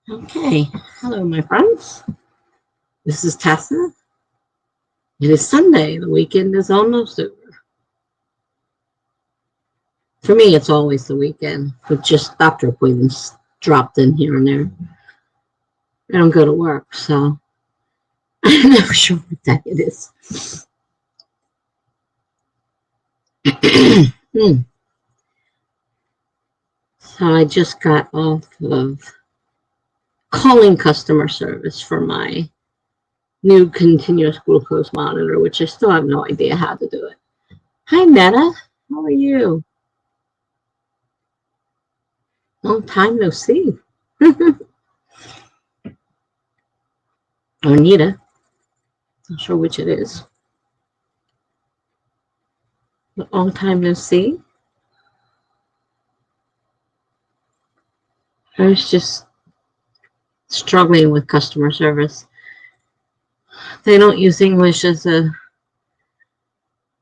Okay, hello, my friends. This is Tessa. It is Sunday. The weekend is almost over. For me, it's always the weekend, with just doctor appointments dropped in here and there. I don't go to work, so I'm never sure what day it is. So I just got off of calling customer service for my new continuous glucose monitor, which I still have no idea how to do it. Hi, Meta. How are you? Long time no see. Anita. Not sure which it is. But long time no see. I was just struggling with customer service. They don't use English as a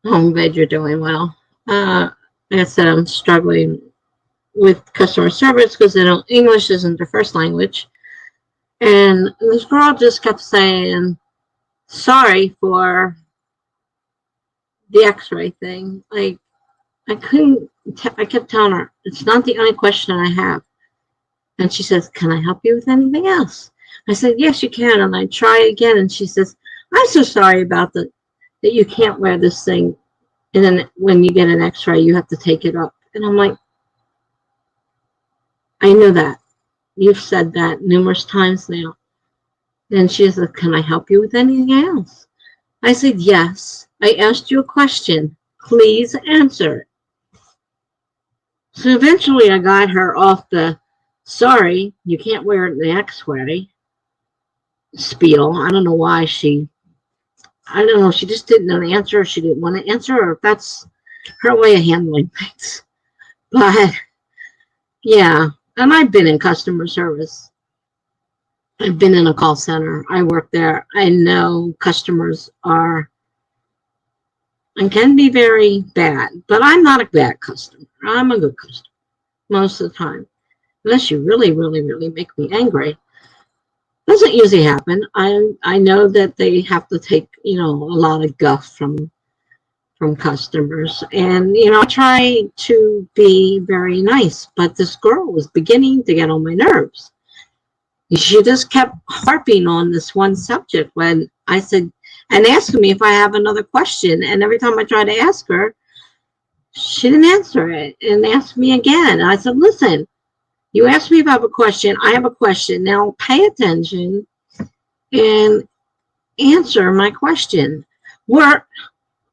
home glad you're doing well. Like I said, I'm struggling with customer service because they don't English isn't their first language. And this girl just kept saying sorry for the x-ray thing. Like I kept telling her it's not the only question I have. And she says, can I help you with anything else? I said, yes, you can. And I try again. And she says, I'm so sorry about that you can't wear this thing. And then when you get an x-ray, you have to take it up. And I'm like, I know that. You've said that numerous times now. And she said, can I help you with anything else? I said, yes. I asked you a question. Please answer it. So eventually I got her off the, sorry, you can't wear it in the x-ray spiel. I don't know why she just didn't know the answer, or she didn't want to answer, or if that's her way of handling things. But yeah, and I've been in customer service. I've been in a call center. I work there. I know customers are and can be very bad, but I'm not a bad customer. I'm a good customer most of the time, unless you really, really, really make me angry. Doesn't usually happen. I know that they have to take, a lot of guff from customers, and I try to be very nice, but this girl was beginning to get on my nerves. She just kept harping on this one subject when I said, and asking me if I have another question, and every time I tried to ask her, she didn't answer it and asked me again. And I said, listen, you asked me if I have a question. I have a question. Now pay attention and answer my question. Or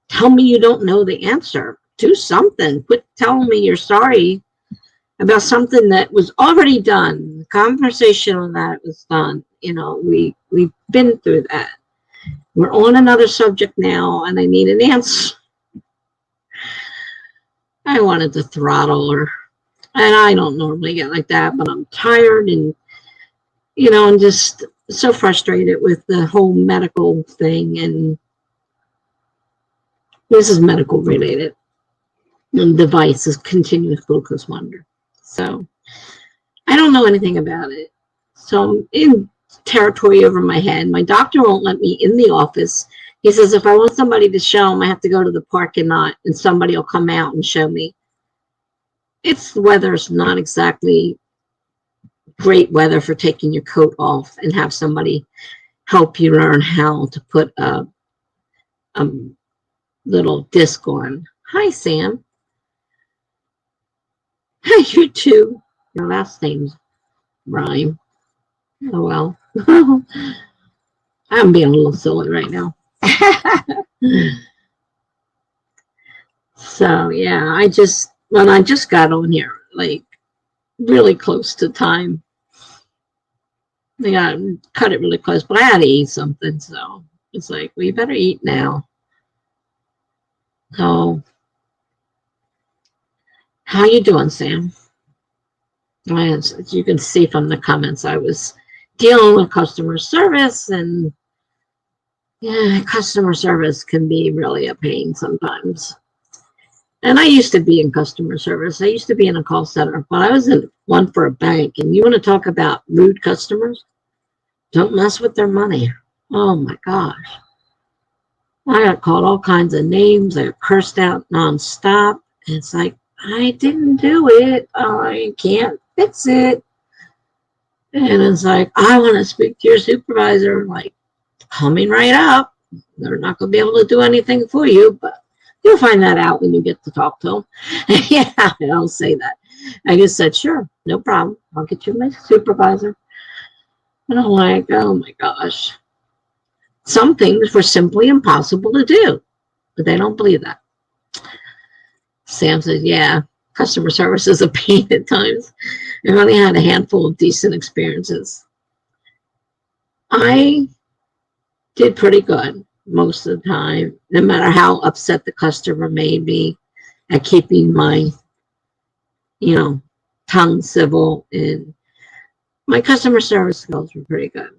tell me you don't know the answer. Do something. Quit telling me you're sorry about something that was already done. The conversation on that was done. We've been through that. We're on another subject now, and I need an answer. I wanted to throttle her. And I don't normally get like that, but I'm tired and, I'm just so frustrated with the whole medical thing. And this is medical related. And device is continuous glucose monitor. So I don't know anything about it. So I'm in territory over my head. My doctor won't let me in the office. He says if I want somebody to show him, I have to go to the parking lot and somebody will come out and show me. The weather's not exactly great weather for taking your coat off and have somebody help you learn how to put a little disc on. Hi, Sam. Hi, you too. Your last name's rhyme. Oh, well. I'm being a little silly right now. So, yeah, I just got on here, like, really close to time. They got cut it really close, but I had to eat something, so it's like, we better eat now. So, how you doing, Sam? As you can see from the comments, I was dealing with customer service, and yeah, customer service can be really a pain sometimes. And I used to be in customer service. I used to be in a call center, but I was in one for a bank. And you want to talk about rude customers? Don't mess with their money. Oh my gosh. I got called all kinds of names. I got cursed out nonstop. And it's like, I didn't do it. I can't fix it. And it's like, I want to speak to your supervisor. Like, coming right up. They're not going to be able to do anything for you, but you'll find that out when you get to talk to them. Yeah, I don't say that. I just said, sure, no problem. I'll get you my supervisor. And I'm like, oh my gosh. Some things were simply impossible to do, but they don't believe that. Sam says, yeah, customer service is a pain at times. I've only had a handful of decent experiences. I did pretty good most of the time, no matter how upset the customer made me, at keeping my, tongue civil, and my customer service skills were pretty good.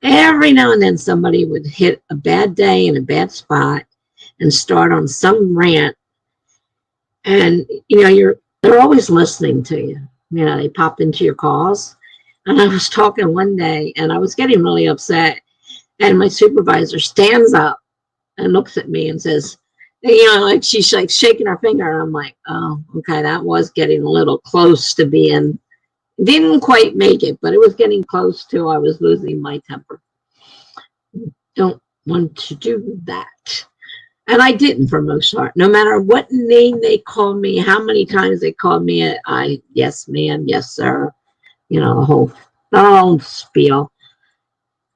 Every now and then somebody would hit a bad day in a bad spot and start on some rant, and they're always listening to you. They pop into your calls. And I was talking one day and I was getting really upset, and my supervisor stands up and looks at me and says, like she's like shaking her finger. And I'm like, oh, okay, that was getting a little close to being, didn't quite make it, but it was getting close to, I was losing my temper. Don't want to do that. And I didn't for most part. No matter what name they called me, how many times they called me, yes, ma'am, yes, sir. The whole spiel.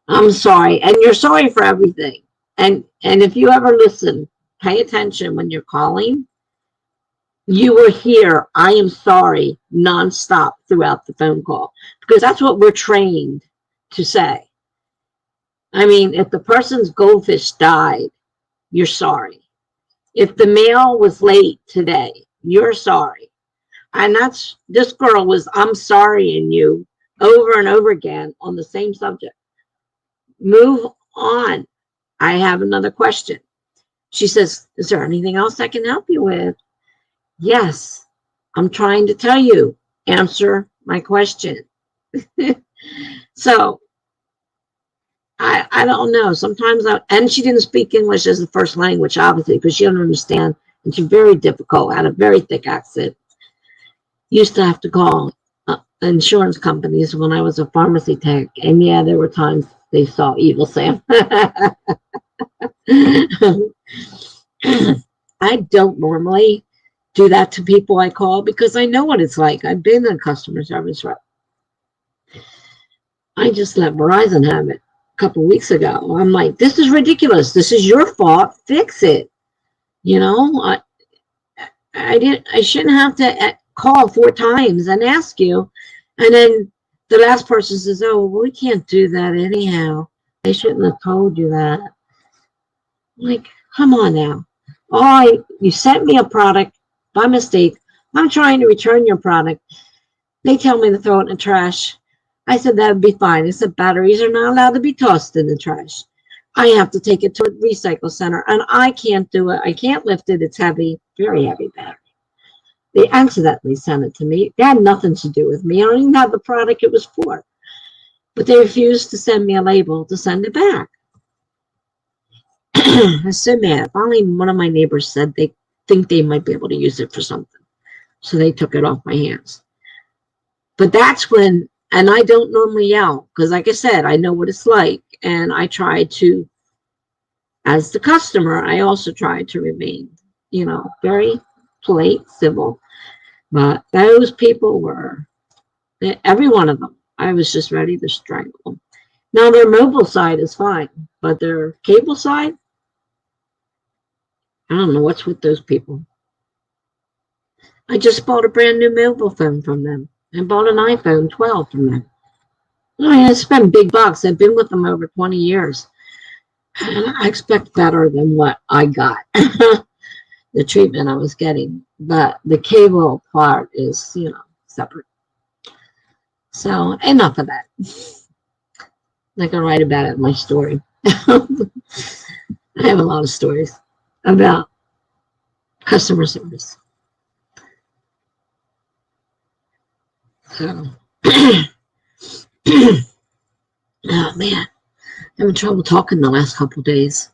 I'm sorry. And you're sorry for everything. And if you ever listen, pay attention when you're calling. You were here, I am sorry, nonstop throughout the phone call. Because that's what we're trained to say. I mean, if the person's goldfish died, you're sorry. If the mail was late today, you're sorry. And this girl was, I'm sorry, in you over and over again on the same subject. Move on. I have another question. She says, is there anything else I can help you with? Yes, I'm trying to tell you. Answer my question. So, I don't know. Sometimes, and she didn't speak English as the first language, obviously, because she didn't understand. And she's very difficult, had a very thick accent. Used to have to call insurance companies when I was a pharmacy tech. And yeah, there were times they saw evil Sam. I don't normally do that to people I call because I know what it's like. I've been a customer service rep. I just let Verizon have it a couple of weeks ago. I'm like, this is ridiculous. This is your fault. Fix it. I shouldn't have to call 4 times and ask you. And then the last person says, oh, well, we can't do that anyhow. They shouldn't have told you that. I'm like, come on now. You sent me a product by mistake. I'm trying to return your product. They tell me to throw it in the trash. I said, that would be fine. I said, batteries are not allowed to be tossed in the trash. I have to take it to a recycle center, and I can't do it. I can't lift it. It's heavy, very heavy battery. They accidentally sent it to me. It had nothing to do with me. I don't even have the product it was for. But they refused to send me a label to send it back. I was so mad. Finally, one of my neighbors said they think they might be able to use it for something. So they took it off my hands. But that's when, and I don't normally yell, because like I said, I know what it's like. And I try to, as the customer, I also try to remain, very polite, civil. But those people were, every one of them, I was just ready to strangle them. Now their mobile side is fine, but their cable side, I don't know what's with those people. I just bought a brand new mobile phone from them and bought an iPhone 12 from them. I spent big bucks. I've been with them over 20 years. And I expect better than what I got, the treatment I was getting. But the cable part is, separate. So enough of that. I can write about it in my story. I have a lot of stories about customer service. So, oh man, having trouble talking the last couple of days.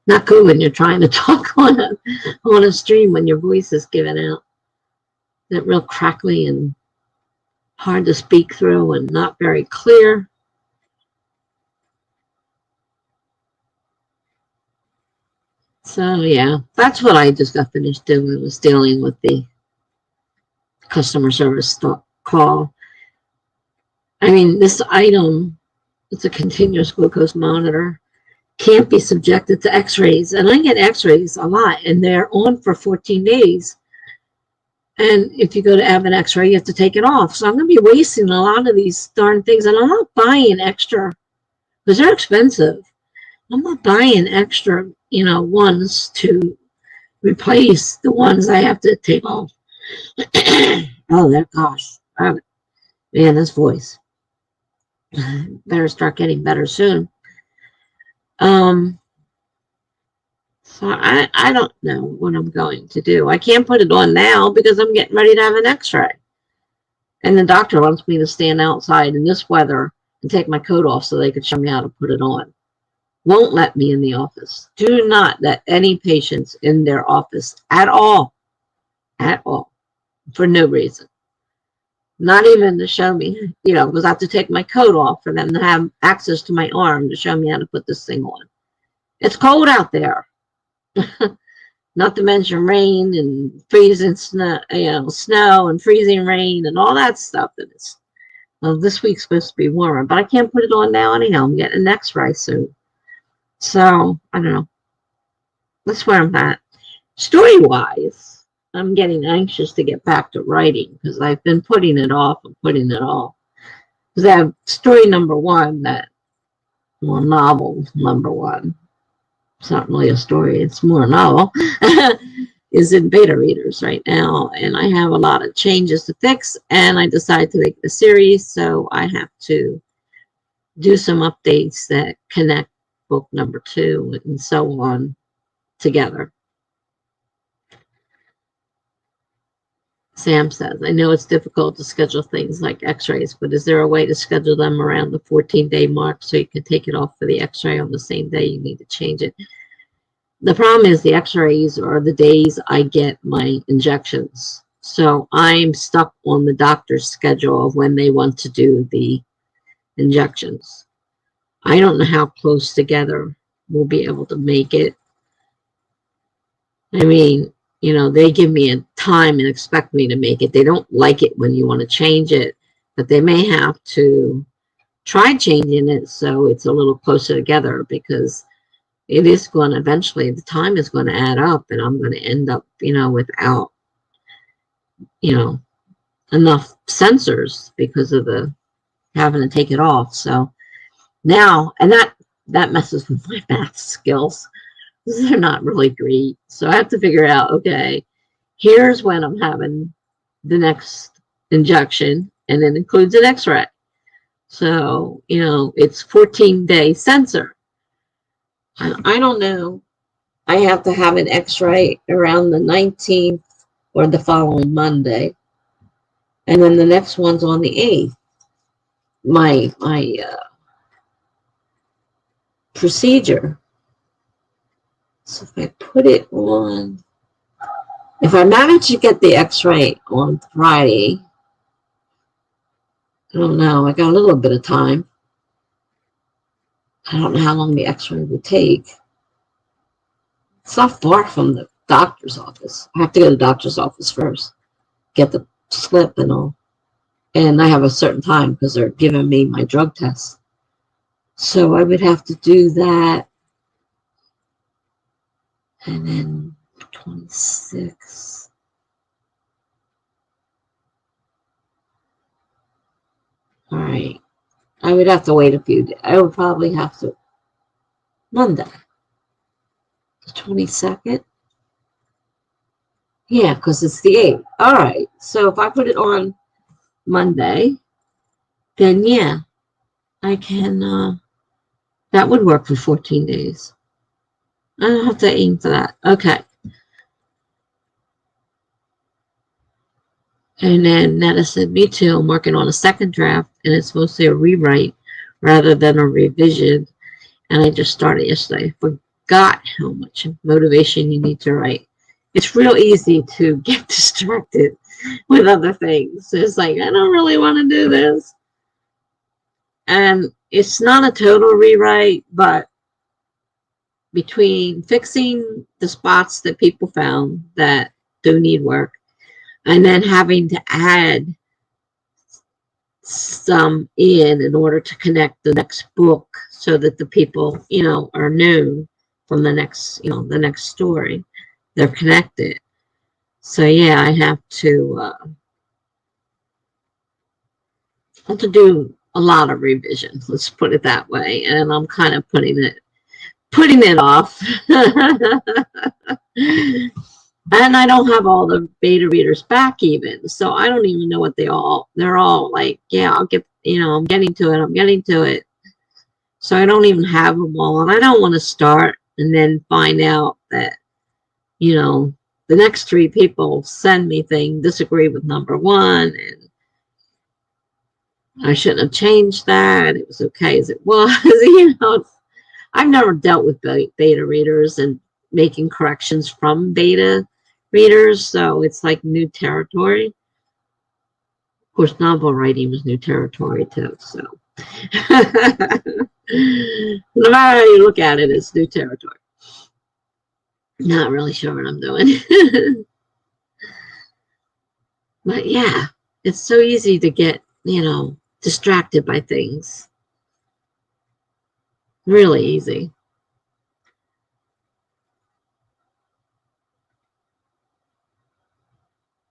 Not good when you're trying to talk on a stream when your voice is given out. That real crackly and hard to speak through and not very clear. So yeah, that's what I just got finished doing, was dealing with the customer service call. I mean, this item, it's a continuous glucose monitor, can't be subjected to x-rays. And I get x-rays a lot, and they're on for 14 days. And if you go to have an x-ray, you have to take it off. So I'm going to be wasting a lot of these darn things. And I'm not buying extra because they're expensive. I'm not buying extra, ones to replace the ones I have to take off. Oh, that gosh. Man, this voice. Better start getting better soon. So I don't know what I'm going to do. I can't put it on now because I'm getting ready to have an x-ray. And the doctor wants me to stand outside in this weather and take my coat off so they could show me how to put it on. Won't let me in the office. Do not let any patients in their office at all, for no reason. Not even to show me, because I have to take my coat off for them to have access to my arm to show me how to put this thing on. It's cold out there. Not to mention rain and freezing snow, snow and freezing rain and all that stuff. Well, this week's supposed to be warmer, but I can't put it on now anyhow. I'm getting an x-ray soon. So, I don't know. That's where I'm at. Story-wise, I'm getting anxious to get back to writing because I've been putting it off and putting it off. Because I have story number one, novel number one. It's not really a story, it's more a novel, is in beta readers right now. And I have a lot of changes to fix, and I decided to make the series, so I have to do some updates that connect book number 2 and so on together. Sam says, I know it's difficult to schedule things like x-rays, but is there a way to schedule them around the 14-day mark so you can take it off for the x-ray on the same day you need to change it? The problem is the x-rays are the days I get my injections. So I'm stuck on the doctor's schedule of when they want to do the injections. I don't know how close together we'll be able to make it. I mean, they give me a time and expect me to make it. They don't like it when you want to change it, but they may have to try changing it so it's a little closer together, because it is going to eventually, the time is going to add up, and I'm going to end up, without, enough sensors because of the having to take it off. So now, and that messes with my math skills. They're not really great. So I have to figure out, okay, here's when I'm having the next injection, and it includes an x-ray. So, it's 14-day sensor. I don't know. I have to have an x-ray around the 19th or the following Monday. And then the next one's on the 8th. My procedure. So if I put it on, if I manage to get the x-ray on Friday, I don't know, I got a little bit of time. I don't know how long the x-ray would take. It's not far from the doctor's office. I have to go to the doctor's office first, get the slip and all. And I have a certain time because they're giving me my drug test. So I would have to do that. And then 26. All right. I would have to wait a few days. I would probably have to Monday. The 22nd. Yeah, because it's the 8th. All right. So if I put it on Monday, then yeah, I can, that would work for 14 days. I don't have to aim for that. Okay. And then Netta said, me too. I'm working on a second draft, and it's mostly a rewrite rather than a revision. And I just started yesterday. I forgot how much motivation you need to write. It's real easy to get distracted with other things. It's like, I don't really want to do this. And it's not a total rewrite, but between fixing the spots that people found that do need work and then having to add some in order to connect the next book so that the people, are known from the next, the next story. They're connected. So yeah, I have to do a lot of revision. Let's put it that way. And I'm kind of putting it off. And I don't have all the beta readers back even. So I don't even know what they're all like, yeah, I'll get, I'm getting to it. So I don't even have them all. And I don't want to start and then find out that, the next 3 people send me things, disagree with number 1, and I shouldn't have changed that. It was okay as it was. I've never dealt with beta readers and making corrections from beta readers, so it's like new territory. Of course, novel writing was new territory too, so no matter how you look at it, it's new territory. Not really sure what I'm doing. But yeah, it's so easy to get, distracted by things. Really easy.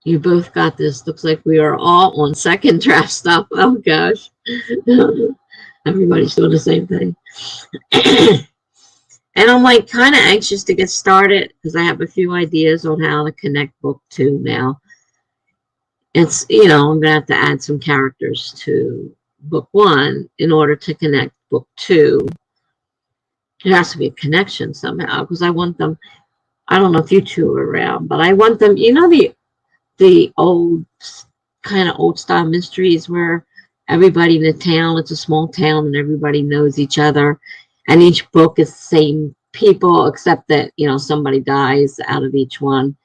You both got this. Looks like we are all on second draft stuff. Oh gosh. Everybody's doing the same thing. And I'm like kind of anxious to get started because I have a few ideas on how to connect book 2 now. It's, I'm going to have to add some characters to book 1 in order to connect book 2. It has to be a connection somehow because I want them, I don't know if you 2 are around, but I want them, the old kind of old style mysteries where everybody in the town, it's a small town and everybody knows each other. And each book is the same people, except that, somebody dies out of each one.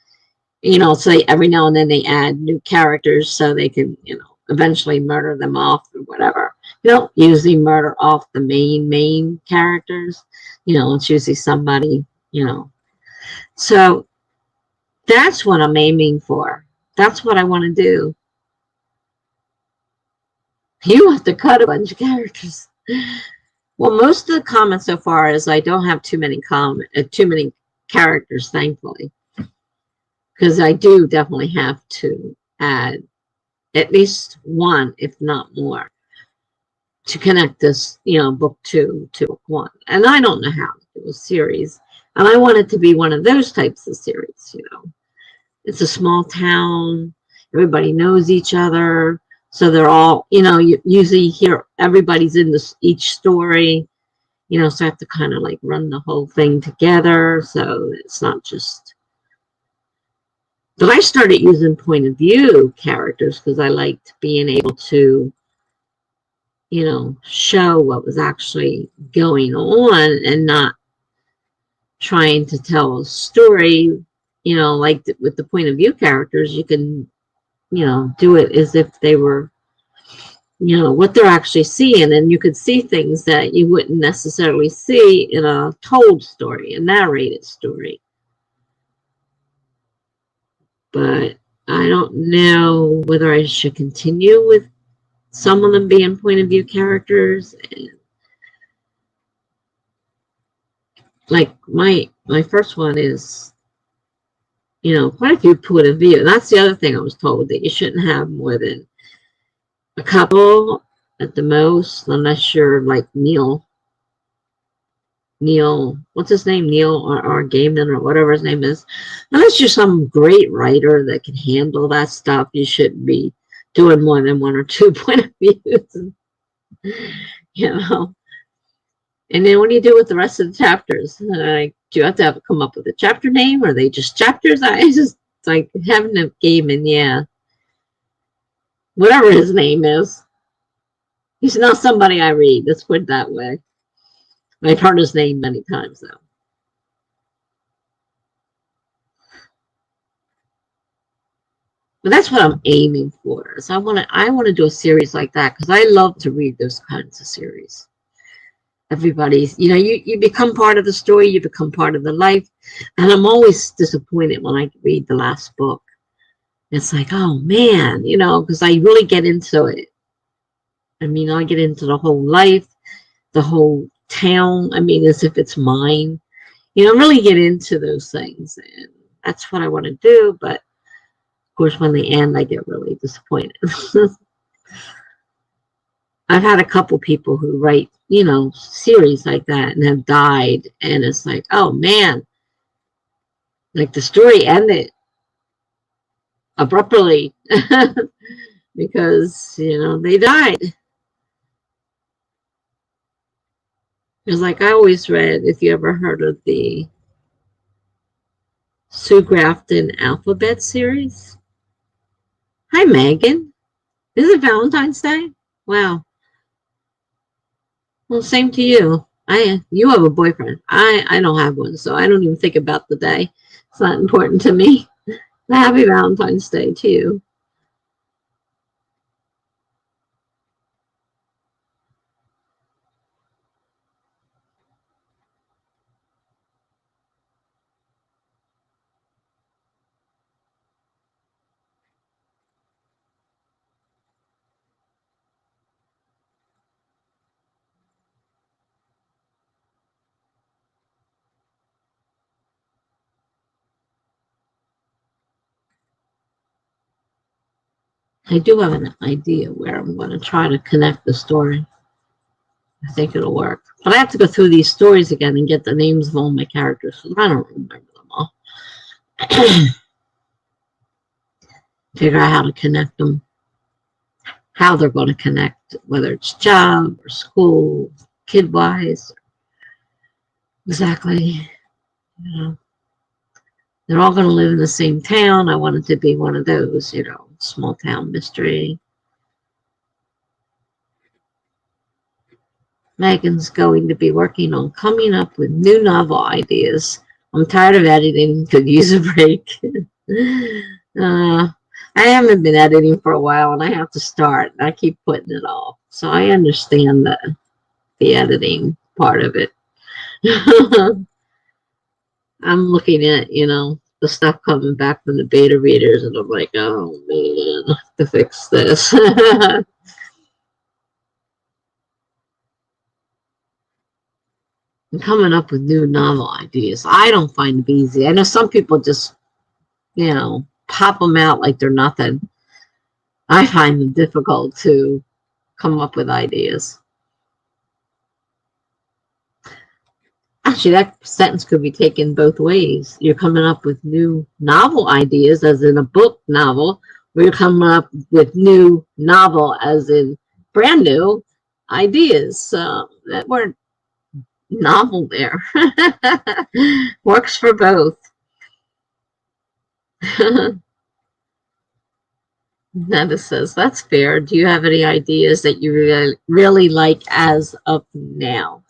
So every now and then they add new characters so they can, eventually murder them off or whatever. You don't usually murder off the main characters. It's usually somebody, So that's what I'm aiming for. That's what I want to do. You have to cut a bunch of characters. Well, most of the comments so far is I don't have too many characters, thankfully, because I do definitely have to add at least 1, if not more, to connect this, book 2 to book 1. And I don't know how to do a series, and I want it to be one of those types of series. It's a small town, everybody knows each other. So they're all, you usually hear everybody's in each story, so I have to kind of like run the whole thing together. So it's not just, but I started using point of view characters because I liked being able to, show what was actually going on and not trying to tell a story, like with the point of view characters, you can, do it as if they were, what they're actually seeing, and you could see things that you wouldn't necessarily see in a told story, a narrated story. But I don't know whether I should continue with some of them being point of view characters. Like my first one is, quite a few point of view. That's the other thing I was told, that you shouldn't have more than a couple at the most, unless you're like Neil, what's his name? Neil or Gaiman or whatever his name is. Unless you're some great writer that can handle that stuff, you shouldn't be doing more than 1 or 2 point of views. And then what do you do with the rest of the chapters? Do you have to come up with a chapter name, or are they just chapters? It's like having a Gaiman, yeah. whatever his name is. He's not somebody I read. Let's put it that way. I've heard his name many times though. But that's what I'm aiming for. Is I want to do a series like that because I love to read those kinds of series. Everybody's, you become part of the story, you become part of the life. And I'm always disappointed when I read the last book. It's like, oh man, because I really get into it. I mean, I get into the whole life, the whole town. I mean, as if it's mine. Really get into those things. And that's what I want to do. But of course, when they end, I get really disappointed. I've had a couple people who write, series like that and have died. And it's like, oh man, like the story ended abruptly because, they died. It's like I always read, if you ever heard of the Sue Grafton Alphabet series. Hi, Megan. Is it Valentine's Day? Wow. Well, same to you. You have a boyfriend. I don't have one, so I don't even think about the day. It's not important to me. Happy Valentine's Day to you. I do have an idea where I'm going to try to connect the story. I think it'll work. But I have to go through these stories again and get the names of all my characters. I don't remember them all. Figure out how to connect them, how they're going to connect, whether it's job or school, kid-wise. Exactly. They're all going to live in the same town. I want it to be one of those, small town mystery. Megan's going to be working on coming up with new novel ideas. I'm tired of editing, could use a break. I haven't been editing for a while and I have to start. I keep putting it off. So I understand the editing part of it. I'm looking at, the stuff coming back from the beta readers and I'm like, oh man, I have to fix this. And coming up with new novel ideas. I don't find it easy. I know some people just, pop them out like they're nothing. I find it difficult to come up with ideas. Actually, that sentence could be taken both ways. You're coming up with new novel ideas, as in a book novel, or you're coming up with new novel, as in brand new ideas. So that word novel there works for both. Nanda says, that's fair. Do you have any ideas that you really like as of now?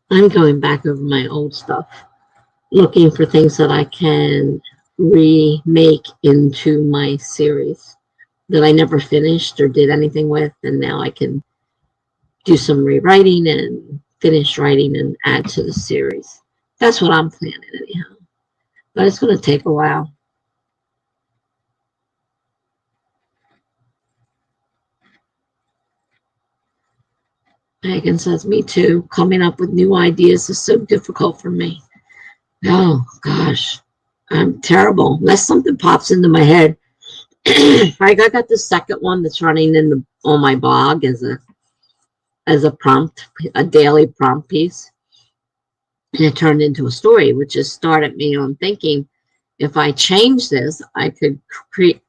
I'm going back over my old stuff, looking for things that I can remake into my series that I never finished or did anything with, and now I can do some rewriting and finish writing and add to the series. That's what I'm planning anyhow. But it's going to take a while. Megan says, me too. Coming up with new ideas is so difficult for me. Oh, gosh. I'm terrible. Unless something pops into my head. I got the second one that's running on my blog as a prompt, a daily prompt piece. And it turned into a story, which just started me on thinking, if I change this, I could create,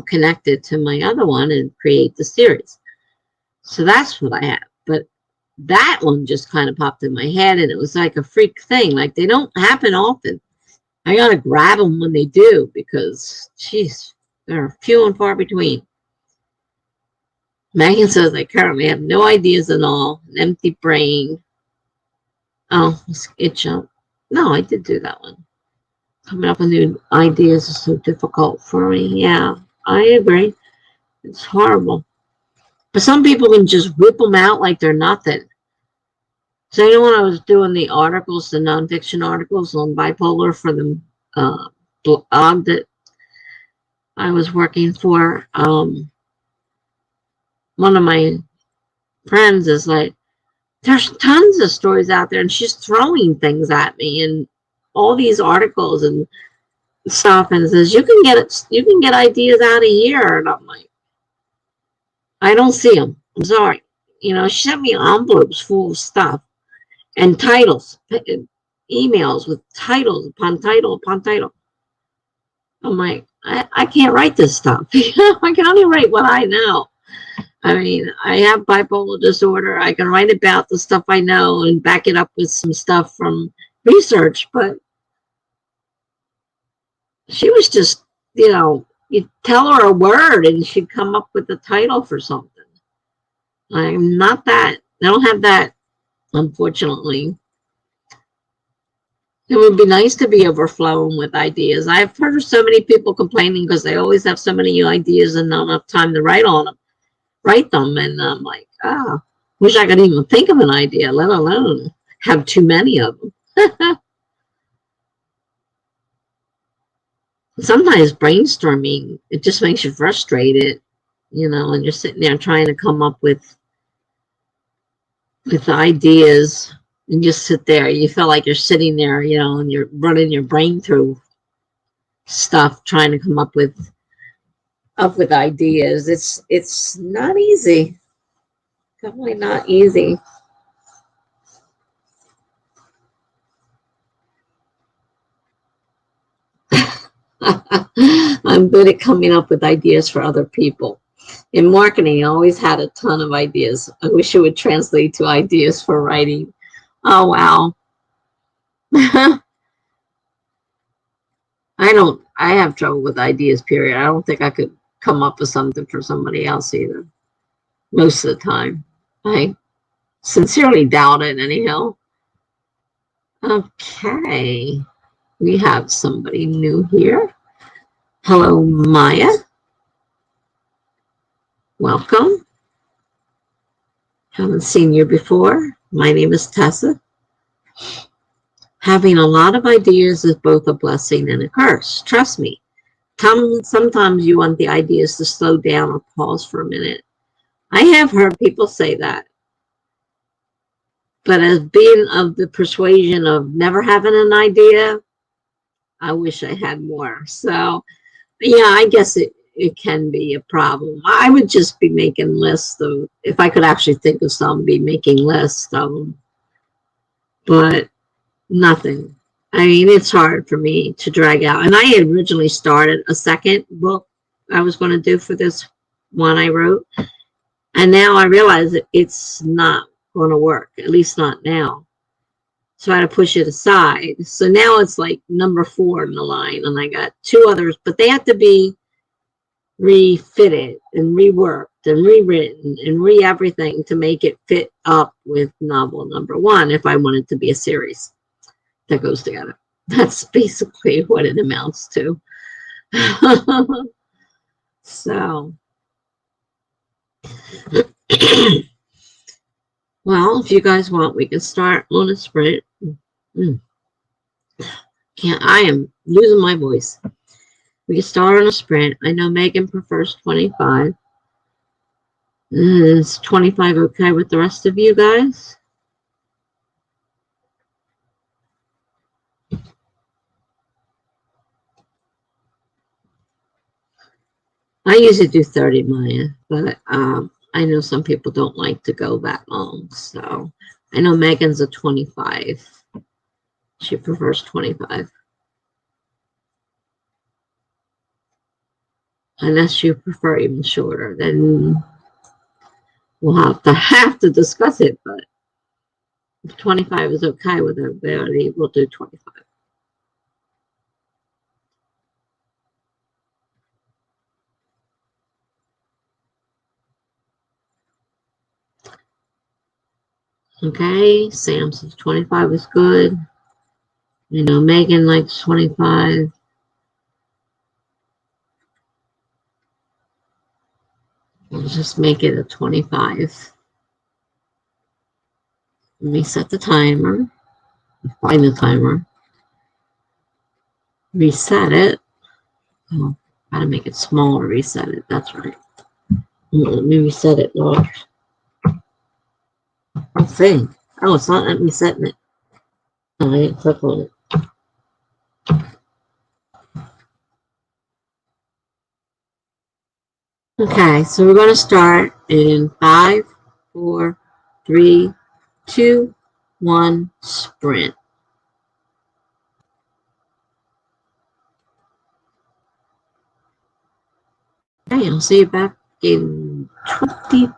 connect it to my other one and create the series. So that's what I have. But that one just kind of popped in my head, and it was like a freak thing. Like, they don't happen often. I got to grab them when they do because, geez, they're few and far between. Megan says, I currently have no ideas at all, an empty brain. Oh, it jumped. No, I did do that one. Coming up with new ideas is so difficult for me. Yeah, I agree. It's horrible. But some people can just whip them out like they're nothing. So, when I was doing the articles, the nonfiction articles on bipolar for the blog that I was working for, one of my friends is like, there's tons of stories out there, and she's throwing things at me and all these articles and stuff, and says, you can get ideas out of here. And I'm like, I don't see them. I'm sorry. She sent me envelopes full of stuff and titles, emails with titles upon title upon title. I'm like, I can't write this stuff. I can only write what I know. I mean, I have bipolar disorder. I can write about the stuff I know and back it up with some stuff from research. But she was just, you tell her a word and she'd come up with a title for something. I'm not that. I don't have that, unfortunately. It would be nice to be overflowing with ideas. I've heard of so many people complaining because they always have so many ideas and not enough time to write them. And I'm like, wish I could even think of an idea, let alone have too many of them. Sometimes brainstorming, it just makes you frustrated, and you're sitting there trying to come up with ideas, and just sit there. You feel like you're sitting there, and you're running your brain through stuff, trying to come up with ideas. It's not easy. Definitely not easy. I'm good at coming up with ideas for other people. In marketing, I always had a ton of ideas. I wish it would translate to ideas for writing. Oh, wow. I have trouble with ideas, period. I don't think I could come up with something for somebody else either. Most of the time. I sincerely doubt it, anyhow. Okay. We have somebody new here. Hello, Maya. Welcome. Haven't seen you before. My name is Tessa. Having a lot of ideas is both a blessing and a curse. Trust me. Sometimes you want the ideas to slow down or pause for a minute. I have heard people say that. But as being of the persuasion of never having an idea, I wish I had more. So, yeah, I guess it can be a problem. I would just be making lists of, if I could actually think of some, be making lists of them. But nothing. I mean, it's hard for me to drag out. And I had originally started a second book I was going to do for this one I wrote. And now I realize that it's not going to work, at least not now. So I had to push it aside. So now it's like number 4 in the line. And I got 2 others, but they have to be refitted and reworked and rewritten and everything to make it fit up with novel number 1 if I want it to be a series that goes together. That's basically what it amounts to. So, well, if you guys want, we can start on a sprint. I am losing my voice. We can start on a sprint. I know Megan prefers 25. Is 25 okay with the rest of you guys? I usually do 30, Maya, but I know some people don't like to go that long. So I know Megan's a 25. She prefers 25. Unless you prefer even shorter, then we'll have to discuss it. But if 25 is okay with everybody, we'll do 25. Okay, Sam says 25 is good. You know, Megan likes 25. We'll just make it a 25. Let me set the timer. Find the timer. Reset it. Oh, gotta make it smaller. Reset it. That's right. Let me reset it large. Let's see. Oh, it's not letting me set it. Oh, I didn't click on it. Okay, so we're going to start in 5, 4, 3, 2, 1, sprint. Okay, I'll see you back in 25.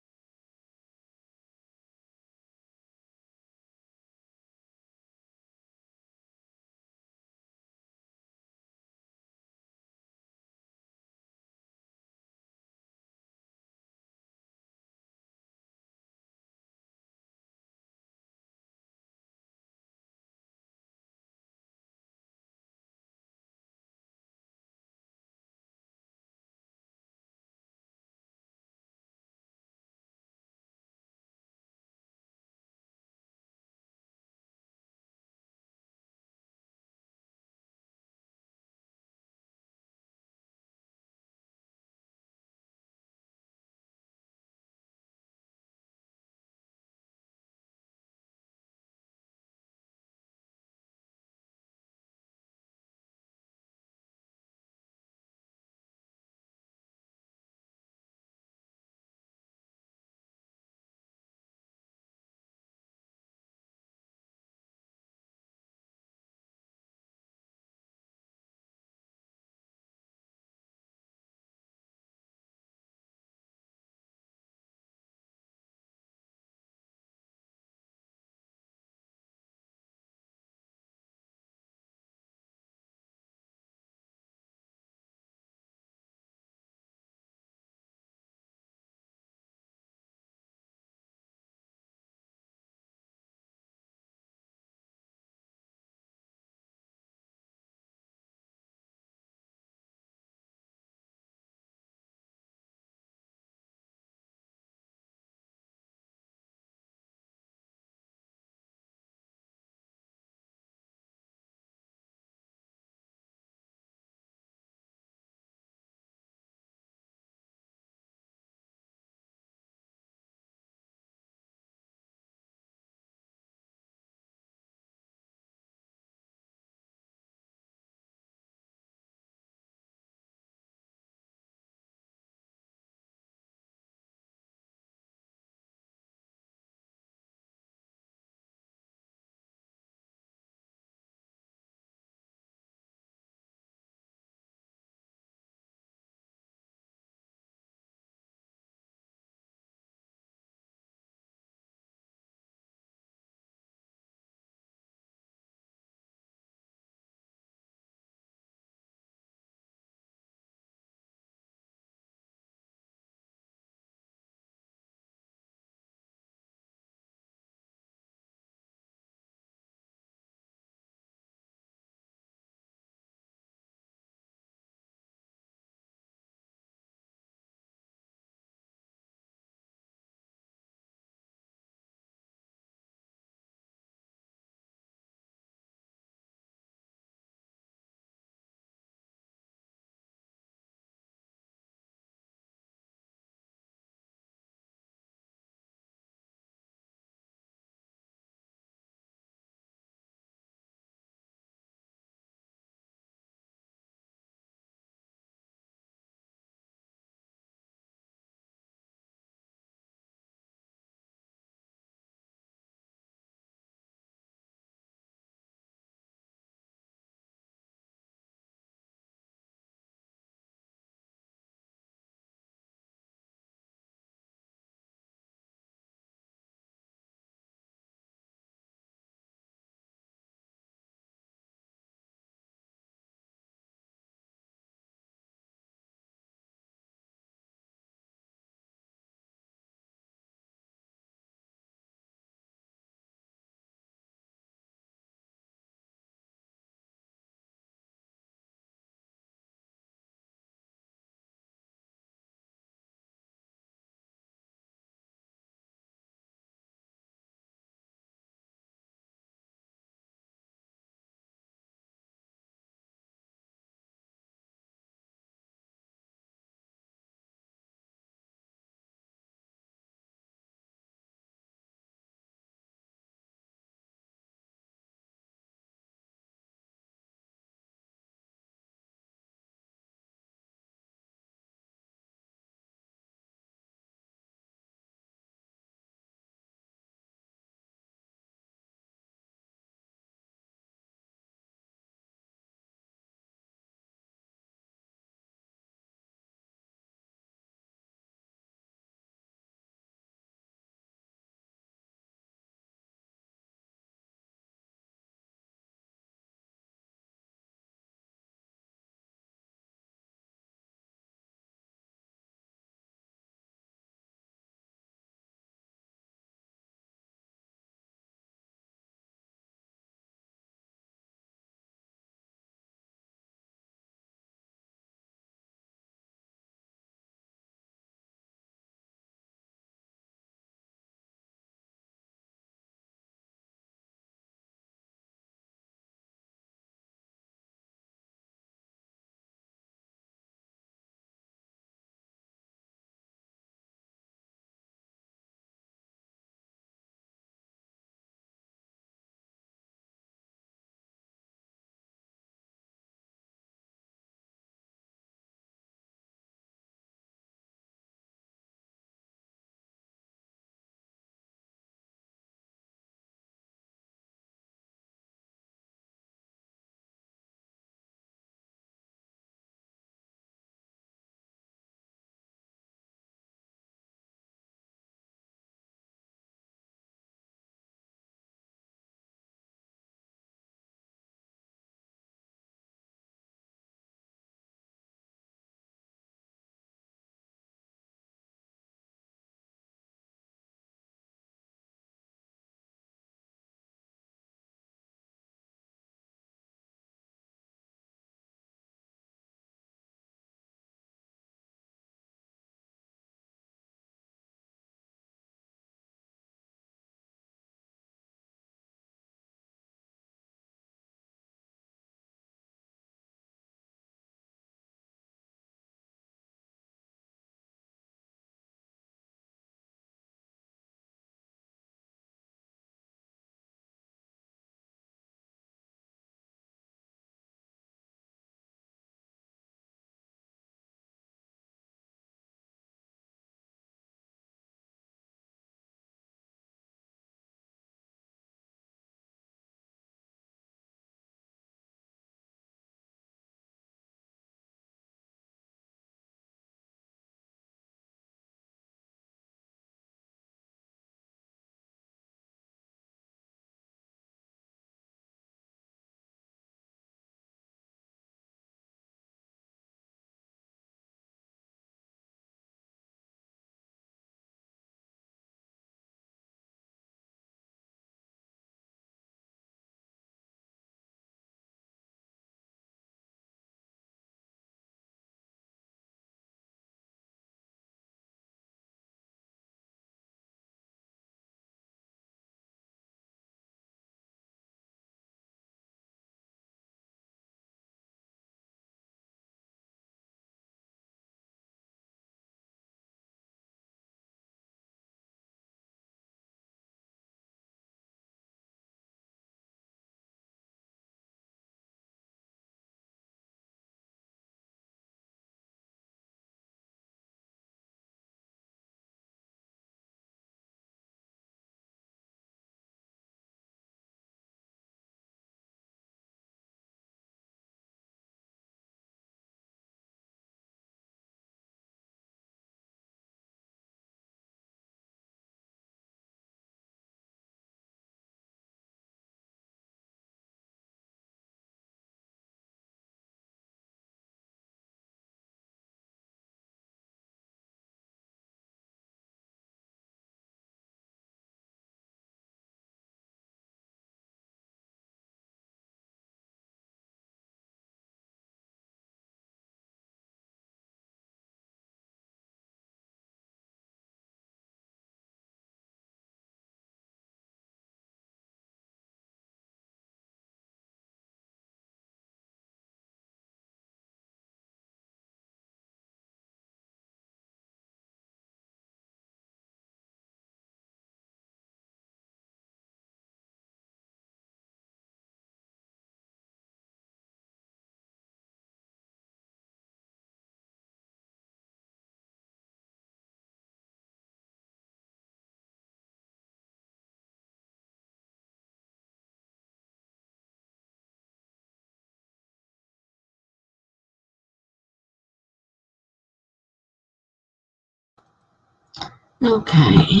Okay,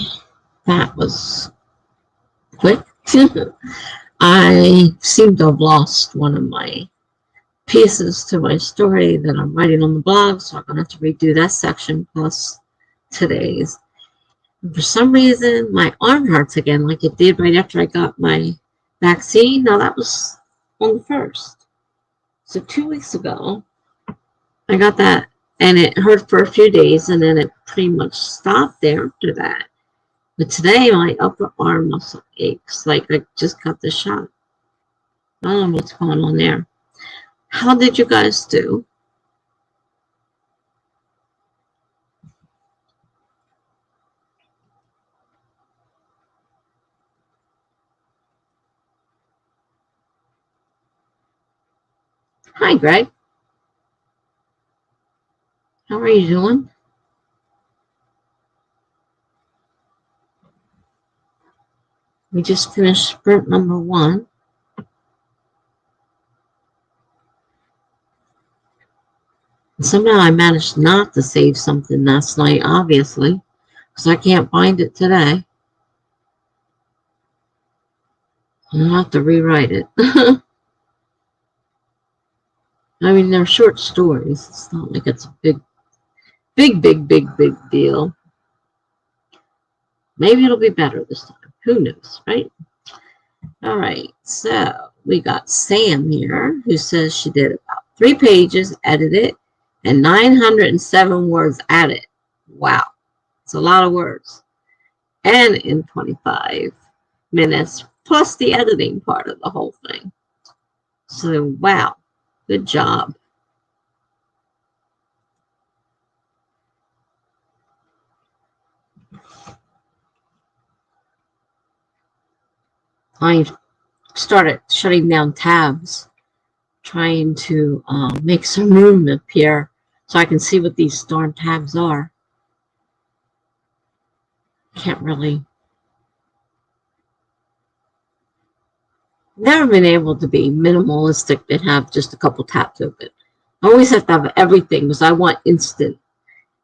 that was quick. I seem to have lost one of my pieces to my story that I'm writing on the blog, so I'm going to have to redo that section plus today's. And for some reason, my arm hurts again, like it did right after I got my vaccine. Now, that was on the 1st. So 2 weeks ago, I got that, and it hurt for a few days, and then it pretty much stopped there after that. But today, my upper arm muscle aches like I just got the shot. I don't know what's going on there. How did you guys do? Hi, Greg. How are you doing? We just finished sprint number 1. And somehow I managed not to save something last night, obviously, because I can't find it today. I'll have to rewrite it. I mean, they're short stories. It's not like it's a big deal. Maybe it'll be better this time. Who knows, right? All right, so we got Sam here, who says she did about 3 pages, edited, and 907 words added. Wow, it's a lot of words. And in 25 minutes, plus the editing part of the whole thing. So, wow, good job. I started shutting down tabs, trying to make some room appear so I can see what these darn tabs are. Can't really. Never been able to be minimalistic and have just a couple tabs open. I always have to have everything because I want instant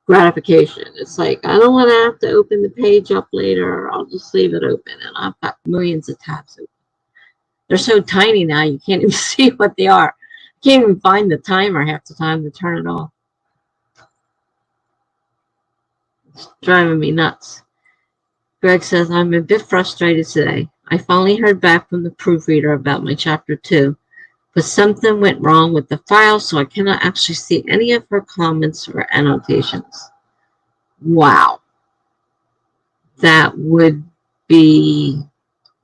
gratification. It's like, I don't want to have to open the page up later. I'll just leave it open. And I've got millions of tabs open. They're so tiny now, you can't even see what they are. I can't even find the timer half the time to turn it off. It's driving me nuts. Greg says, I'm a bit frustrated today. I finally heard back from the proofreader about my chapter 2, but something went wrong with the file, so I cannot actually see any of her comments or annotations. Wow. That would be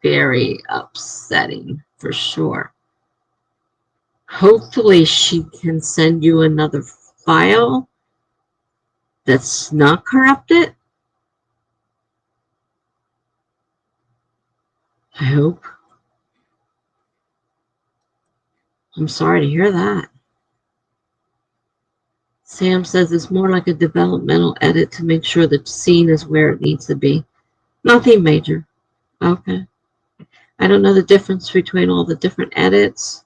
very upsetting for sure. Hopefully she can send you another file that's not corrupted. I hope. I'm sorry to hear that. Sam says it's more like a developmental edit to make sure the scene is where it needs to be. Nothing major. Okay. I don't know the difference between all the different edits.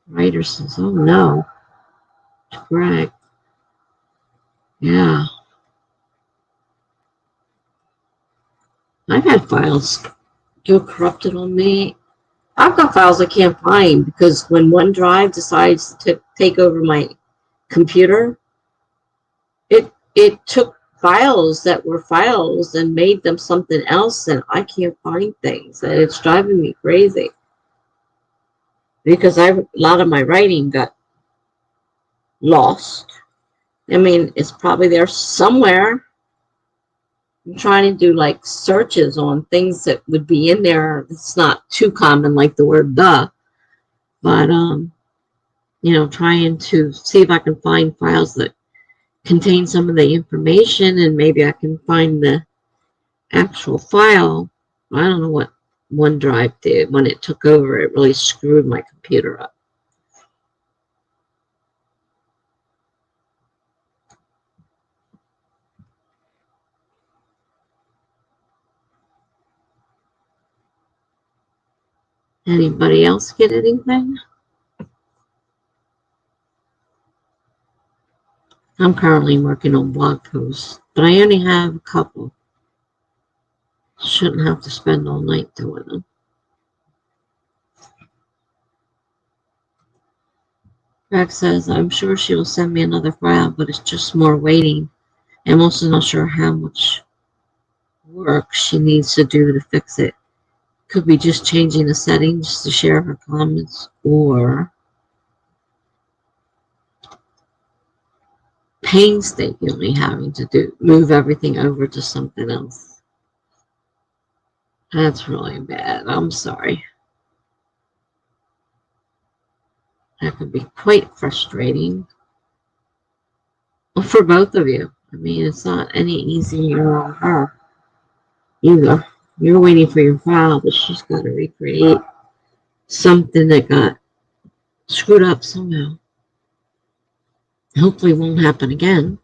Writer says, oh no. Greg. Yeah. I've had files go corrupted on me. I've got files I can't find because when OneDrive decides to take over my computer, it took files that were files and made them something else, and I can't find things, and it's driving me crazy because a lot of my writing got lost. I mean, it's probably there somewhere. I'm trying to do like searches on things that would be in there. It's not too common, like the word "the," but trying to see if I can find files that contain some of the information, and maybe I can find the actual file. I don't know what OneDrive did when it took over. It really screwed my computer up. Anybody else get anything? I'm currently working on blog posts, but I only have a couple. Shouldn't have to spend all night doing them. Greg says, I'm sure she will send me another file, but it's just more waiting. I'm also not sure how much work she needs to do to fix it. Could be just changing the settings to share her comments, or painstakingly having to move everything over to something else. That's really bad. I'm sorry. That could be quite frustrating for both of you. I mean, it's not any easier on her either. You're waiting for your file, but she's got to recreate something that got screwed up somehow. Hopefully, it won't happen again.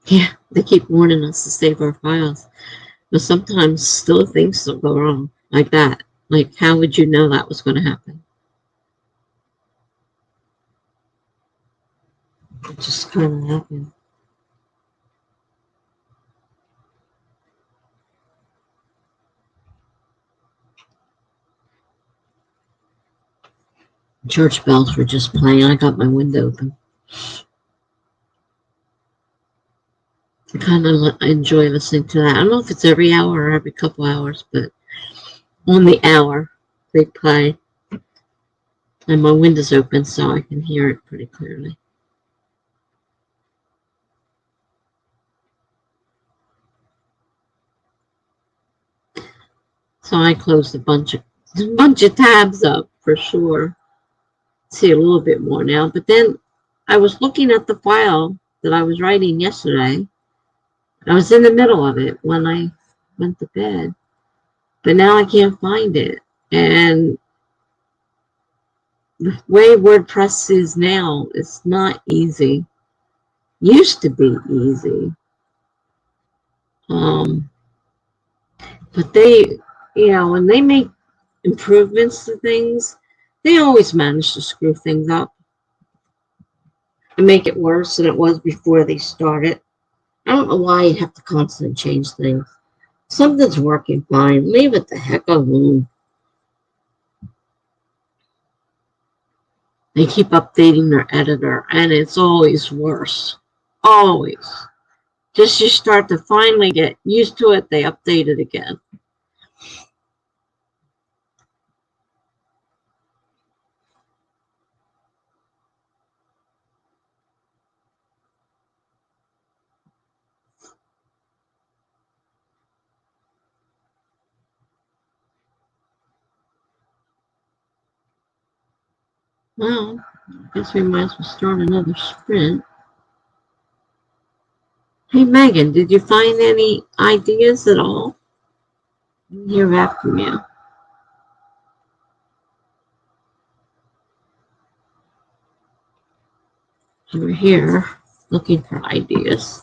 Yeah, they keep warning us to save our files, but sometimes still things will go wrong like that. Like, how would you know that was going to happen? It just kind of happened. Church bells were just playing. I got my window open. I kind of enjoy listening to that. I don't know if it's every hour or every couple hours, but on the hour they play. And my window's open so I can hear it pretty clearly. So I closed a bunch of tabs up for sure. See a little bit more now. But then I was looking at the file that I was writing yesterday. I was in the middle of it when I went to bed. But now I can't find it. And the way WordPress is now, it's not easy. Used to be easy. But they, when they make improvements to things, they always manage to screw things up and make it worse than it was before they started. I don't know why you have to constantly change things. Something's working fine. Leave it the heck alone. They keep updating their editor, and it's always worse. Always. Just you start to finally get used to it, they update it again. Well, I guess we might as well start another sprint. Hey, Megan, did you find any ideas at all? I didn't hear back from you. You were here looking for ideas.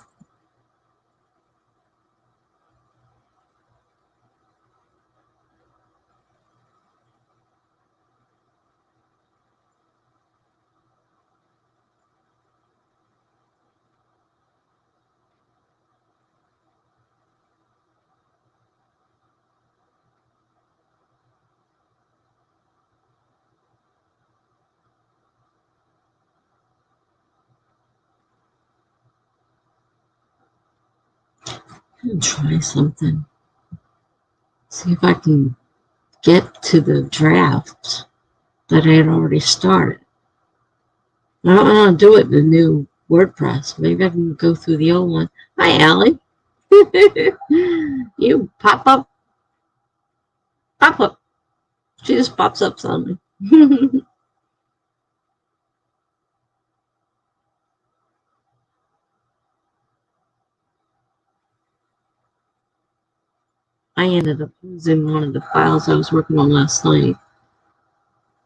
I'm gonna try something. See if I can get to the draft that I had already started. I don't want to do it in the new WordPress. Maybe I can go through the old one. Hi, Allie. You pop up. Pop up. She just pops up suddenly. I ended up losing one of the files I was working on last night.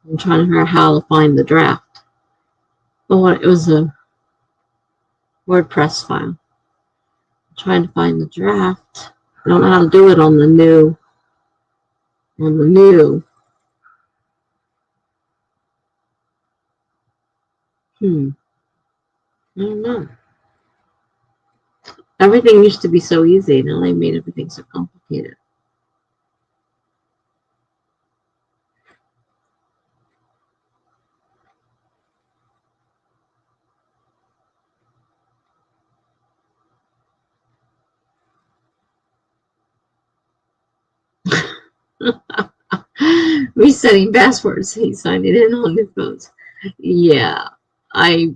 I'm trying to figure out how to find the draft. Oh, it was a WordPress file. I'm trying to find the draft. I don't know how to do it on the new. On the new. I don't know. Everything used to be so easy. Now they made everything so complicated. Resetting passwords. He signed it in on new phones. Yeah, I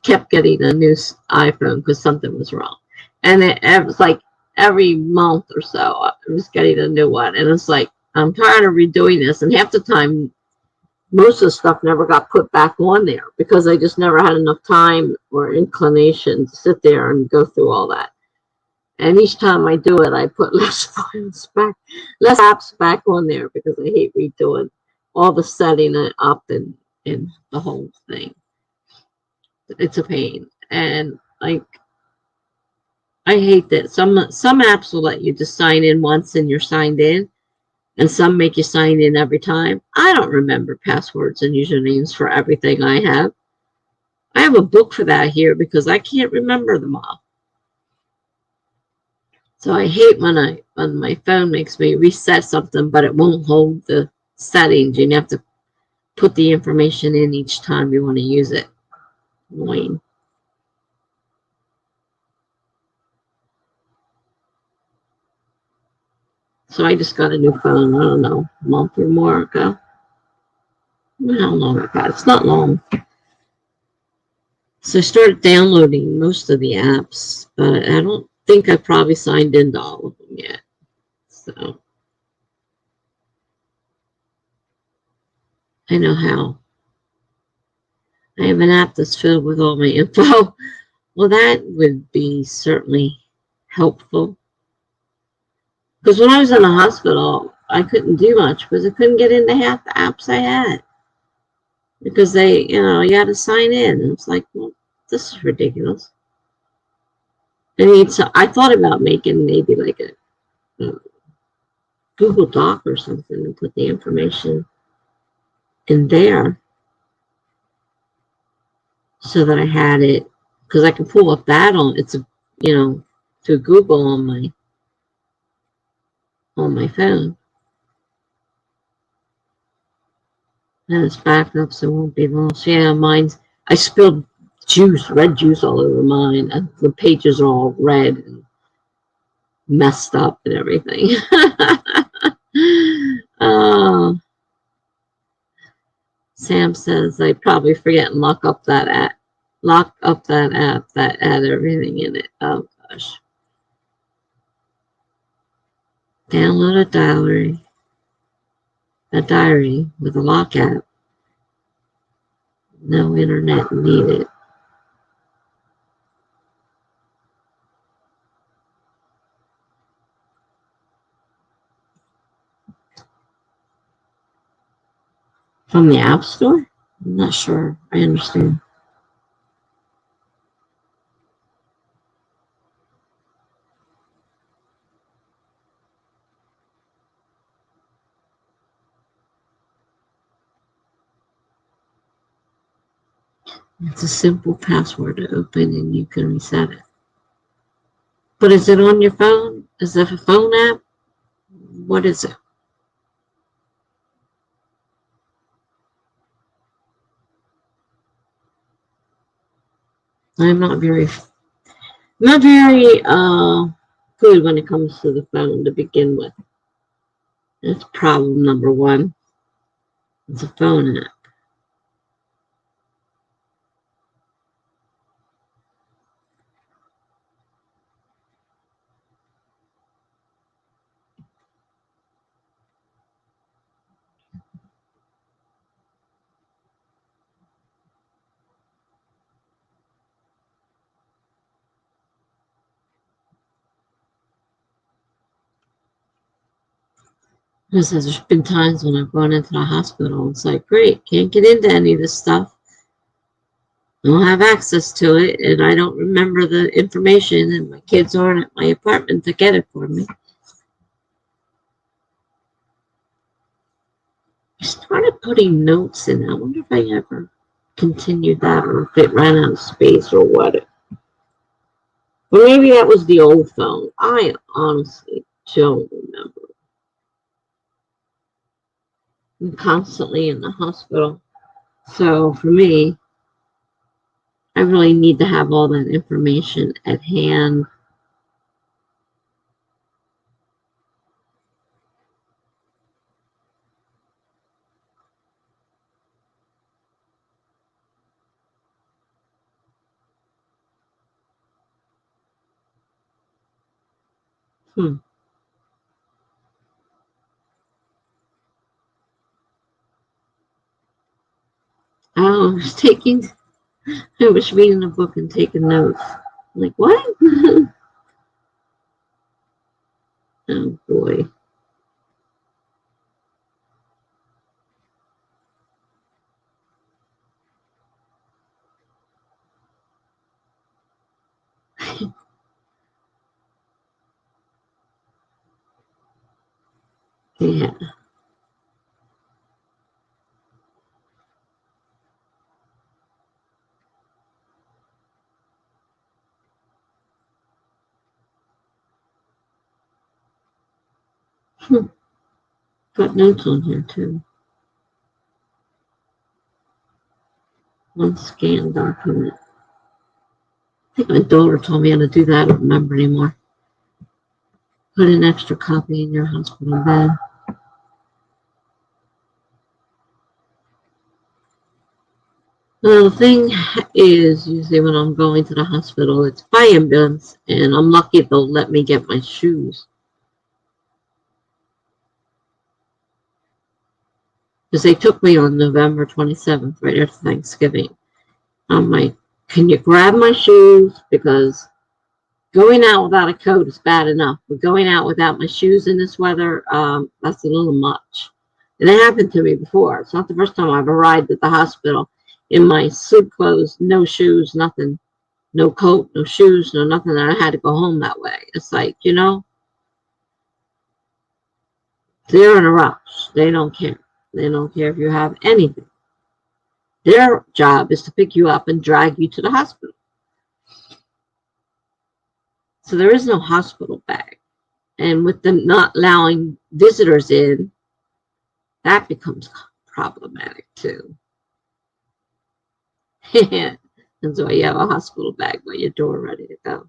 kept getting a new iPhone because something was wrong, and it was like every month or so I was getting a new one, and it's like I'm tired of redoing this. And half the time, most of the stuff never got put back on there because I just never had enough time or inclination to sit there and go through all that. And each time I do it, I put less files back, less apps back on there because I hate redoing all the setting it up and the whole thing. It's a pain. And like I hate that some apps will let you just sign in once and you're signed in, and some make you sign in every time. I don't remember passwords and usernames for everything I have. I have a book for that here because I can't remember them all. So I hate when my phone makes me reset something, but it won't hold the settings. You have to put the information in each time you want to use it. Annoying. So I just got a new phone, I don't know, a month or more ago. How long ago? It's not long. So I started downloading most of the apps, but I don't think I probably signed into all of them yet. So I know how. I have an app that's filled with all my info. Well, that would be certainly helpful. Because when I was in the hospital, I couldn't do much because I couldn't get into half the apps I had. Because you had to sign in. And it's like, well, this is ridiculous. I thought about making maybe like a Google Doc or something and put the information in there so that I had it. Because I can pull up that through Google on my phone. And it's backed up so it won't be lost. Yeah, I spilled red juice all over mine. And the pages are all red and messed up and everything. uh, Sam says I probably forget and lock up that app. Lock up that app that had everything in it. Oh gosh. Download a diary with a lock app. No internet needed. From the App Store? I'm not sure. I understand. It's a simple password to open and you can reset it. But is it on your phone? Is it a phone app? What is it? I'm not very good when it comes to the phone to begin with. That's problem number one. It's a phone app. Because there's been times when I've gone into the hospital and it's like, great, can't get into any of this stuff. I don't have access to it, and I don't remember the information, and my kids aren't at my apartment to get it for me. I started putting notes in. I wonder if I ever continued that or if it ran out of space or what. Or maybe that was the old phone. I honestly don't remember. I'm constantly in the hospital. So for me, I really need to have all that information at hand. Hmm. I was reading a book and taking notes. I'm like, what? Oh boy. Yeah. Hmm. Got notes on here too. One scan document. I think my daughter told me how to do that. I don't remember anymore. Put an extra copy in your hospital bed. Well, the thing is, usually when I'm going to the hospital, it's by ambulance, and I'm lucky they'll let me get my shoes. Because they took me on November 27th, right after Thanksgiving. I'm like, can you grab my shoes? Because going out without a coat is bad enough, but going out without my shoes in this weather, that's a little much. And it happened to me before. It's not the first time I've arrived at the hospital in my suit clothes, no shoes, nothing, no coat, no shoes, no nothing. And I had to go home that way. It's like, they're in a rush. They don't care. They don't care if you have anything. Their job is to pick you up and drag you to the hospital. So there is no hospital bag. And with them not allowing visitors in, that becomes problematic too. And so you have a hospital bag by your door ready to go.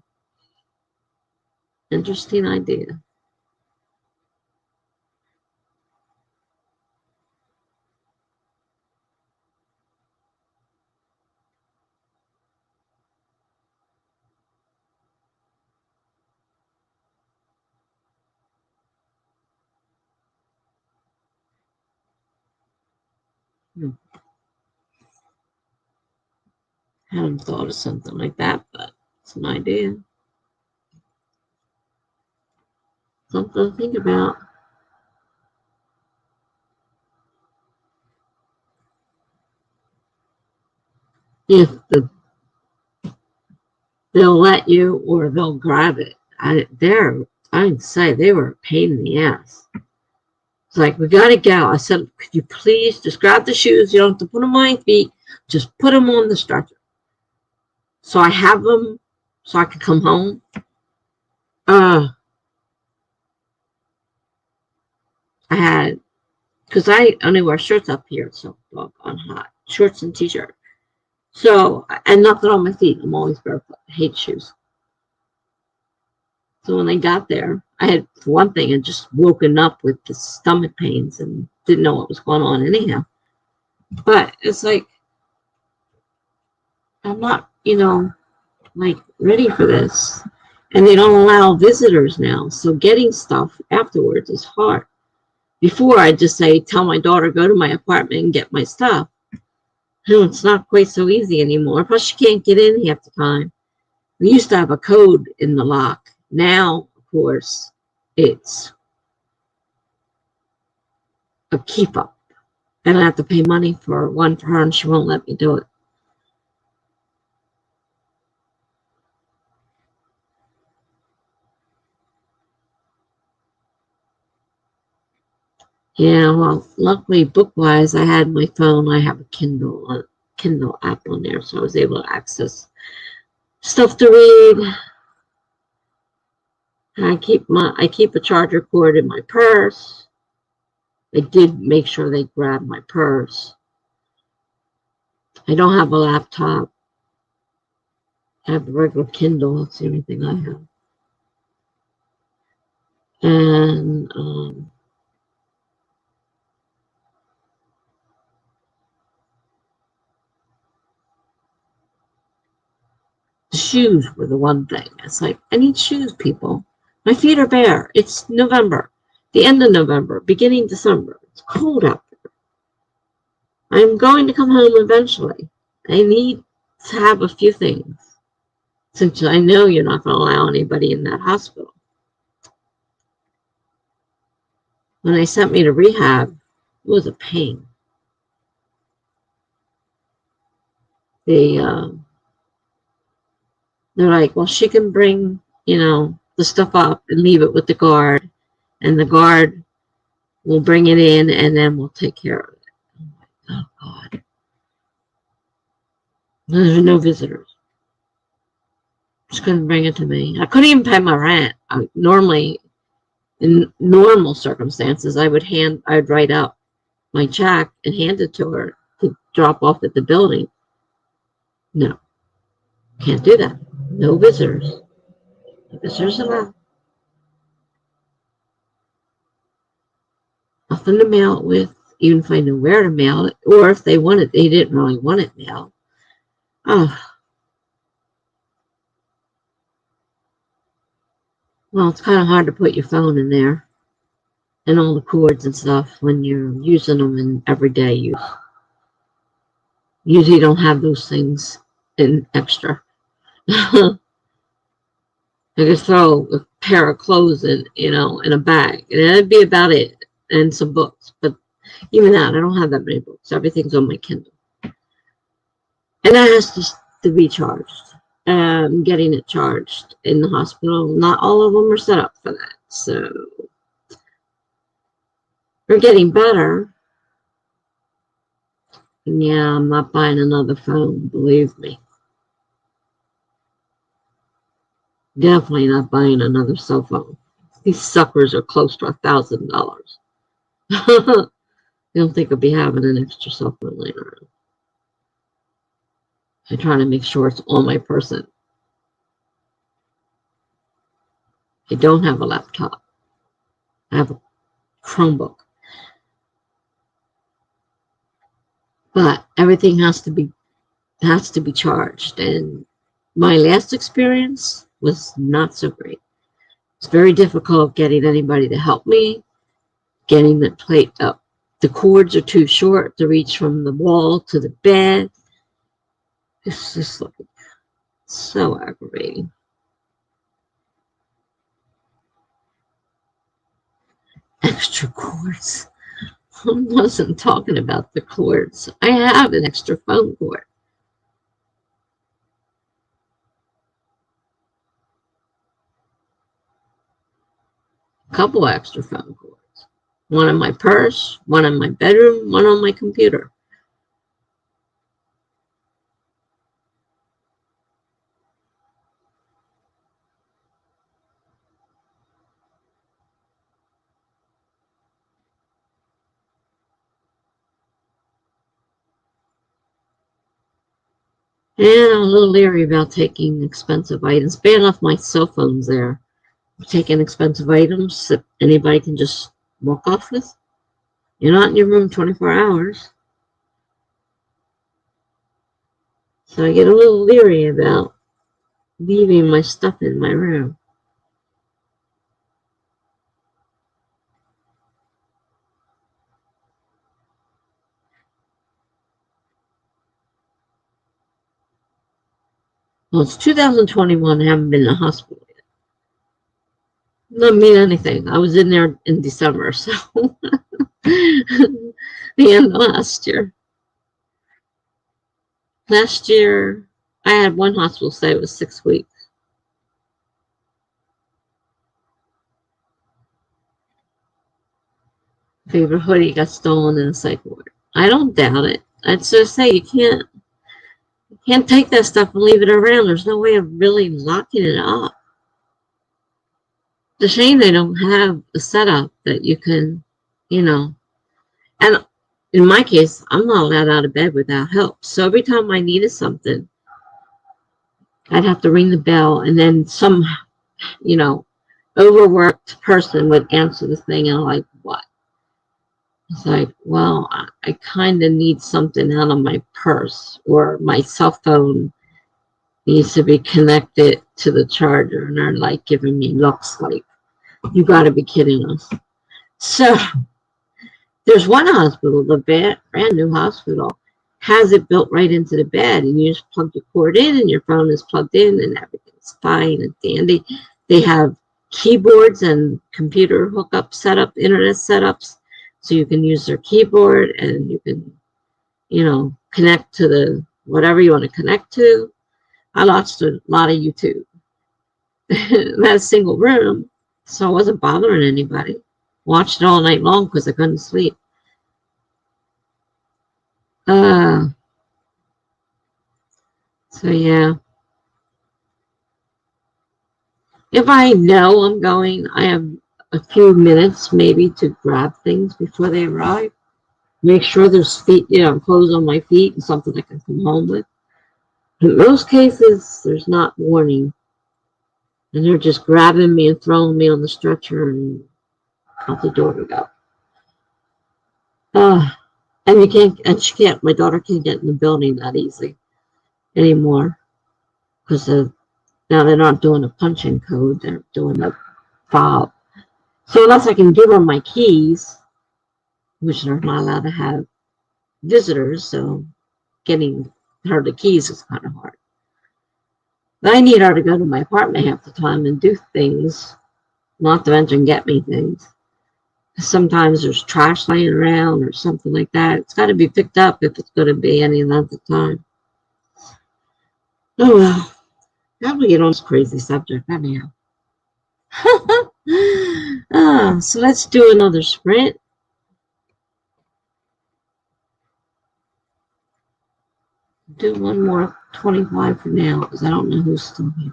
Interesting idea. Hmm. Hadn't thought of something like that, but it's an idea. Something to think about. If they'll let you or they'll grab it. I'd say they were a pain in the ass. It's like, we gotta go. I said, could you please just grab the shoes? You don't have to put them on my feet. Just put them on the stretcher. So I have them so I can come home. Uh, I had, because I only wear shirts up here. It's so doggone hot. Shorts and t-shirt. So, and nothing on my feet. I'm always barefoot. I hate shoes. So when they got there, I had, for one thing, had just woken up with the stomach pains and didn't know what was going on anyhow. But it's like, I'm not, like ready for this. And they don't allow visitors now. So getting stuff afterwards is hard. Before I'd just say, tell my daughter, go to my apartment and get my stuff. It's not quite so easy anymore. Plus, she can't get in half the time. We used to have a code in the lock. Now, of course, it's a keep up. And I have to pay money for one for her, and she won't let me do it. Yeah, well, luckily, book-wise, I had my phone. I have a Kindle app on there, so I was able to access stuff to read. I keep a charger cord in my purse. I did make sure they grabbed my purse. I don't have a laptop. I have a regular Kindle. That's the only thing I have. And the shoes were the one thing. It's like, I need shoes, people. My feet are bare. It's November, the end of November, beginning December. It's cold out there. I'm going to come home eventually. I need to have a few things, since I know you're not going to allow anybody in that hospital. When they sent me to rehab, it was a pain. They're like, well, she can bring, the stuff up and leave it with the guard, and the guard will bring it in, and then we'll take care of it. Oh, God. There's no visitors. Just couldn't bring it to me. I couldn't even pay my rent. Normally, in normal circumstances, I'd write up my check and hand it to her to drop off at the building. No, can't do that. No visitors. No visitors allowed. Nothing to mail it with, even if I knew where to mail it, or if they didn't really want it mailed. Oh, well, it's kind of hard to put your phone in there and all the cords and stuff when you're using them in everyday use. Usually don't have those things in extra. I could throw a pair of clothes in a bag, and that'd be about it, and some books. But even that, I don't have that many books. Everything's on my Kindle. And that has to be charged. Getting it charged in the hospital. Not all of them are set up for that. So we're getting better. And yeah, I'm not buying another phone, believe me. Definitely not buying another cell phone. These suckers are close to $1,000. I don't think I'll be having an extra cell phone later on. I try to make sure it's on my person. I don't have a laptop. I have a Chromebook. But everything has to be charged. And my last experience was not so great. It's very difficult getting anybody to help me, getting the plate up. The cords are too short to reach from the wall to the bed. It's just like so aggravating. Extra cords. I wasn't talking about the cords. I have an extra phone cord. A couple extra phone cords. One in my purse, one in my bedroom, one on my computer. And I'm a little leery about taking expensive items. Bad enough my cell phone's there. Taking expensive items that anybody can just walk off with. You're not in your room 24 hours. So I get a little leery about leaving my stuff in my room. Well, it's 2021. I haven't been in the hospital yet. Doesn't mean anything. I was in there in December, so The end of last year. Last year, I had one hospital stay. It was 6 weeks. Favorite hoodie got stolen in a psych ward. I don't doubt it. I'd just say you can't take that stuff and leave it around. There's no way of really locking it up. It's a shame they don't have a setup that you can, you know. And in my case, I'm not allowed out of bed without help. So every time I needed something, I'd have to ring the bell, and then some, you know, overworked person would answer the thing, and I'm like, what? It's like, well, I kind of need something out of my purse, or my cell phone needs to be connected to the charger, and they're like giving me looks like, you got to be kidding us. So there's one hospital, the brand new hospital, has it built right into the bed, and you just plug the cord in, and your phone is plugged in, and everything's fine and dandy. They have keyboards and computer hookup setup, internet setups, so you can use their keyboard, and you can, connect to the whatever you want to connect to. I watched a lot of YouTube. That single room, so I wasn't bothering anybody. Watched it all night long because I couldn't sleep. So yeah. If I know I'm going, I have a few minutes maybe to grab things before they arrive. Make sure there's clothes on my feet and something I can come home with. In most cases, there's not warning. And they're just grabbing me and throwing me on the stretcher and out the door we go. And my daughter can't get in the building that easy anymore because now they're not doing a punch-in code, they're doing a fob. So unless I can give her my keys, which they're not allowed to have visitors, so getting her the keys is kind of hard. But I need her to go to my apartment half the time and do things, not to mention get me things. Sometimes there's trash laying around or something like that. It's got to be picked up if it's going to be any length of time. Oh well, how do we get on this crazy subject anyhow? So let's do another sprint. Do one more 25 for now because I don't know who's still here.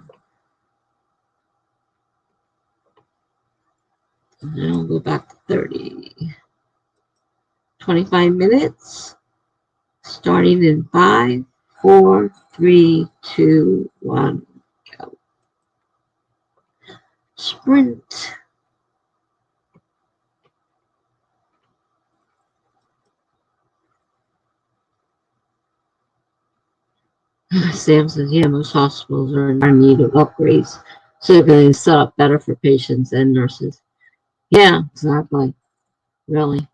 And then I'll go back to 30. 25 minutes, starting in 5, 4, 3, 2, 1, go. Sprint. Sam says, yeah, most hospitals are in need of upgrades so they can set up better for patients and nurses. Yeah, exactly. Really.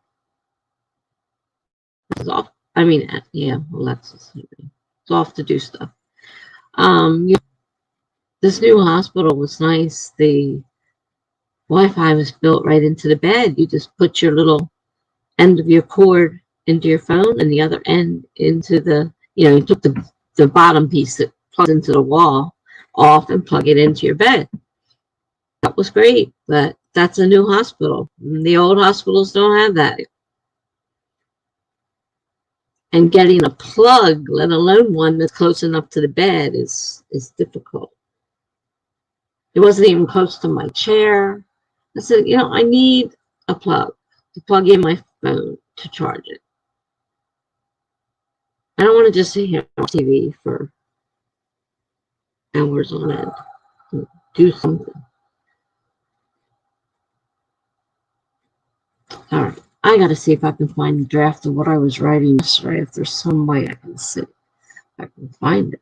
It's off. I mean, yeah, Alexis. It's off to do stuff. This new hospital was nice. The Wi-Fi was built right into the bed. You just put your little end of your cord into your phone and the other end into you took the bottom piece that plugs into the wall off and plug it into your bed. That was great, but that's a new hospital. The old hospitals don't have that. And getting a plug, let alone one that's close enough to the bed, is difficult. It wasn't even close to my chair. I said, I need a plug to plug in my phone to charge it. I don't want to just sit here on TV for hours on end. Do something. All right. I got to see if I can find the draft of what I was writing yesterday. If there's some way I can see, if I can find it.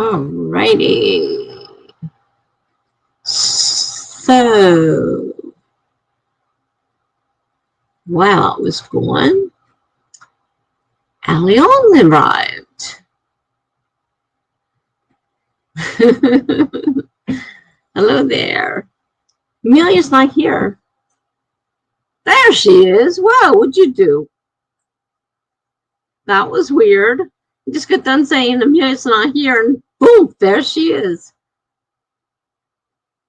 Alrighty. So, while it was going, Allion arrived. Hello there. Amelia's not here. There she is. Wow, what'd you do? That was weird. You just got done saying Amelia's not here, and boom, there she is.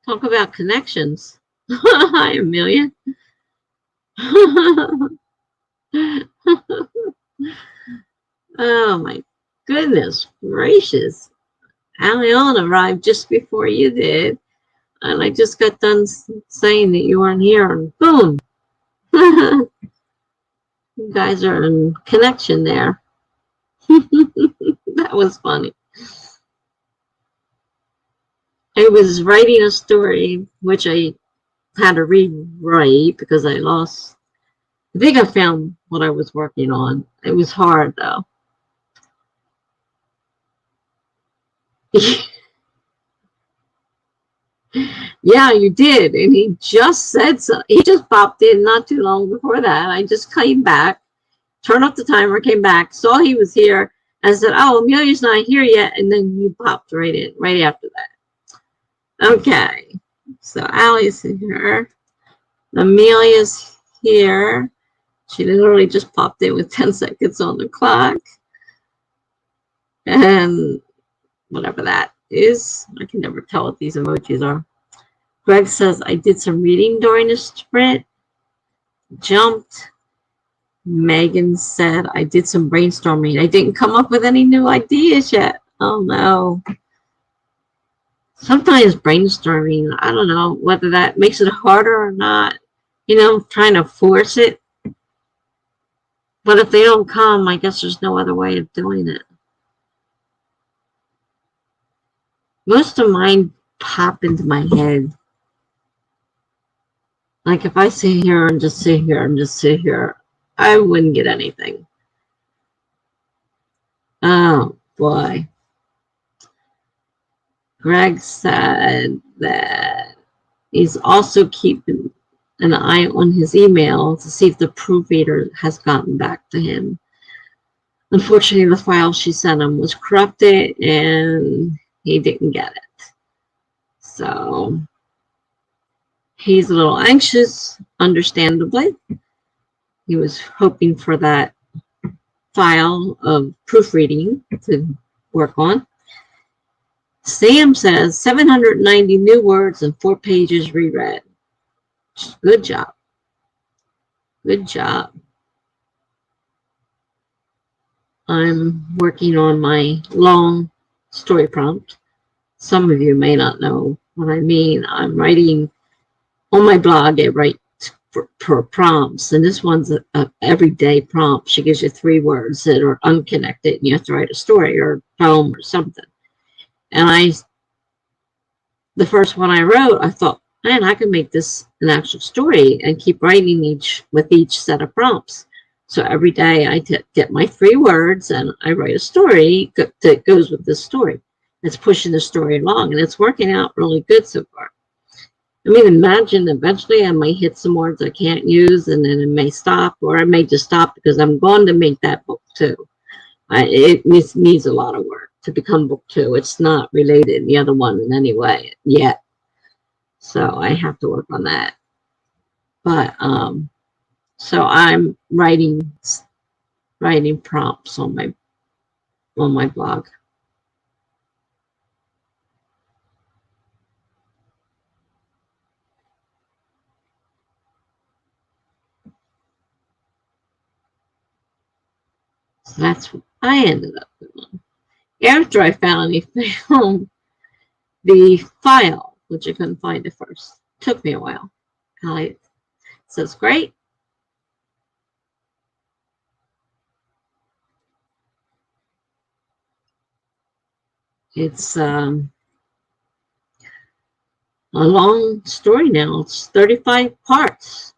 Talk about connections. Hi, Amelia. Oh, my goodness gracious. Allion arrived just before you did, and I just got done saying that you weren't here, and boom. You guys are in connection there. That was funny. I was writing a story, which I had to rewrite because I lost. I think I found what I was working on. It was hard, though. Yeah, you did. And he just said so. He just popped in not too long before that. I just came back, turned off the timer, came back, saw he was here, and said, oh, Amelia's not here yet. And then you popped right in, right after that. Okay. So Allie's here. Amelia's here. She literally just popped in with 10 seconds on the clock. And whatever that is, I can never tell what these emojis are. Greg says, I did some reading during the sprint. Jumped. Megan said, I did some brainstorming. I didn't come up with any new ideas yet. Oh, no. Sometimes brainstorming, I don't know whether that makes it harder or not. You know, trying to force it. But if they don't come, I guess there's no other way of doing it. Most of mine pop into my head. Like if I sit here and just sit here and just sit here, I wouldn't get anything. Oh, boy. Greg said that he's also keeping an eye on his email to see if the proofreader has gotten back to him. Unfortunately, the file she sent him was corrupted and he didn't get it. So he's a little anxious, understandably. He was hoping for that file of proofreading to work on. Sam says 790 new words and 4 pages reread. Good job. Good job. I'm working on my long story prompt. Some of you may not know what I mean. I'm writing on my blog. I write for prompts, and this one's a everyday prompt. She gives you 3 words that are unconnected, and you have to write a story or a poem or something. And the first one I wrote, I thought, man, I can make this an actual story and keep writing with each set of prompts. So every day I get my 3 words and I write a story that goes with this story. It's pushing the story along, and it's working out really good so far. I mean, imagine eventually I might hit some words I can't use, and then it may stop, or I may just stop because I'm going to make that book 2. It needs a lot of work to become book 2. It's not related to the other one in any way yet. So I have to work on that. But so I'm writing prompts on my blog. So that's what I ended up doing. After I found the file, which I couldn't find at first. Took me a while. It says great. It's a long story now. It's 35 parts.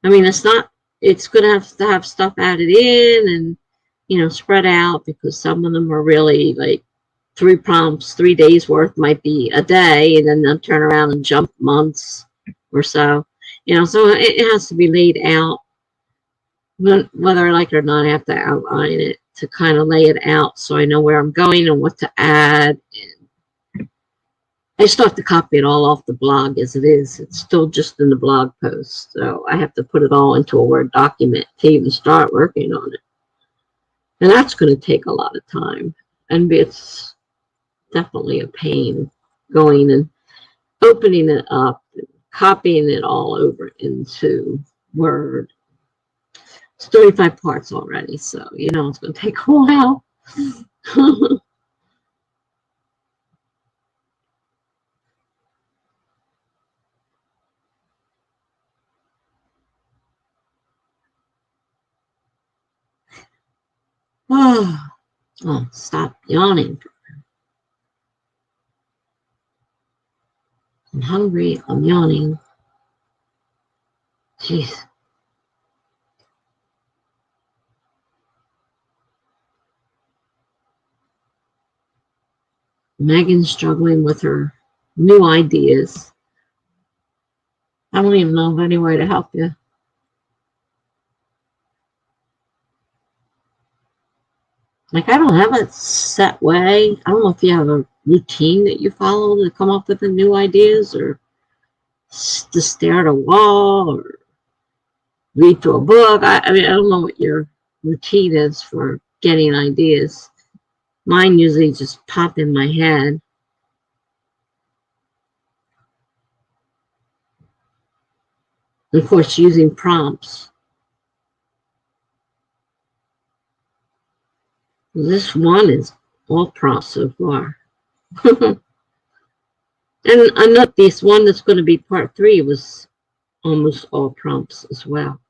I mean, it's going to have stuff added in and, spread out because some of them are really like 3 prompts, 3 days worth might be a day, and then they'll turn around and jump months or so. So it has to be laid out. Whether I like it or not, I have to outline it to kind of lay it out so I know where I'm going and what to add. And I still have to copy it all off the blog as it is. It's still just in the blog post. So I have to put it all into a Word document to even start working on it. And that's going to take a lot of time. And it's definitely a pain going and opening it up, and copying it all over into Word. It's 35 parts already, so it's going to take a while. Oh, stop yawning. I'm hungry. I'm yawning. Jeez. Megan's struggling with her new ideas. I don't even know of any way to help you. Like, I don't have a set way. I don't know if you have a routine that you follow to come up with the new ideas, or to stare at a wall, or read through a book. I mean, I don't know what your routine is for getting ideas. Mine usually just pop in my head. Of course, using prompts. This one is all prompts so far. And I know this one that's going to be part 3 was almost all prompts as well.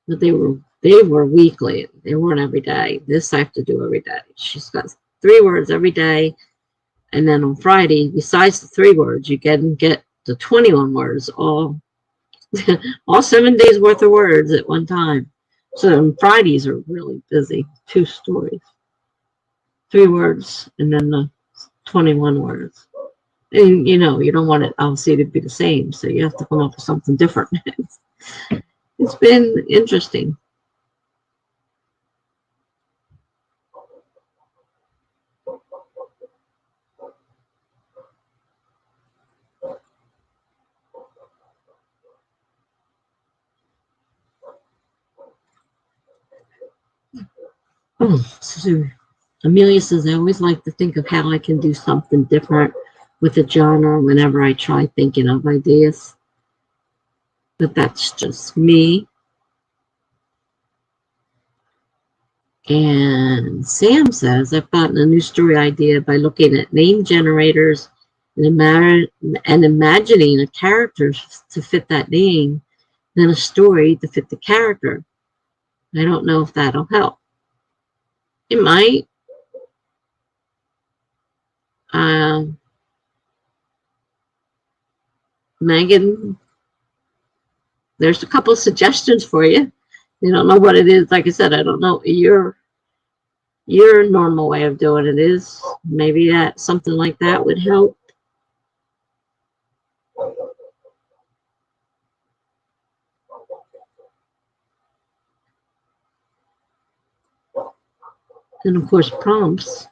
But they were weekly. They weren't every day. This I have to do every day. She's got 3 words every day. And then on Friday, besides the 3 words, you get the 21 words, all 7 days worth of words at one time. So Fridays are really busy. 2 stories, 3 words, and then the 21 words. And you don't want it obviously to be the same, so you have to come up with something different. It's been interesting. Oh, so Amelia says, I always like to think of how I can do something different with a genre whenever I try thinking of ideas. But that's just me. And Sam says, I've gotten a new story idea by looking at name generators and imagining a character to fit that name, then a story to fit the character. I don't know if that'll help. It might. Megan, there's a couple of suggestions for you. You don't know what it is. Like I said, I don't know your normal way of doing it is. Maybe that something like that would help. And of course, prompts.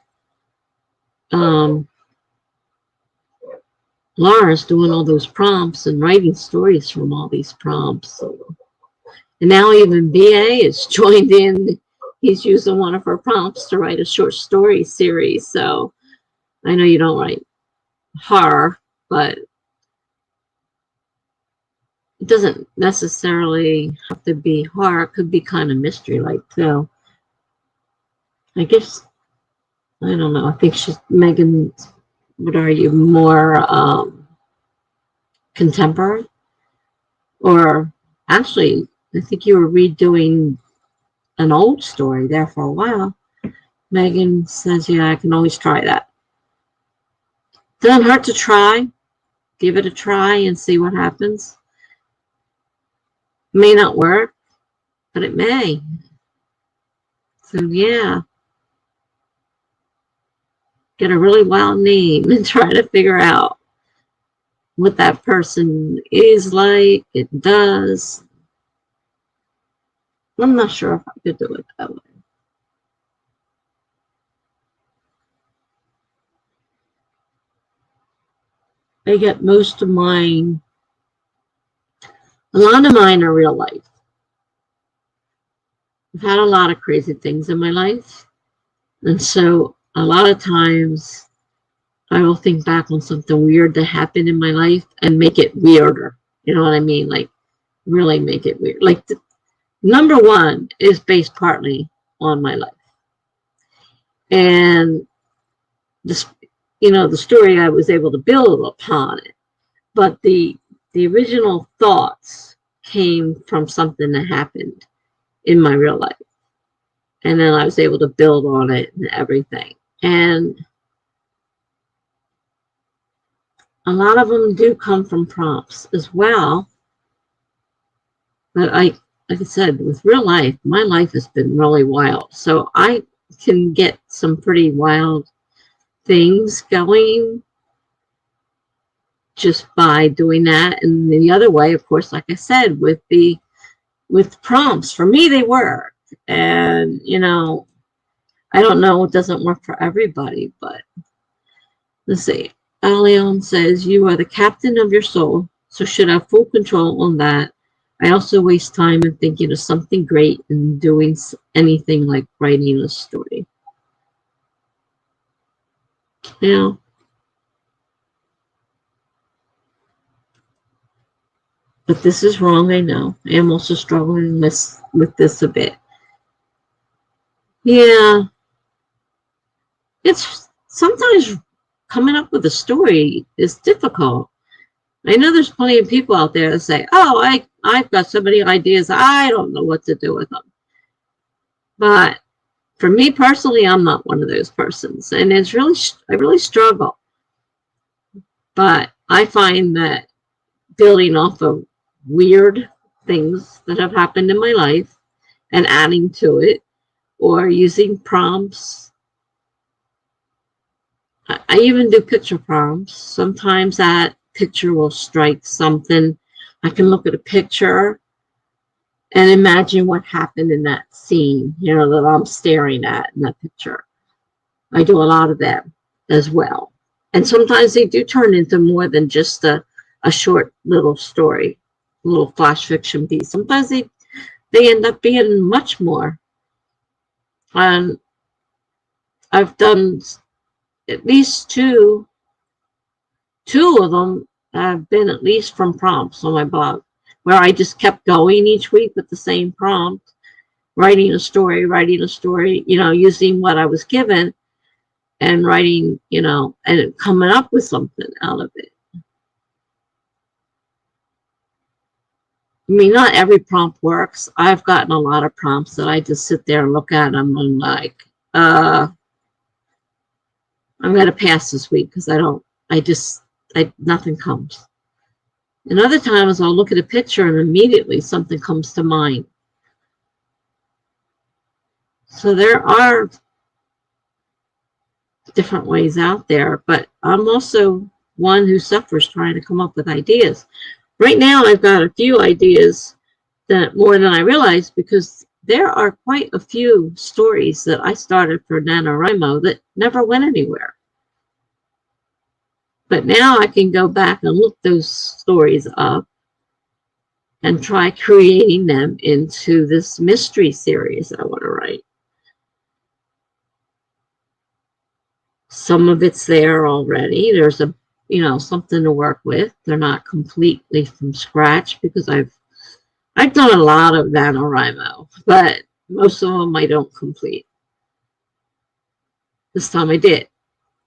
Laura's doing all those prompts and writing stories from all these prompts. So, and now even BA is joined in. He's using one of her prompts to write a short story series. So I know you don't write horror, but it doesn't necessarily have to be horror. It could be kind of mystery-like too. I guess, I don't know. I think Megan would argue more contemporary. Or actually, I think you were redoing an old story there for a while. Megan says, yeah, I can always try that. Doesn't hurt to try. Give it a try and see what happens. May not work, but it may. So yeah. get a really wild name and try to figure out what that person is like, it does. I'm not sure if I could do it that way. I get most of mine, a lot of mine are real life. I've had a lot of crazy things in my life. And so a lot of times I will think back on something weird that happened in my life and make it weirder. You know what I mean? Like, really make it weird. Like, number one is based partly on my life. And this, the story, I was able to build upon it. But the original thoughts came from something that happened in my real life. And then I was able to build on it and everything. And a lot of them do come from prompts as well. But like I said, with real life, my life has been really wild. So I can get some pretty wild things going just by doing that. And the other way, of course, like I said, with prompts, for me, they work. And, I don't know, it doesn't work for everybody, but let's see. Leon says, you are the captain of your soul, so should have full control on that. I also waste time in thinking of something great and doing anything like writing a story. Yeah. But this is wrong, I know. I am also struggling with this a bit. Yeah. It's sometimes coming up with a story is difficult. I know there's plenty of people out there that say, oh, I've got so many ideas, I don't know what to do with them. But for me personally, I'm not one of those persons. And I really struggle. But I find that building off of weird things that have happened in my life and adding to it, or using prompts. I even do picture prompts. Sometimes that picture will strike something. I can look at a picture and imagine what happened in that scene, that I'm staring at in that picture. I do a lot of that as well. And sometimes they do turn into more than just a short little story, a little flash fiction piece. Sometimes they end up being much more. And I've done at least two of them have been at least from prompts on my blog, where I just kept going each week with the same prompt, writing a story, using what I was given and writing, and coming up with something out of it. I mean, not every prompt works. I've gotten a lot of prompts that I just sit there and look at them and like, I'm going to pass this week because nothing comes. And other times I'll look at a picture and immediately something comes to mind. So there are different ways out there, but I'm also one who suffers trying to come up with ideas. Right now I've got a few ideas that more than I realized, because there are quite a few stories that I started for NaNoWriMo that never went anywhere. But now I can go back and look those stories up and try creating them into this mystery series I want to write. Some of it's there already. There's something to work with. They're not completely from scratch because I've done a lot of NaNoWriMo, but most of them I don't complete. This time I did.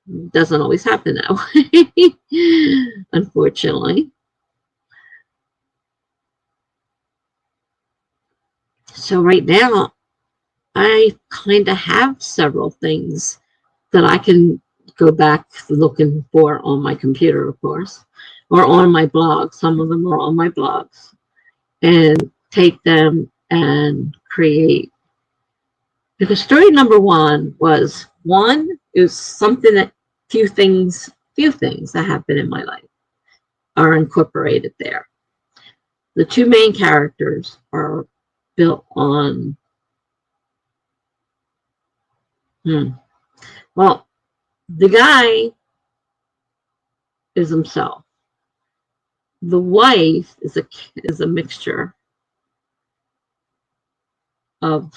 It doesn't always happen that way, unfortunately. So right now, I kind of have several things that I can go back looking for on my computer, of course, or on my blog. Some of them are on my blogs, and take them and create. Because story number one is something that few things that happen in my life are incorporated there. The two main characters are built on, well, the guy is himself. The wife is a mixture of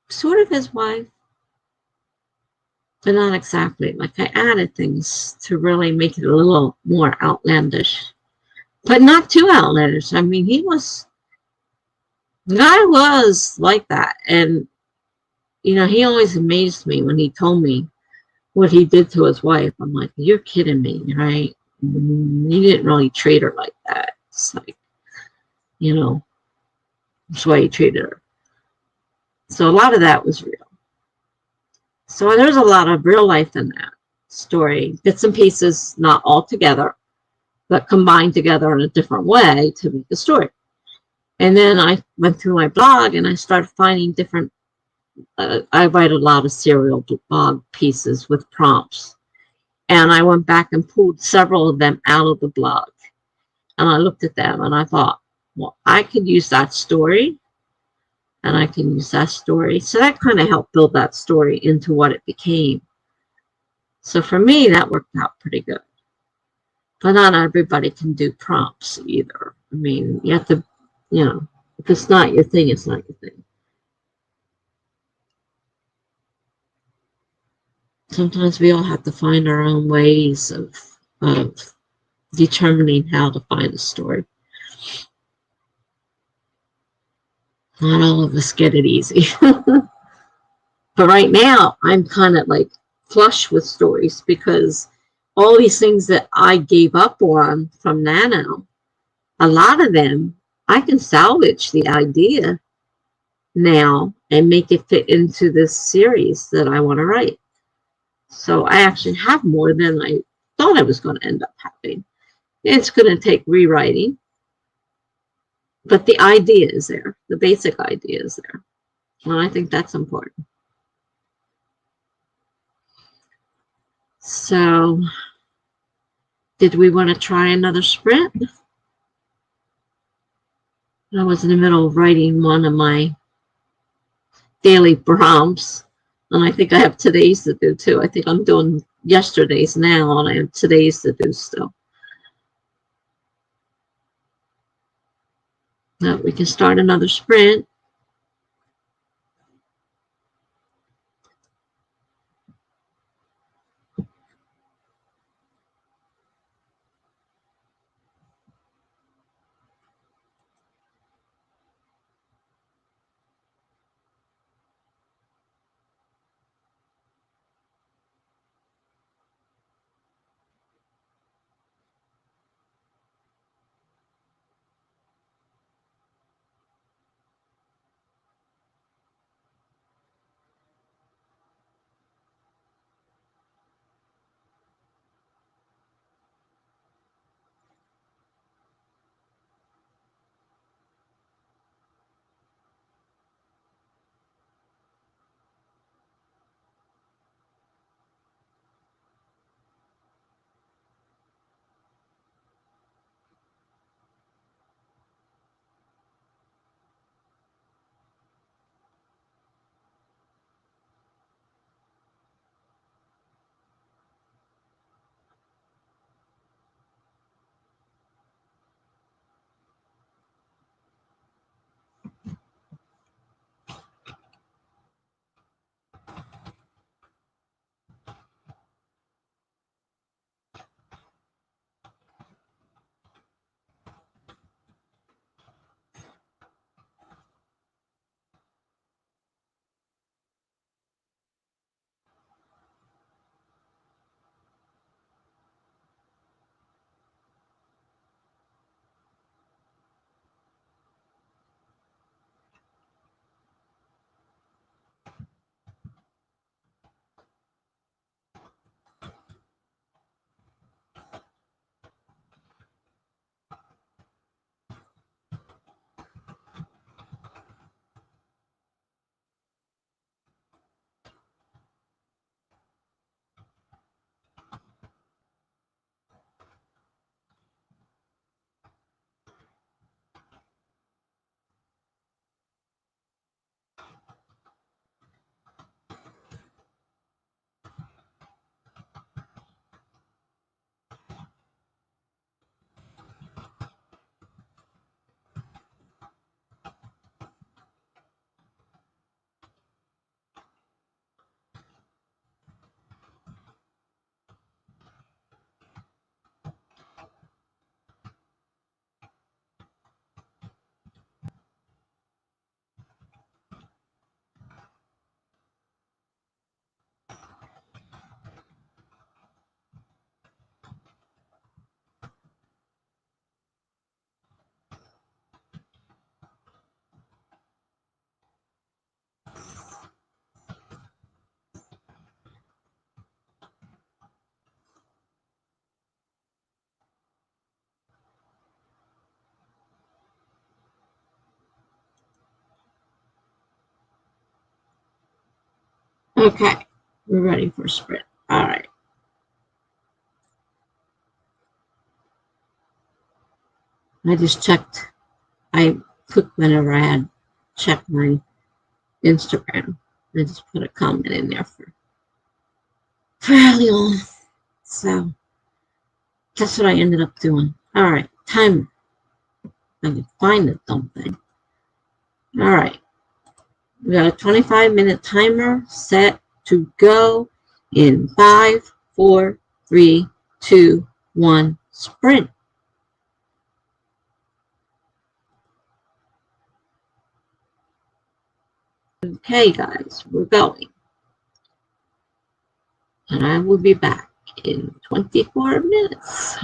sort of his wife, but not exactly. Like I added things to really make it a little more outlandish, but not too outlandish. I mean, the guy was like that. And, he always amazed me when he told me what he did to his wife. I'm like, you're kidding me, right? You didn't really treat her like that. It's like, that's why he treated her. So a lot of that was real. So there's a lot of real life in that story. Bits and pieces, not all together, but combined together in a different way to make the story. And then I went through my blog and I started finding different, I write a lot of serial blog pieces with prompts. And I went back and pulled several of them out of the blog. And I looked at them and I thought, well, I could use that story and I can use that story. So that kind of helped build that story into what it became. So for me, that worked out pretty good. But not everybody can do prompts either. I mean, you have to, if it's not your thing, it's not your thing. Sometimes we all have to find our own ways of determining how to find a story. Not all of us get it easy. But right now, I'm kind of like flush with stories because all these things that I gave up on from Nano, a lot of them, I can salvage the idea now and make it fit into this series that I want to write. So I actually have more than I thought I was going to end up having. It's going to take rewriting, but the idea is there. The basic idea is there. And I think that's important. So, did we want to try another sprint? I was in the middle of writing one of my daily prompts, and I think I have today's to do too. I think I'm doing yesterday's now, and I have today's to do still. Now we can start another sprint. Okay, we're ready for sprint. All right. I just checked. I put whenever I had checked my Instagram. I just put a comment in there for early on. So that's what I ended up doing. All right, timer. I can find the dumb thing. All right. We got a 25-minute timer set to go in 5, 4, 3, 2, 1, sprint. Okay, guys, we're going. And I will be back in 24 minutes.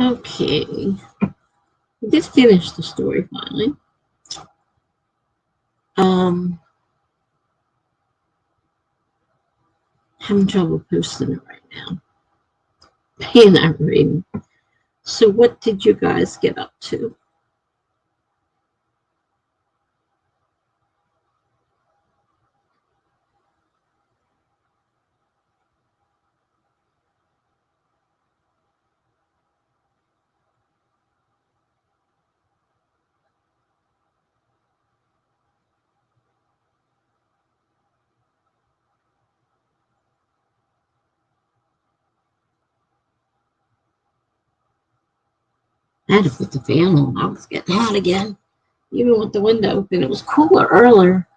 Okay. We did finish the story finally. Having trouble posting it right now. Paying that reading. So what did you guys get up to? I had to put the fan on. I was getting hot again. Even with the window open, it was cooler earlier.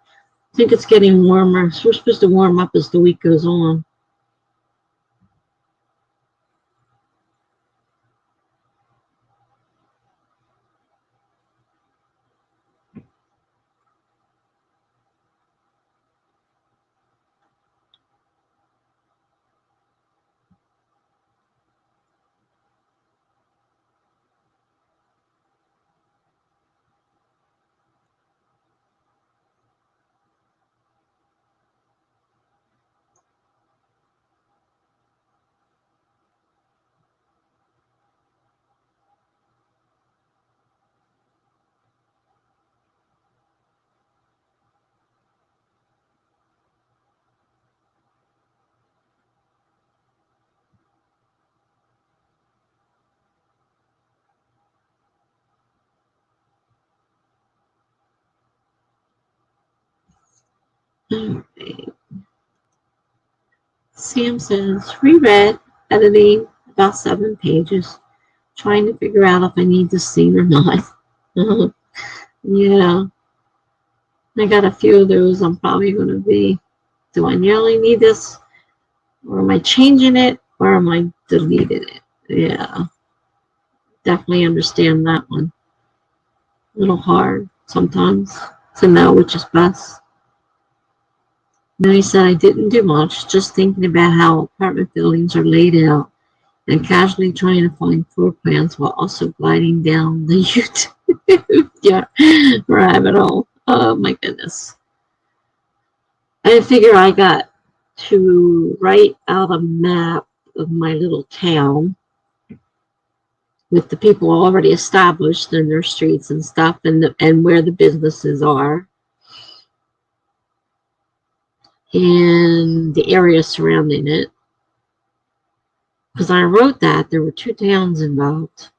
I think it's getting warmer. So we're supposed to warm up as the week goes on. All right. Sam says, reread, editing, about 7 pages. Trying to figure out if I need this scene or not. Yeah, I got a few of those. I'm probably going to be, do I really need this? Or am I changing it? Or am I deleting it? Yeah, definitely understand that one. A little hard sometimes to know which is best. Then he said, I didn't do much, just thinking about how apartment buildings are laid out and casually trying to find floor plans while also gliding down the YouTube rabbit hole. Oh my goodness. I figure I got to write out a map of my little town with the people already established in their streets and stuff and where the businesses are and the area surrounding it. Because I wrote that there were 2 towns involved.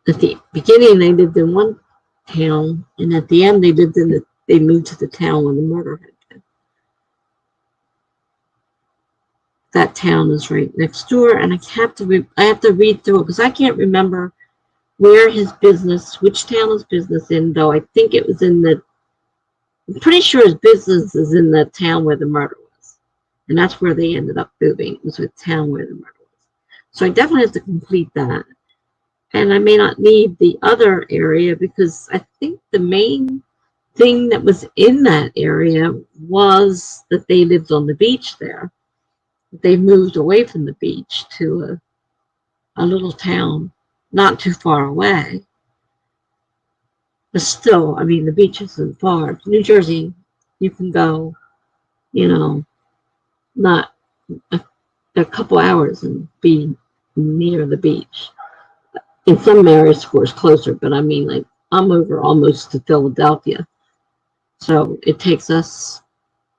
At the beginning, they lived in one town, and at the end, they moved to the town where the murder had been. That town is right next door, and I have to read through it because I can't remember where his business, which town his business in. Though I think it was I'm pretty sure his business is in the town where the murder was, and that's where they ended up moving. It was the town where the murder was. So I definitely have to complete that. And I may not need the other area because I think the main thing that was in that area was that they lived on the beach there. They moved away from the beach to a little town not too far away. But still, I mean, the beach isn't far. New Jersey, you can go, not a couple hours and be near the beach. In some areas, of course, closer, but I mean, like, I'm over almost to Philadelphia. So it takes us,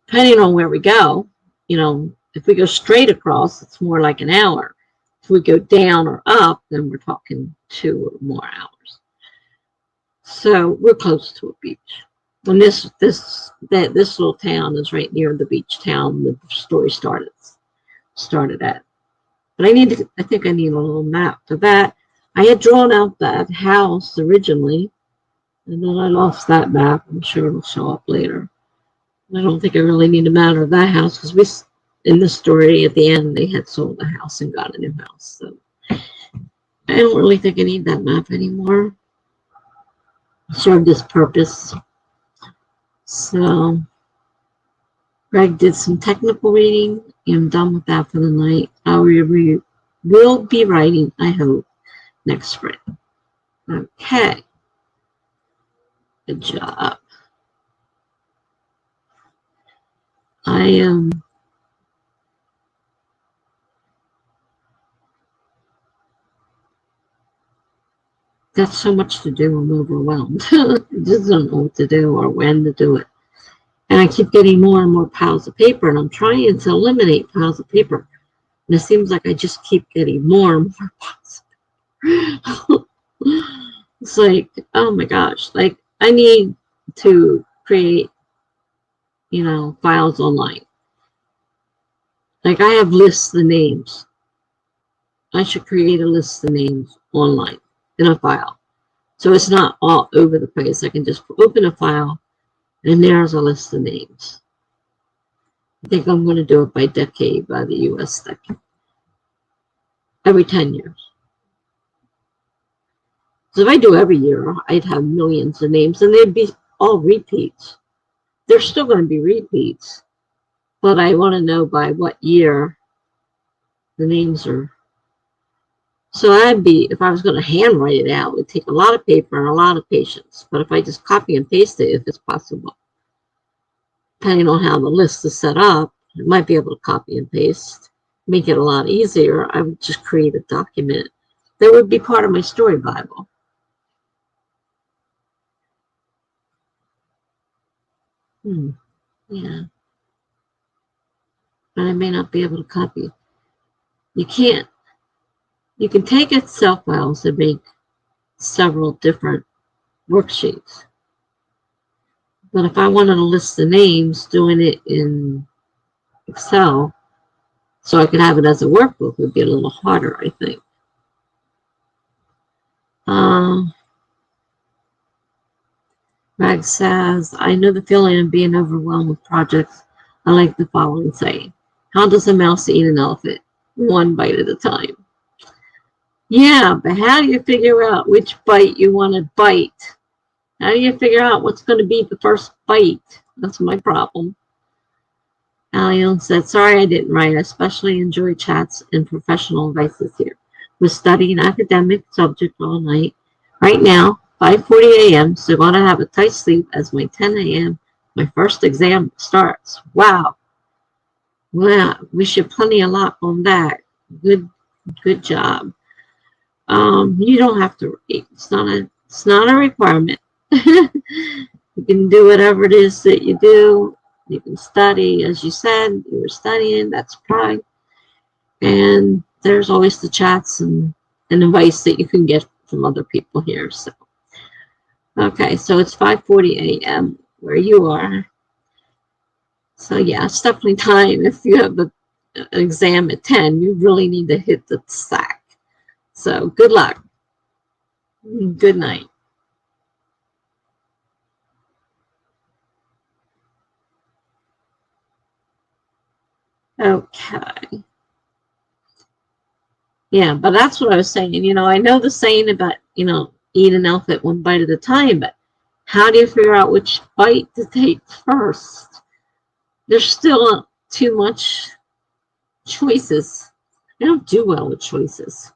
depending on where we go, if we go straight across, it's more like an hour. If we go down or up, then we're talking 2 or more hours. So we're close to a beach. And this little town is right near the beach town the story started at. But I think I need a little map for that. I had drawn out that house originally, and then I lost that map. I'm sure it'll show up later. I don't think I really need a map of that house because in the story at the end, they had sold the house and got a new house. So I don't really think I need that map anymore. It served its purpose. So Greg did some technical reading. I'm done with that for the night. I'll reread We'll be writing, I hope, next spring. Okay. Good job. I got so much to do, I'm overwhelmed. I just don't know what to do or when to do it. And I keep getting more and more piles of paper, and I'm trying to eliminate piles of paper. And it seems like I just keep getting more and more piles. It's like, oh my gosh, like I need to create, files online. Like I have lists of names. I should create a list of names online in a file. So it's not all over the place. I can just open a file and there's a list of names. I think I'm going to do it by decade, by the US decade. Every 10 years. So if I do every year, I'd have millions of names and they'd be all repeats. There's still going to be repeats, but I want to know by what year the names are. So if I was going to handwrite it out, it would take a lot of paper and a lot of patience. But if I just copy and paste it, if it's possible, depending on how the list is set up, I might be able to copy and paste, make it a lot easier. I would just create a document that would be part of my story Bible. Yeah. But I may not be able to copy. You can't. You can take Excel files and make several different worksheets. But if I wanted to list the names, doing it in Excel, so I could have it as a workbook, would be a little harder, I think. Rag says, I know the feeling of being overwhelmed with projects. I like the following saying. How does a mouse eat an elephant? One bite at a time. Yeah, but how do you figure out which bite you want to bite? How do you figure out what's going to be the first bite? That's my problem. Allion said, sorry I didn't write. I especially enjoy chats and professional advices here. We're studying academic subject all night. Right now, 5:40 a.m., so going to have a tight sleep as my 10 a.m. my first exam starts. Wow. Well, we should plenty of luck on that. Good job. You don't have to read. It's not a requirement. You can do whatever it is that you do. You can study, as you said, you were studying, that's pride. And there's always the chats and advice that you can get from other people here. So, okay, so it's 5:40 a.m. where you are. So yeah, it's definitely time. If you have an exam at 10, you really need to hit the sack. So good luck. Good night. Okay. Yeah, but that's what I was saying. I know the saying about, eat an elephant one bite at a time, but how do you figure out which bite to take first? There's still too much choices. I don't do well with choices.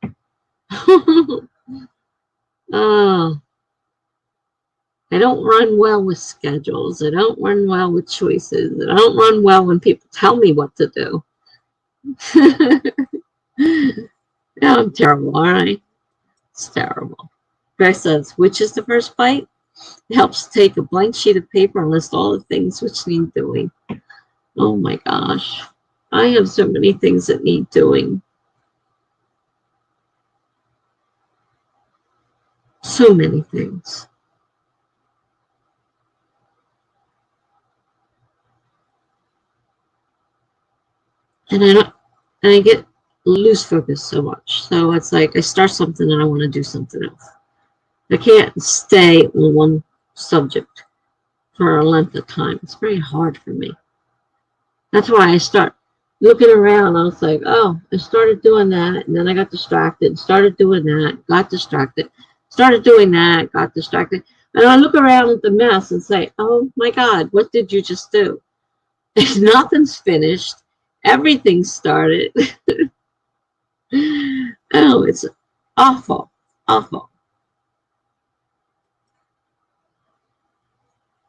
I don't run well with schedules. I don't run well with choices. I don't run well when people tell me what to do. Yeah, I'm terrible, all right? It's terrible. Greg says, which is the first bite? It helps take a blank sheet of paper and list all the things which need doing. Oh my gosh. I have so many things that need doing. So many things. And I get lose focus so much. So it's like I start something and I want to do something else. I can't stay on one subject for a length of time. It's very hard for me. That's why I start looking around. I was like, oh, I started doing that, and then I got distracted. Started doing that, got distracted. Started doing that, got distracted. And I look around at the mess and say, oh my God, what did you just do? Nothing's finished. Everything started. It's awful, awful.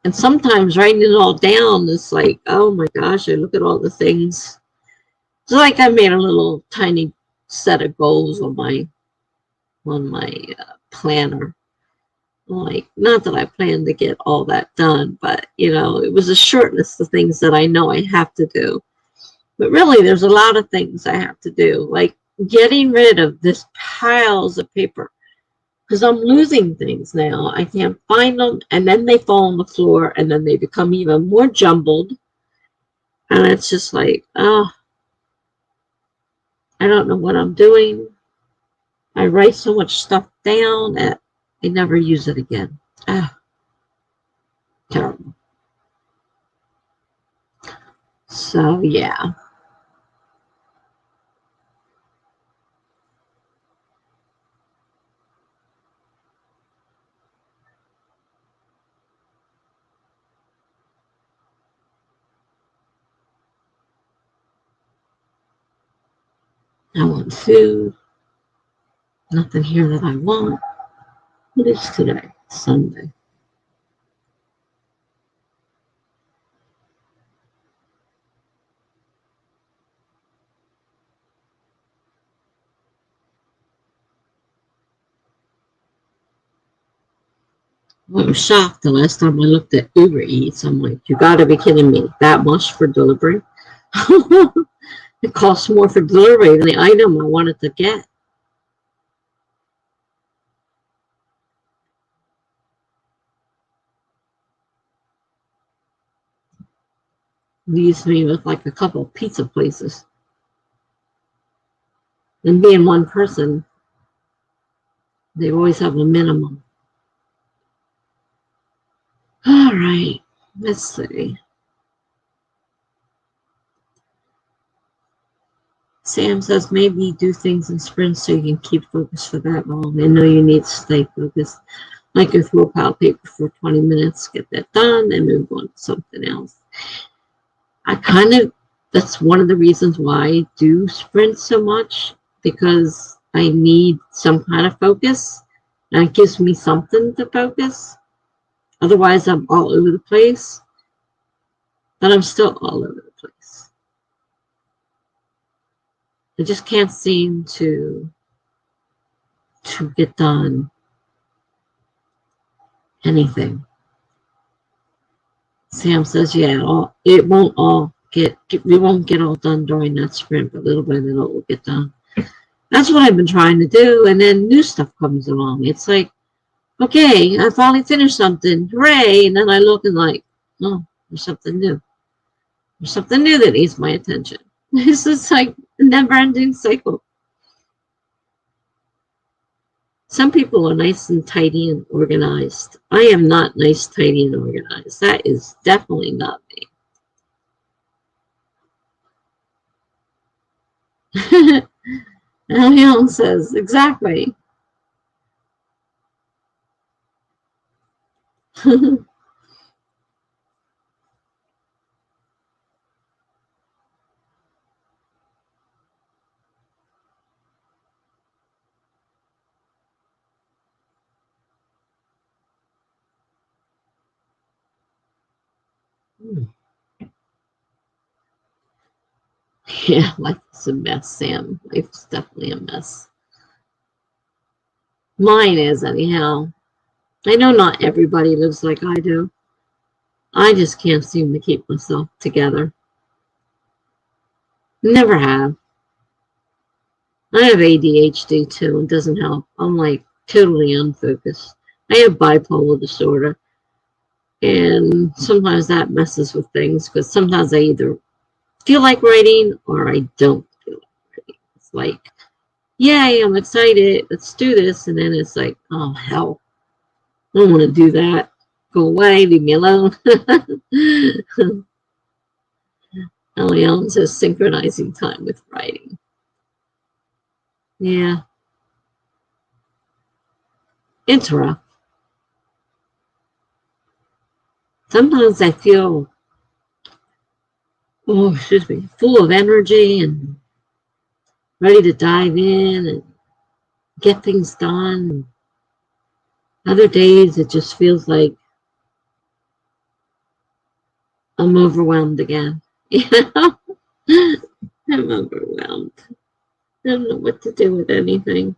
And sometimes writing it all down is like, oh my gosh, I look at all the things. It's like I made a little tiny set of goals on my planner. Like, not that I plan to get all that done, but you know, it was a short list of things that I know I have to do. But really, there's a lot of things I have to do, like getting rid of this piles of paper, because I'm losing things now. I can't find them, and then they fall on the floor, and then they become even more jumbled. And it's just like, oh, I don't know what I'm doing. I write so much stuff down that I never use it again. Ah, terrible. So, yeah. I want food. Nothing here that I want. What is today? Sunday. I was shocked the last time I looked at Uber Eats. I'm like, you gotta be kidding me. That much for delivery? It costs more for delivery than the item I wanted to get. Leaves me with like a couple of pizza places. And being one person, they always have a minimum. All right, let's see. Sam says maybe do things in sprints so you can keep focused for that long. I know you need to stay focused. Like go through a pile of paper for 20 minutes, get that done, and move on to something else. That's one of the reasons why I do sprint so much, because I need some kind of focus, and it gives me something to focus. Otherwise, I'm all over the place, but I'm still all over the place. I just can't seem to get done anything. Sam says, yeah, we won't get all done during that sprint, but little by little it will get done. That's what I've been trying to do, and then new stuff comes along. It's like, okay, I finally finished something, hooray! And then I look and like, oh, there's something new. There's something new that needs my attention. This is like a never-ending cycle. Some people are nice and tidy and organized. I am not nice, tidy, and organized. That is definitely not me. Leon says, exactly. Yeah, life is a mess, Sam. Life's definitely a mess. Mine is, anyhow. I know not everybody lives like I do. I just can't seem to keep myself together. Never have. I have ADHD too. It doesn't help. I'm like totally unfocused. I have bipolar disorder. And sometimes that messes with things, because sometimes I either feel like writing or I don't feel like writing. It's like, yay, I'm excited. Let's do this. And then it's like, oh, hell. I don't want to do that. Go away. Leave me alone. Ellie Ellen says synchronizing time with writing. Yeah. It's rough. Sometimes I feel, oh, excuse me, full of energy and ready to dive in. And get things done. Other days, it just feels like I'm overwhelmed again. You know? I'm overwhelmed. I don't know what to do with anything.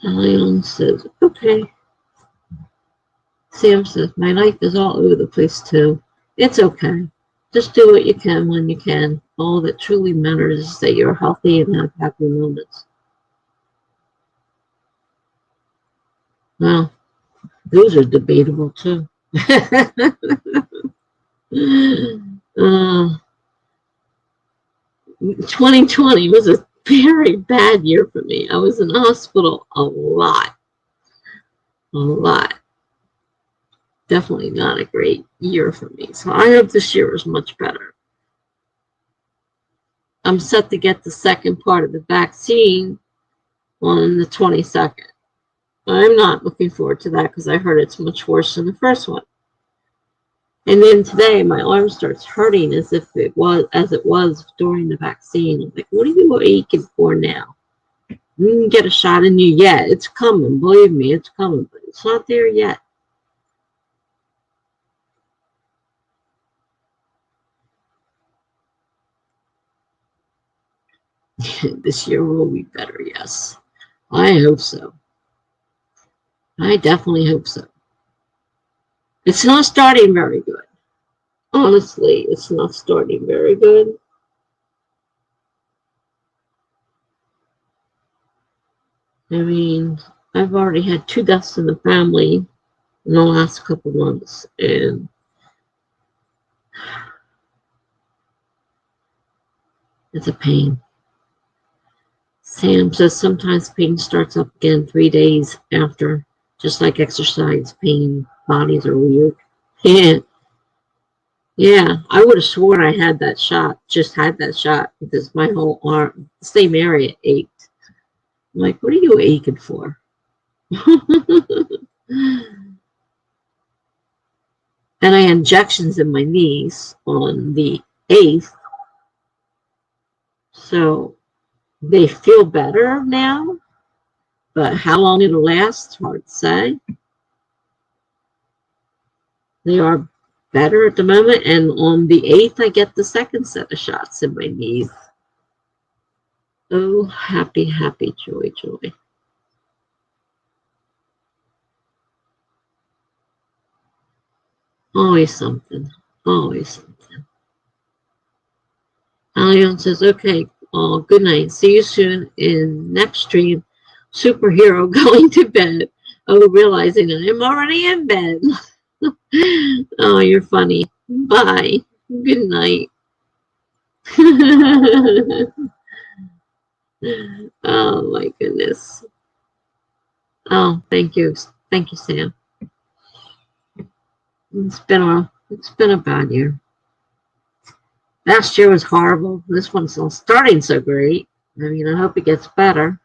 Leon says, okay. Sam says, my life is all over the place too. It's okay. Just do what you can when you can. All that truly matters is that you're healthy and have happy moments. Well, those are debatable too. 2020 was a very bad year for me. I was in the hospital a lot. A lot. Definitely not a great year for me. So I hope this year is much better. I'm set to get the second part of the vaccine on the 22nd. I'm not looking forward to that because I heard it's much worse than the first one. And then today my arm starts hurting as it was during the vaccine. I'm like, what are you aching for now? You didn't get a shot in you yet. It's coming. Believe me, it's coming, but it's not there yet. This year will be better, yes. I hope so. I definitely hope so. It's not starting very good. Honestly, it's not starting very good. I mean, I've already had 2 deaths in the family in the last couple months, and it's a pain. Sam says sometimes pain starts up again 3 days after, just like exercise pain. Bodies are weird. Yeah, yeah. I would have sworn I had that shot, just had that shot, because my whole arm, same area ached. I'm like, what are you aching for? And I had injections in my knees on the 8th, so they feel better now, but how long it'll last, hard to say. They are better at the moment, and on the 8th, I get the second set of shots in my knees. Oh, happy, happy, joy, joy. Always something. Always something. Alion says, okay, good night. See you soon in next stream. Superhero going to bed. Oh, realizing I'm already in bed. Oh, you're funny. Bye. Good night. Oh my goodness. Oh, thank you. Thank you, Sam. It's been a bad year. Last year was horrible. This one's not starting so great. I mean, I hope it gets better.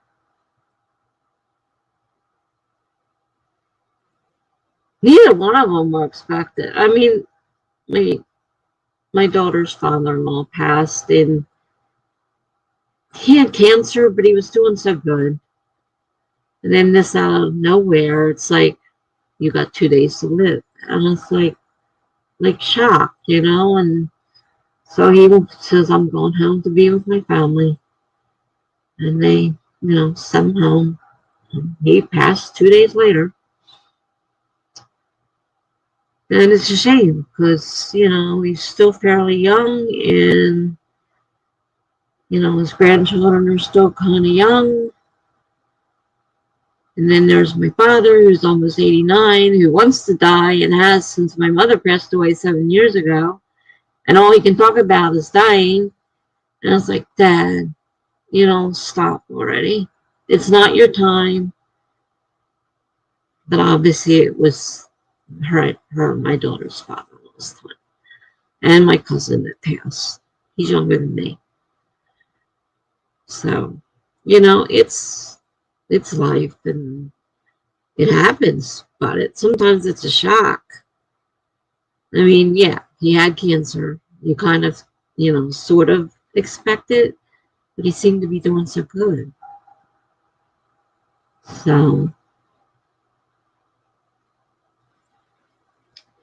Neither one of them were expected. I mean, my my daughter's father-in-law passed, and he had cancer, but he was doing so good. And then this out of nowhere, it's like you got 2 days to live, and it's like shock, you know. And so he says, "I'm going home to be with my family," and they, sent him home. He passed 2 days later. And it's a shame because, he's still fairly young, and, his grandchildren are still kind of young. And then there's my father, who's almost 89, who wants to die and has since my mother passed away 7 years ago. And all he can talk about is dying. And I was like, Dad, stop already. It's not your time. But obviously it was my daughter's father-in-law's time. And my cousin that passed. He's younger than me. So, it's It's life and it happens, but sometimes it's a shock. I mean, yeah, he had cancer. You kind of, sort of expect it, but he seemed to be doing so good. So,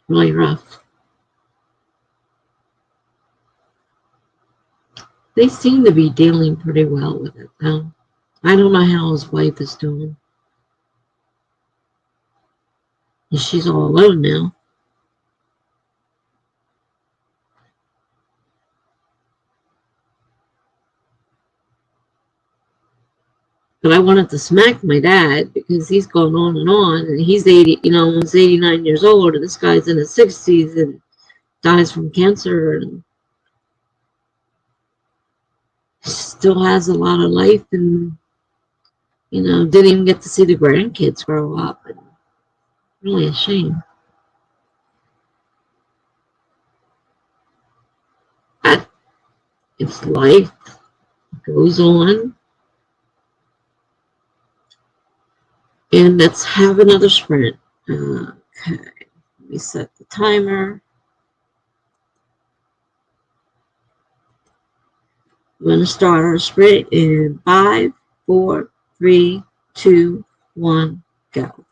really rough. They seem to be dealing pretty well with it, though. I don't know how his wife is doing. She's all alone now. But I wanted to smack my dad because he's going on, and he's 80, almost 89 years old, and this guy's in his 60s and dies from cancer and still has a lot of life and, didn't even get to see the grandkids grow up. And really a shame. But it's life goes on, and let's have another sprint. Okay, let me set the timer. I'm going to start our sprint in 5, 4, 3, 2, 1, go.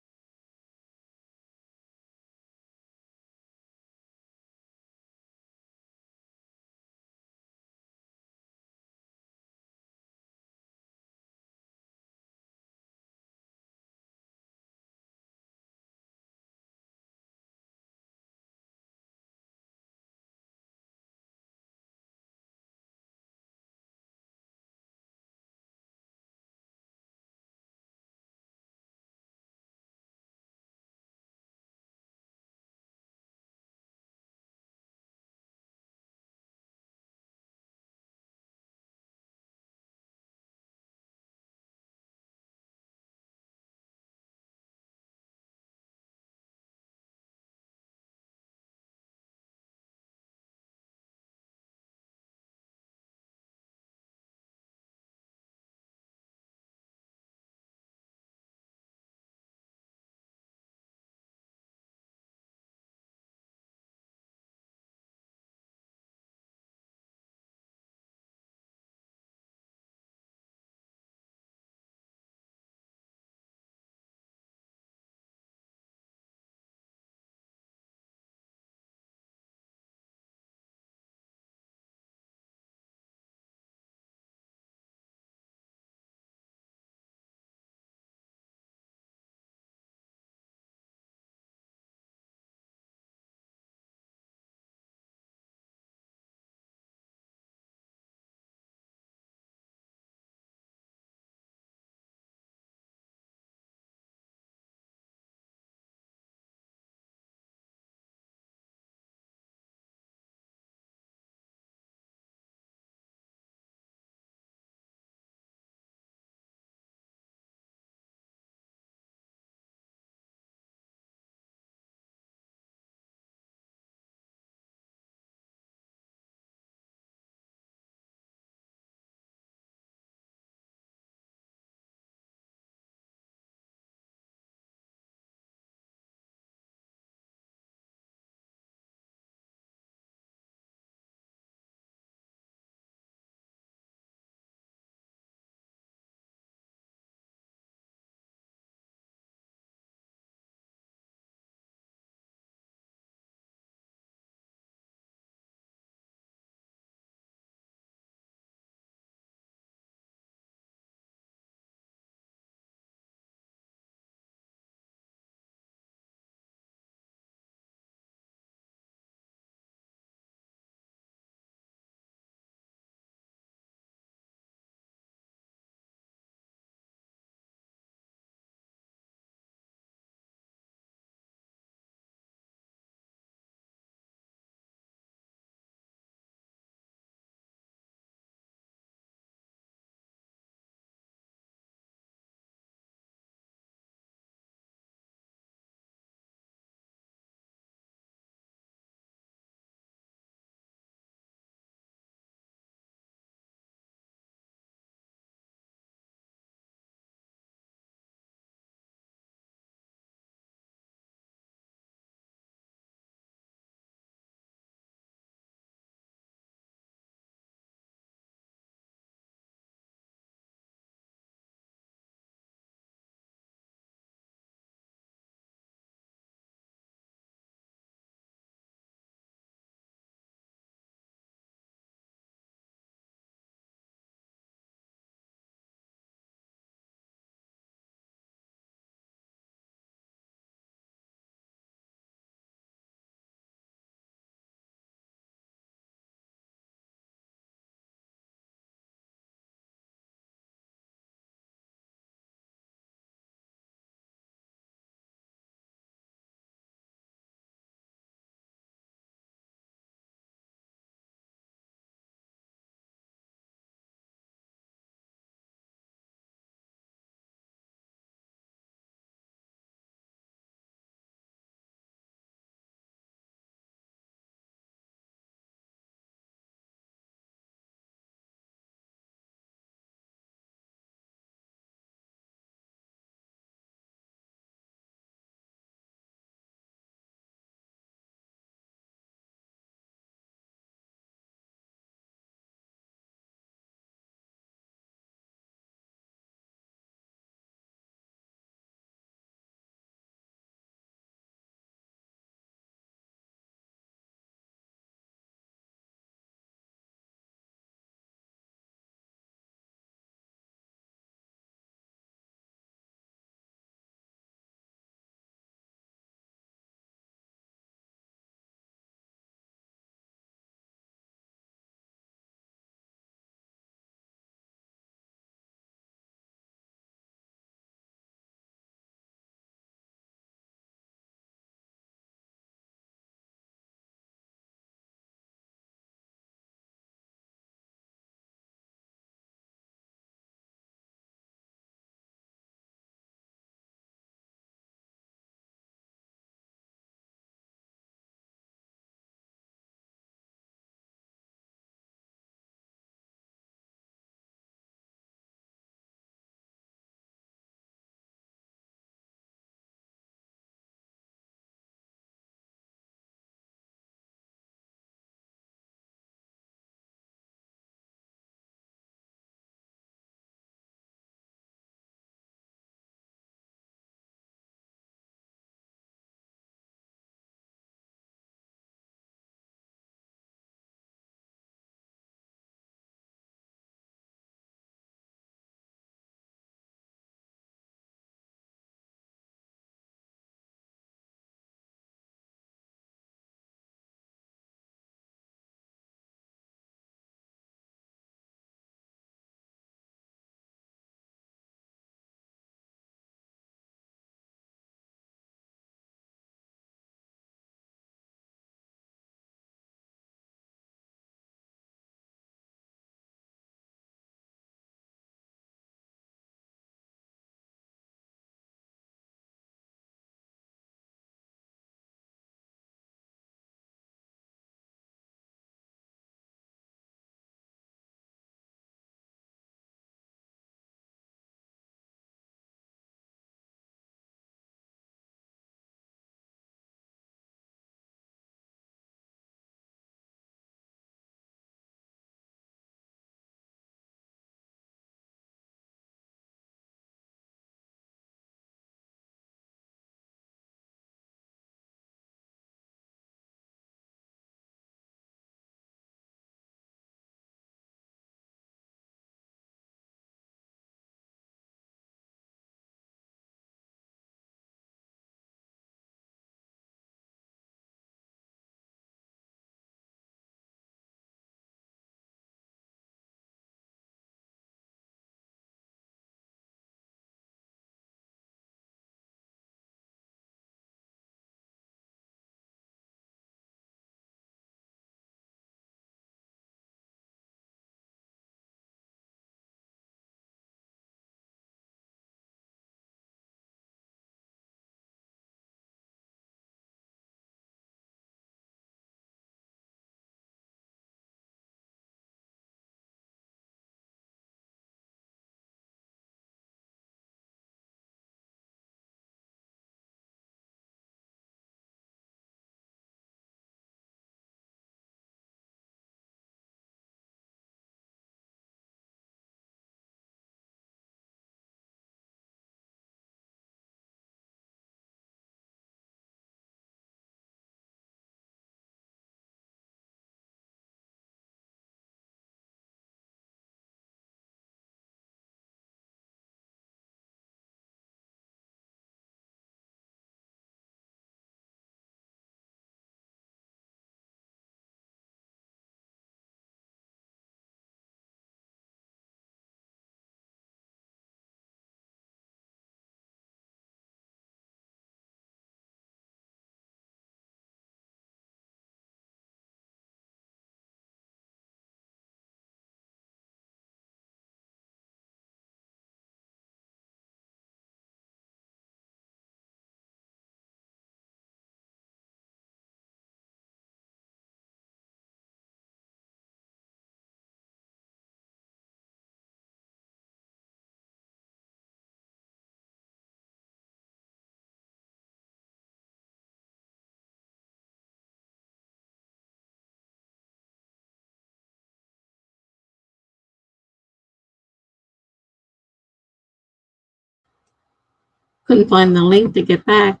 Couldn't find the link to get back.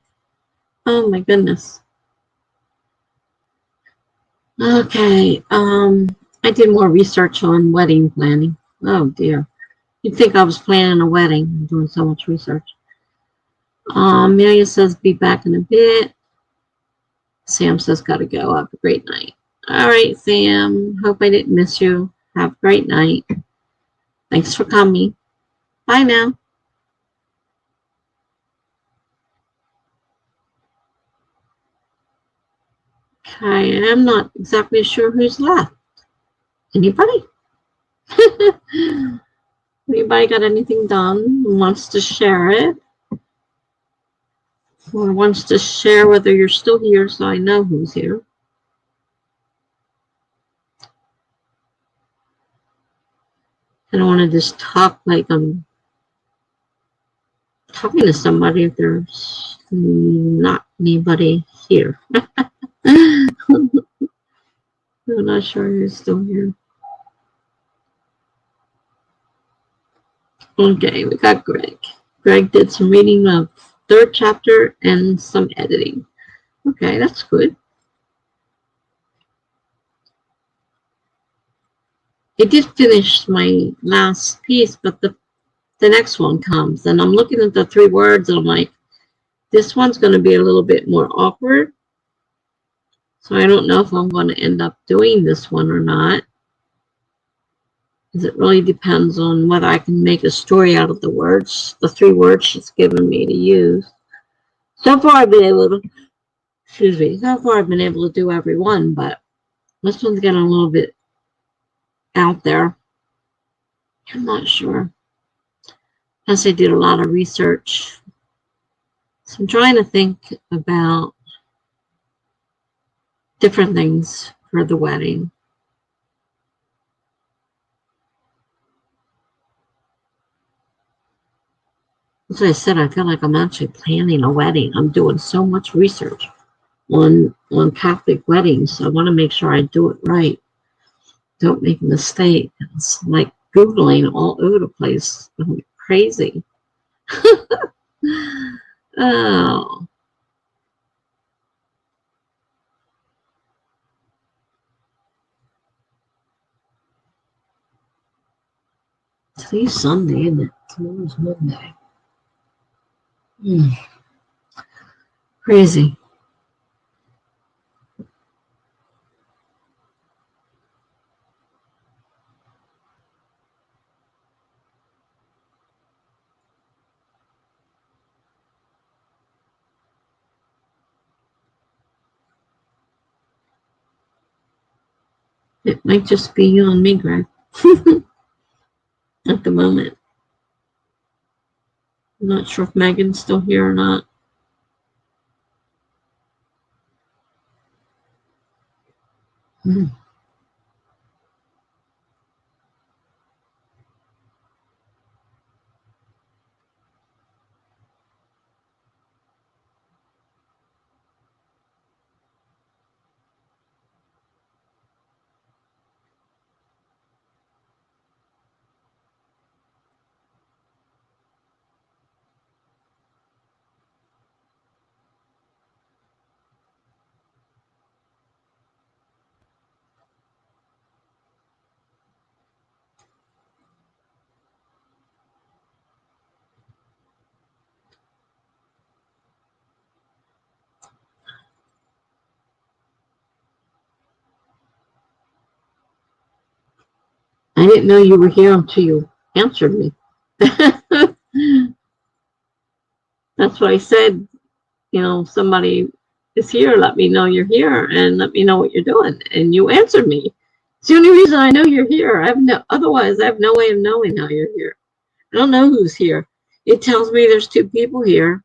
Oh my goodness. Okay. I did more research on wedding planning. Oh dear. You'd think I was planning a wedding. I'm doing so much research. Amelia says be back in a bit. Sam says gotta go. Have a great night. All right, Sam. Hope I didn't miss you. Have a great night. Thanks for coming. Bye now. Okay, I'm not exactly sure who's left. Anybody? Anybody got anything done and wants to share it? Or wants to share whether you're still here so I know who's here? I don't want to just talk like I'm talking to somebody if there's not anybody here. I'm not sure who's still here. Okay, we got Greg. Greg did some reading of third chapter and some editing. Okay, that's good. I did finish my last piece, but the next one comes, and I'm looking at the 3 words, and I'm like, this one's going to be a little bit more awkward. So I don't know if I'm going to end up doing this one or not. Because it really depends on whether I can make a story out of the words, the 3 words she's given me to use. So far I've been able to, so far I've been able to do every one, but this one's getting a little bit out there. I'm not sure. Plus I did a lot of research. So I'm trying to think about different things for the wedding. As I said, I feel like I'm actually planning a wedding. I'm doing so much research on Catholic weddings. I want to make sure I do it right. Don't make a mistake. It's like Googling all over the place. I'm crazy. Oh. Today's Sunday, isn't it? Tomorrow's Monday. Crazy. It might just be you and me, Greg. At the moment. I'm not sure if Megan's still here or not. I didn't know you were here until you answered me. That's what I said. You know, somebody is here, let me know you're here and let me know what you're doing. And you answered me. It's the only reason I know you're here. Otherwise I have no way of knowing how you're here. I don't know who's here. It tells me there's 2 people here.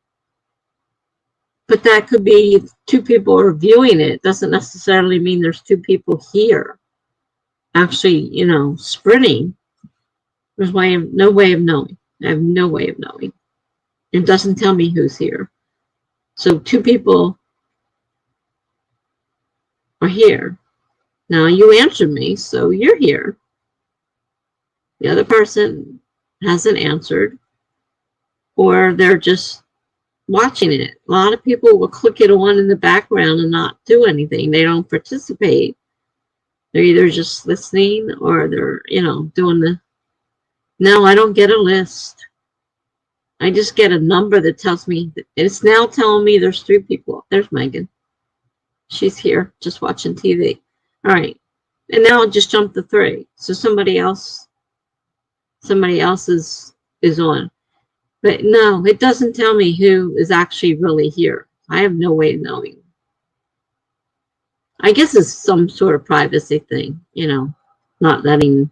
But that could be 2 people are viewing it. It doesn't necessarily mean there's 2 people here. Actually, you know, sprinting. There's no way of knowing. I have no way of knowing. It doesn't tell me who's here. So 2 people are here. Now you answered me, so you're here. The other person hasn't answered, or they're just watching it. A lot of people will click it on in the background and not do anything. They don't participate. They're either just listening or they're, doing the... No, I don't get a list. I just get a number that tells me... It's now telling me there's 3 people. There's Megan. She's here just watching TV. All right. And now I'll just jump to 3. So somebody else is on. But no, it doesn't tell me who is actually really here. I have no way of knowing. I guess it's some sort of privacy thing, not letting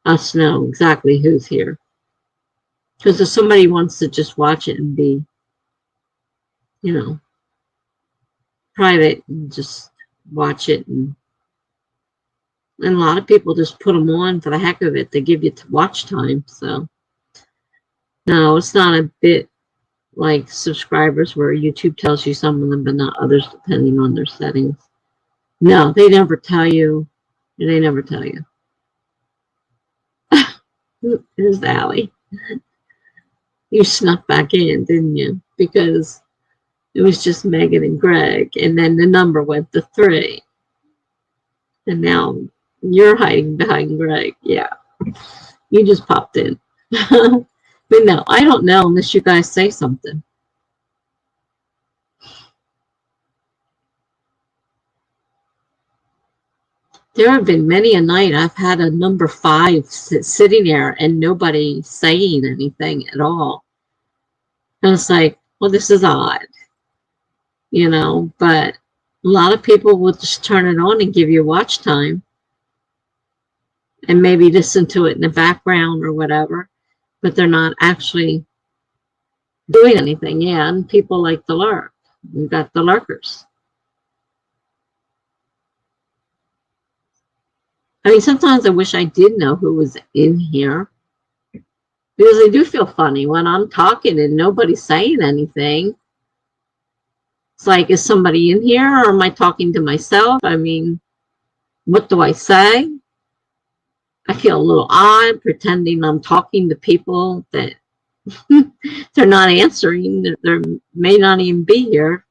us know exactly who's here. Because if somebody wants to just watch it and be, private and just watch it, and a lot of people just put them on for the heck of it. They give you watch time. So no, it's not a bit like subscribers where YouTube tells you some of them, but not others, depending on their settings. No, they never tell you. They never tell you. Here's Allie. You snuck back in, didn't you? Because it was just Megan and Greg, and then the number went to 3. And now you're hiding behind Greg. Yeah. You just popped in. But no, I don't know unless you guys say something. There have been many a night I've had a number 5 sitting there and nobody saying anything at all. And it's like, well, this is odd, but a lot of people will just turn it on and give you watch time and maybe listen to it in the background or whatever, but they're not actually doing anything. Yeah, and people like to lurk. We've got the lurkers. I mean, sometimes I wish I did know who was in here, because I do feel funny when I'm talking and nobody's saying anything. It's like, is somebody in here or am I talking to myself? I mean, what do I say? I feel a little odd pretending I'm talking to people that they're not answering. They may not even be here,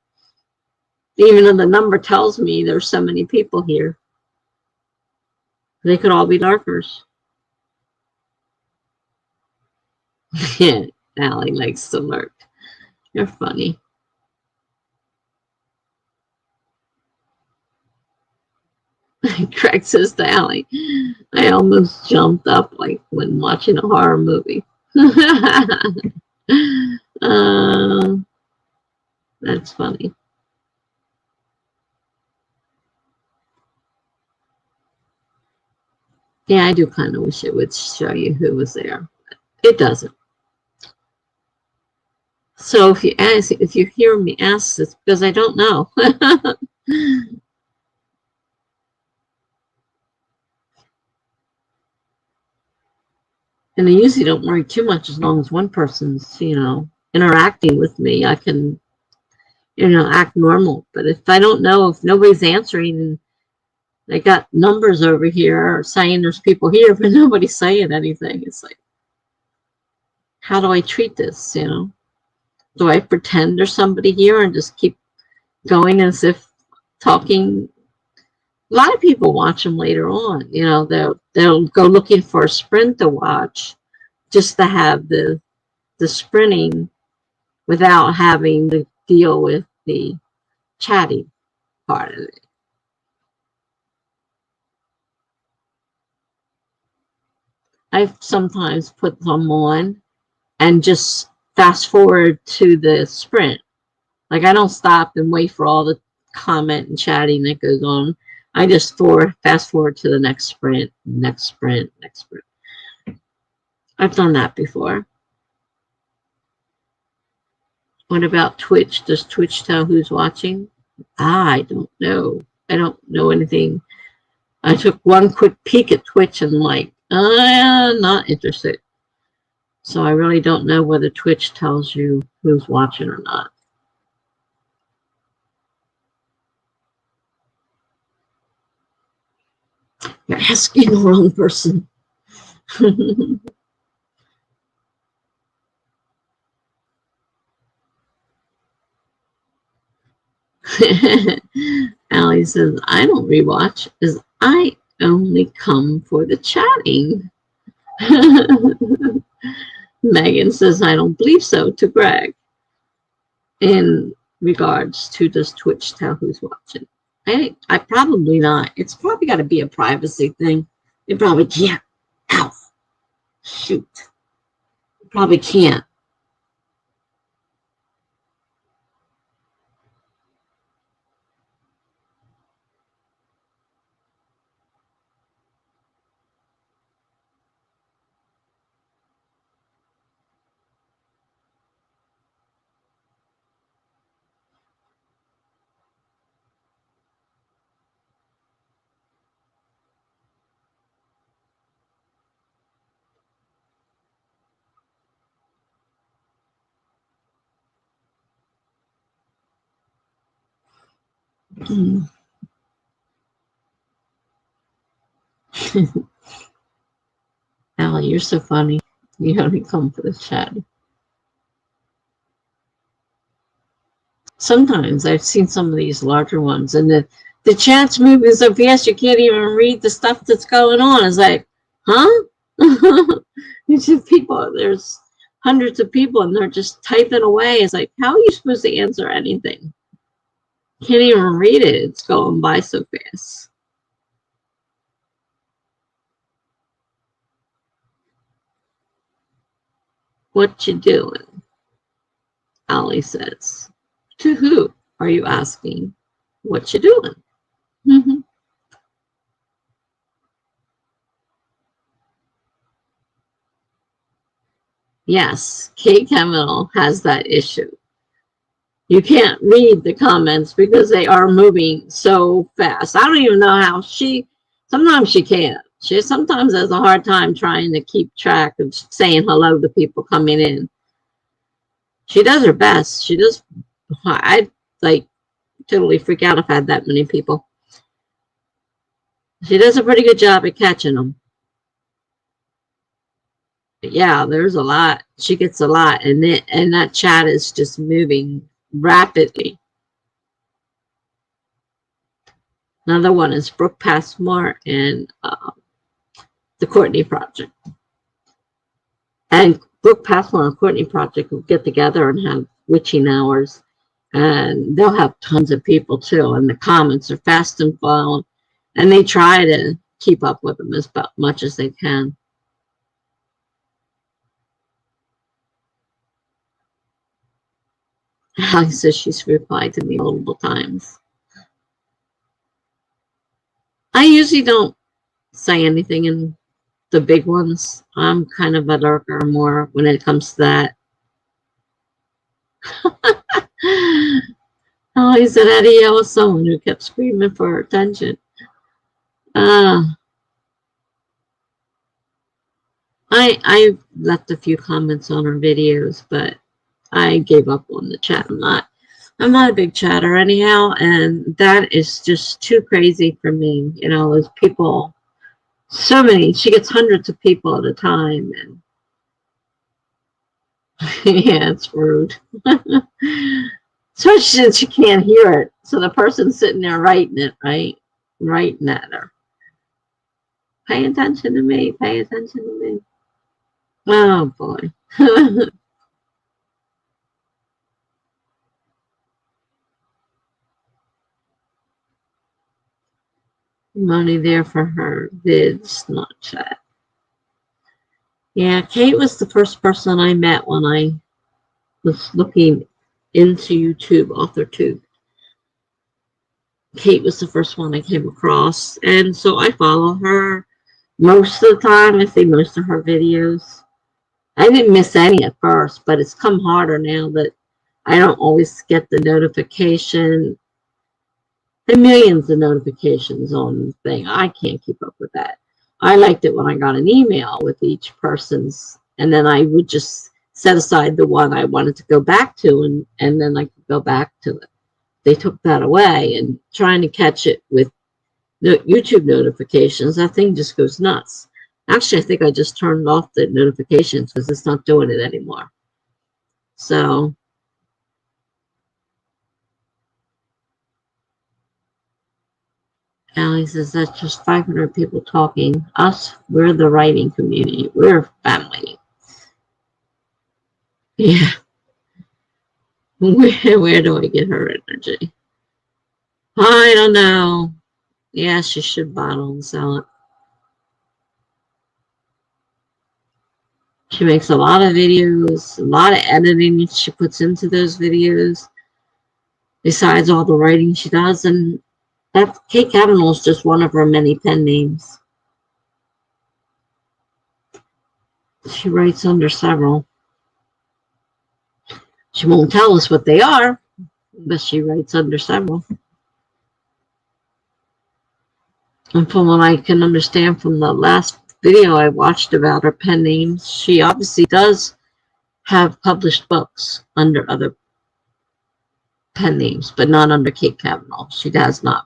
even though the number tells me there's so many people here. They could all be lurkers. Yeah, Allie likes to lurk. You're funny. Craig says to Allie, I almost jumped up like when watching a horror movie. That's funny. Yeah, I do kind of wish it would show you who was there. It doesn't. So if you hear me ask this, because I don't know. And I usually don't worry too much as long as one person's, interacting with me. I can, act normal. But if I don't know, if nobody's answering, and they got numbers over here saying there's people here, but nobody's saying anything, it's like, how do I treat this, Do I pretend there's somebody here and just keep going as if talking? A lot of people watch them later on. They'll go looking for a sprint to watch just to have the sprinting without having to deal with the chatting part of it. I've sometimes put them on and just fast forward to the sprint. Like, I don't stop and wait for all the comment and chatting that goes on. I just fast forward to the next sprint, next sprint, next sprint. I've done that before. What about Twitch? Does Twitch tell who's watching? I don't know. I don't know anything. I took one quick peek at Twitch and not interested. So I really don't know whether Twitch tells you who's watching or not. You're asking the wrong person. Allie says, I don't rewatch, as I only come for the chatting. Megan says, I don't believe so, to Greg, in regards to does Twitch tell who's watching. I probably not. It's probably got to be a privacy thing. It probably can't. Ow. Shoot. It probably can't. Allie, you're so funny. You only come for the chat. Sometimes I've seen some of these larger ones, and the chat's moving so fast you can't even read the stuff that's going on. It's like, huh? It's just people. There's hundreds of people, and they're just typing away. It's like, how are you supposed to answer anything? Can't even read it. It's going by so fast. What you doing? Allie says. To who are you asking? What you doing? Mm-hmm. Yes, Kate Campbell has that issue. You can't read the comments because they are moving so fast. I don't even know how sometimes she can't. She sometimes has a hard time trying to keep track of saying hello to people coming in. She does her best. I like totally freak out if I had that many people. She does a pretty good job at catching them. But yeah, there's a lot. She gets a lot, and that chat is just moving rapidly. Another one is Brooke Passmore and the Courtney Project. And Brooke Passmore and Courtney Project will get together and have witching hours, and they'll have tons of people too. And the comments are fast and flowing, and they try to keep up with them as much as they can. Allie says she's replied to me multiple times. I usually don't say anything in the big ones. I'm kind of a lurker more when it comes to that. Oh, he said Eddie was someone who kept screaming for attention. I left a few comments on her videos, but I gave up on the chat. I'm not a big chatter anyhow, and that is just too crazy for me. You know, those people, so many. She gets hundreds of people at a time, and yeah, it's rude. Especially since you can't hear it. So the person's sitting there writing it, right? Writing at her. Pay attention to me. Pay attention to me. Oh, boy. Money there for her vids, not chat. Yeah, Kate was the first person I met when I was looking into YouTube, Authortubers. Kate was the first one I came across, and so I follow her most of the time. I see most of her videos. I didn't miss any at first, but it's come harder now that I don't always get the notification. And millions of notifications on the thing. I can't keep up with that. I liked it when I got an email with each person's, and then I would just set aside the one I wanted to go back to, and then I could go back to it. They took that away, and trying to catch it with YouTube notifications, that thing just goes nuts. Actually, I think I just turned off the notifications because it's not doing it anymore. So Allie says that's just 500 people talking. Us, we're the writing community. We're family. Yeah. Where do I get her energy? I don't know. Yeah, she should bottle and sell it. She makes a lot of videos, a lot of editing she puts into those videos, besides all the writing she does. And that Kate Kavanaugh is just one of her many pen names. She writes under several. She won't tell us what they are, but she writes under several. And from what I can understand from the last video I watched about her pen names, she obviously does have published books under other pen names, but not under Kate Kavanaugh. She has not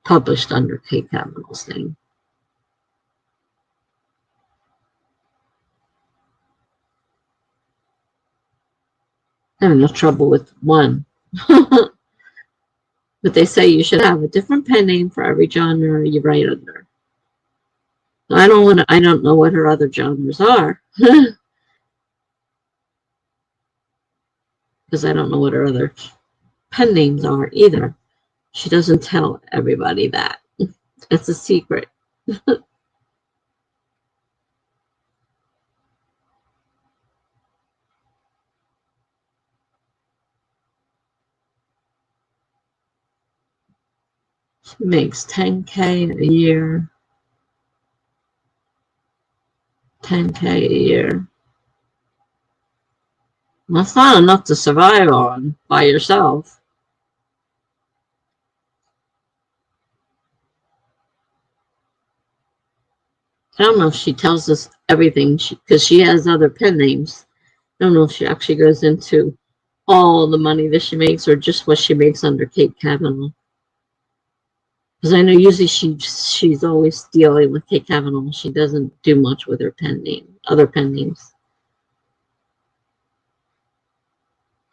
published under Kate Kavanaugh's name. I have no trouble with one. But they say you should have a different pen name for every genre you write under. I don't know what her other genres are. Because I don't know what her other pen names are either. She doesn't tell everybody that. It's a secret. She makes $10K a year. $10K a year. That's not enough to survive on by yourself. I don't know if she tells us everything because she has other pen names. I don't know if she actually goes into all the money that she makes or just what she makes under Kate Kavanaugh. Because I know usually she's always dealing with Kate Kavanaugh. She doesn't do much with her pen name, other pen names.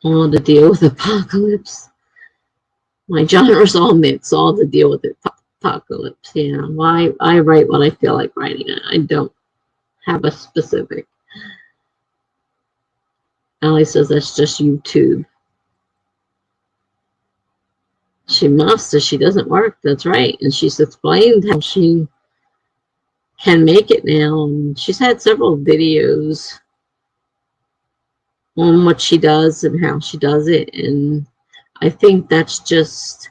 All to deal with apocalypse. My genres all mix, all to deal with apocalypse. Yeah, well, I write what I feel like writing. I don't have a specific. Allie says that's just YouTube. She must, if she doesn't work. That's right. And she's explained how she can make it now. And she's had several videos on what she does and how she does it. And I think that's just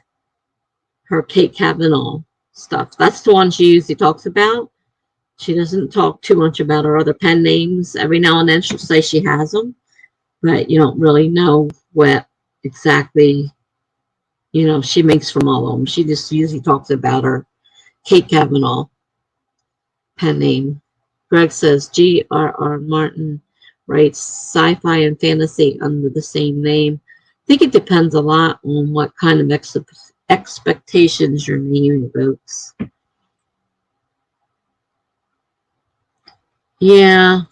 her Kate Kavanaugh stuff. That's the one she usually talks about. She doesn't talk too much about her other pen names. Every now and then she'll say she has them, but you don't really know what exactly, she makes from all of them. She just usually talks about her Kate Kavanaugh pen name. Greg says G.R.R. Martin writes sci-fi and fantasy under the same name. I think it depends a lot on what kind of expectations your name evokes. Yeah.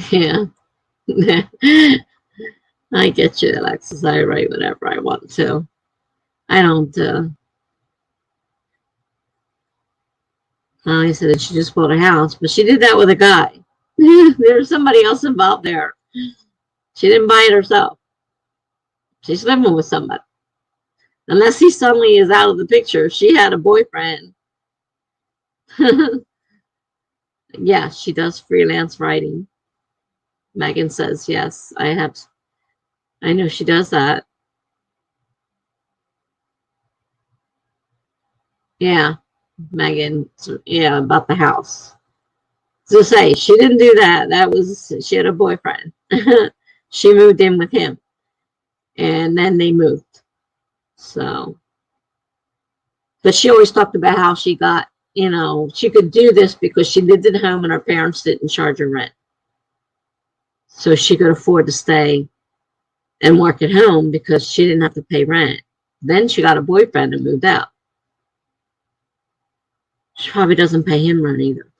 Yeah. I get you, Alexis. I write whatever I want to. I don't, I said that she just bought a house, but she did that with a guy. There's somebody else involved there. She didn't buy it herself. She's living with somebody. Unless he suddenly is out of the picture. She had a boyfriend. Yeah, she does freelance writing. Megan says, yes, I know she does that. Yeah, Megan, yeah, about the house. So say, she didn't do that. She had a boyfriend. She moved in with him. And then they moved. So, but she always talked about how she got, she could do this because she lived at home and her parents didn't charge her rent. So she could afford to stay and work at home because she didn't have to pay rent. Then she got a boyfriend and moved out. She probably doesn't pay him rent either.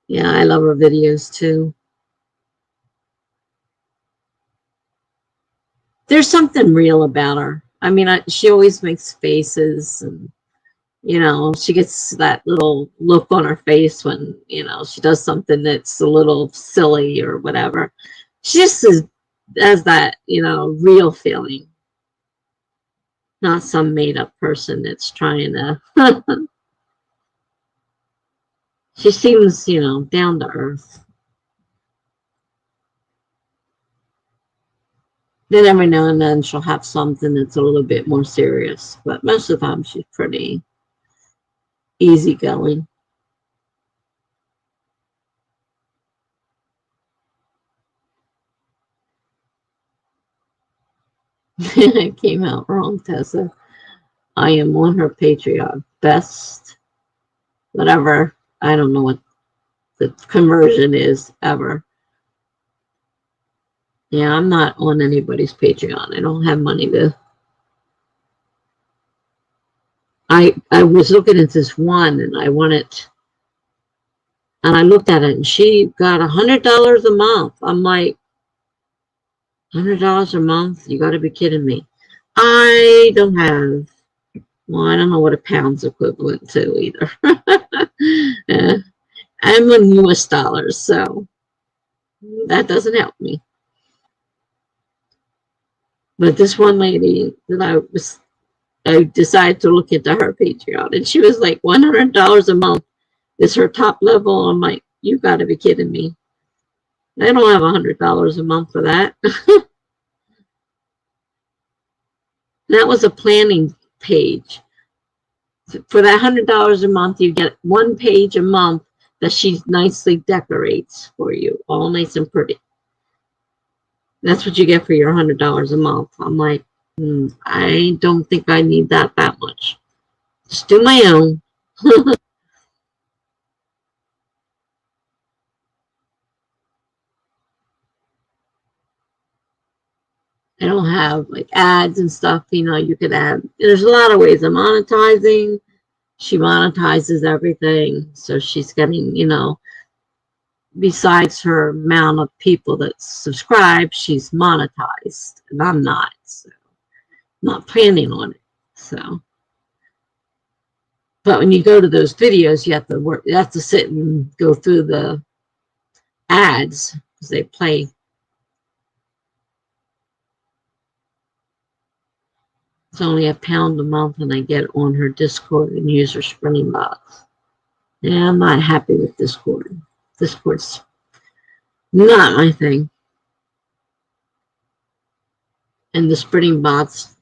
Yeah, I love her videos too. There's something real about her. I mean, she always makes faces, and you know, she gets that little look on her face when, you know, she does something that's a little silly or whatever. She just has that, you know, real feeling, not some made up person that's trying to. She seems, you know, down to earth. Then every now and then she'll have something that's a little bit more serious, but most of the time she's pretty easygoing. It came out wrong, Tessa. I am on her Patreon. Best, whatever. I don't know what the conversion is ever. Yeah, I'm not on anybody's Patreon. I don't have money to. I was looking at this one and I wanted, and I looked at it and she got $100 a month. I'm like, $100 a month? You got to be kidding me. I don't have. Well, I don't know what a pound's equivalent to either. I'm in US dollars, so that doesn't help me. But this one lady that I decided to look into her Patreon, and she was like $100 a month is her top level. I'm like, you got to be kidding me. I don't have $100 a month for that. That was a planning page. For that $100 a month, you get one page a month that she nicely decorates for you, all nice and pretty. That's what you get for your $100 a month. I'm like, I don't think I need that much. Just do my own. I don't have like ads and stuff. You know, you could add. There's a lot of ways of monetizing. She monetizes everything, so she's getting, you know, besides her amount of people that subscribe, she's monetized, and I'm not. So not planning on it. So, but when you go to those videos, you have to work. You have to sit and go through the ads because they play. It's only £1 a month, and I get on her Discord and use her sprinting bots. Yeah, I'm not happy with Discord. Discord's not my thing. And the sprinting bots,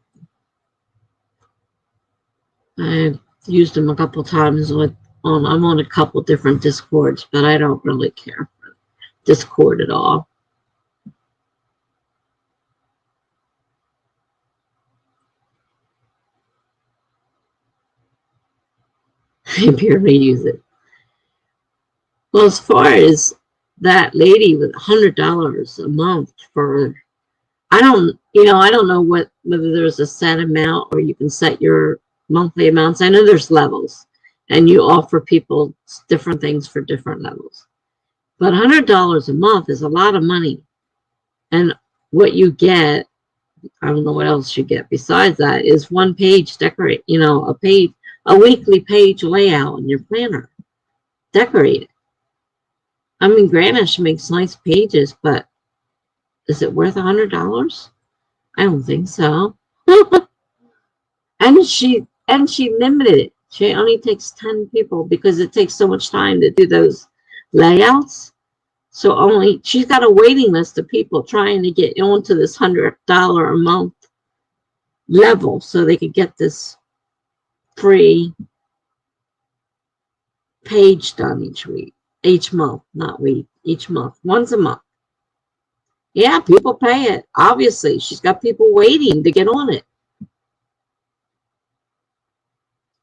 I've used them a couple times I'm on a couple different Discords, but I don't really care for Discord at all. I barely use it. Well, as far as that lady with $100 a month for, I don't know whether there's a set amount or you can set your monthly amounts. I know there's levels and you offer people different things for different levels. But $100 a month is a lot of money. And what you get, I don't know what else you get besides that, is one page decorate, you know, a weekly page layout in your planner. Decorate it. I mean, granted, she makes nice pages, but is it worth $100? I don't think so. and she limited it. She only takes 10 people because it takes so much time to do those layouts. So only she's got a waiting list of people trying to get onto this $100 a month level so they could get this free page done each month, not week, each month, once a month. Yeah, people pay it. Obviously, she's got people waiting to get on it.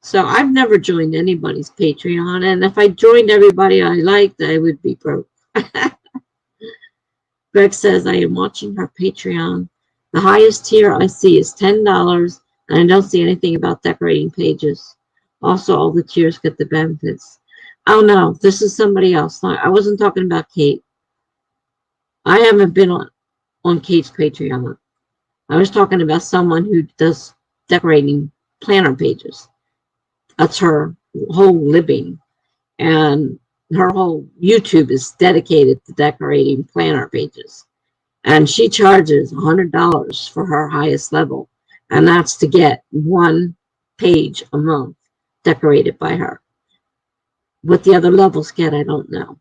So I've never joined anybody's Patreon, and if I joined everybody I liked, I would be broke. Greg says, I am watching her Patreon. The highest tier I see is $10, and I don't see anything about decorating pages. Also, all the tiers get the benefits. Oh, no, this is somebody else. I wasn't talking about Kate. I haven't been on Kate's Patreon. I was talking about someone who does decorating planner pages. That's her whole living. And her whole YouTube is dedicated to decorating planner pages. And she charges $100 for her highest level. And that's to get one page a month decorated by her. What the other levels get, I don't know.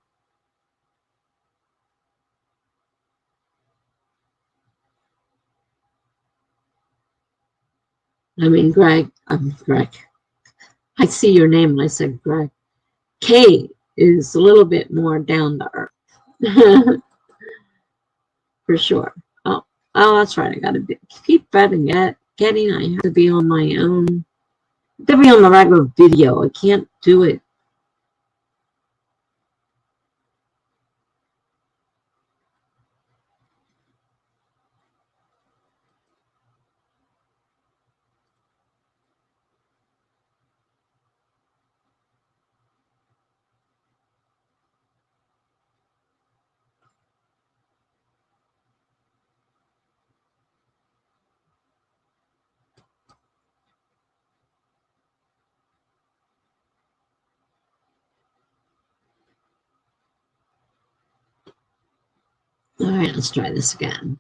I mean, Greg. I see your name and I said Greg. Kate is a little bit more down to earth. For sure. Oh, that's right. I got to keep betting getting. I have to be on my own. I have to be on the regular video. I can't do it. All right, let's try this again.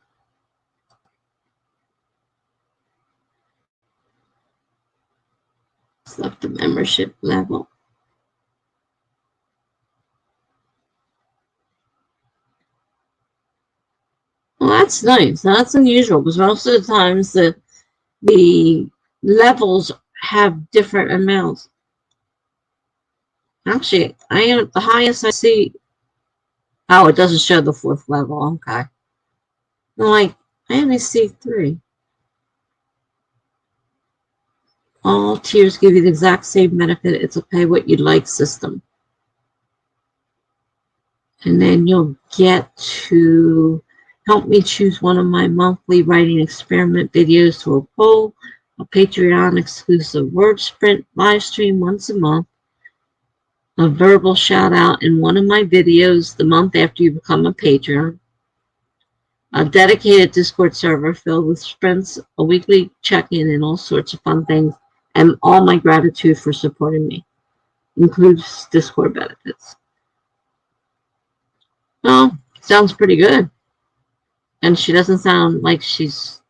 Select the membership level. Well, that's nice. That's unusual because most of the times the levels have different amounts. Actually, I am the highest I see. Oh, it doesn't show the fourth level. Okay. I'm like, I only see 3. All tiers give you the exact same benefit. It's a pay what you like system. And then you'll get to help me choose one of my monthly writing experiment videos to a poll, a Patreon exclusive word sprint live stream once a month, a verbal shout out in one of my videos the month after you become a patron, a dedicated Discord server filled with sprints, a weekly check-in, and all sorts of fun things, and all my gratitude for supporting me. Includes Discord benefits. Oh, sounds pretty good. And she doesn't sound like she's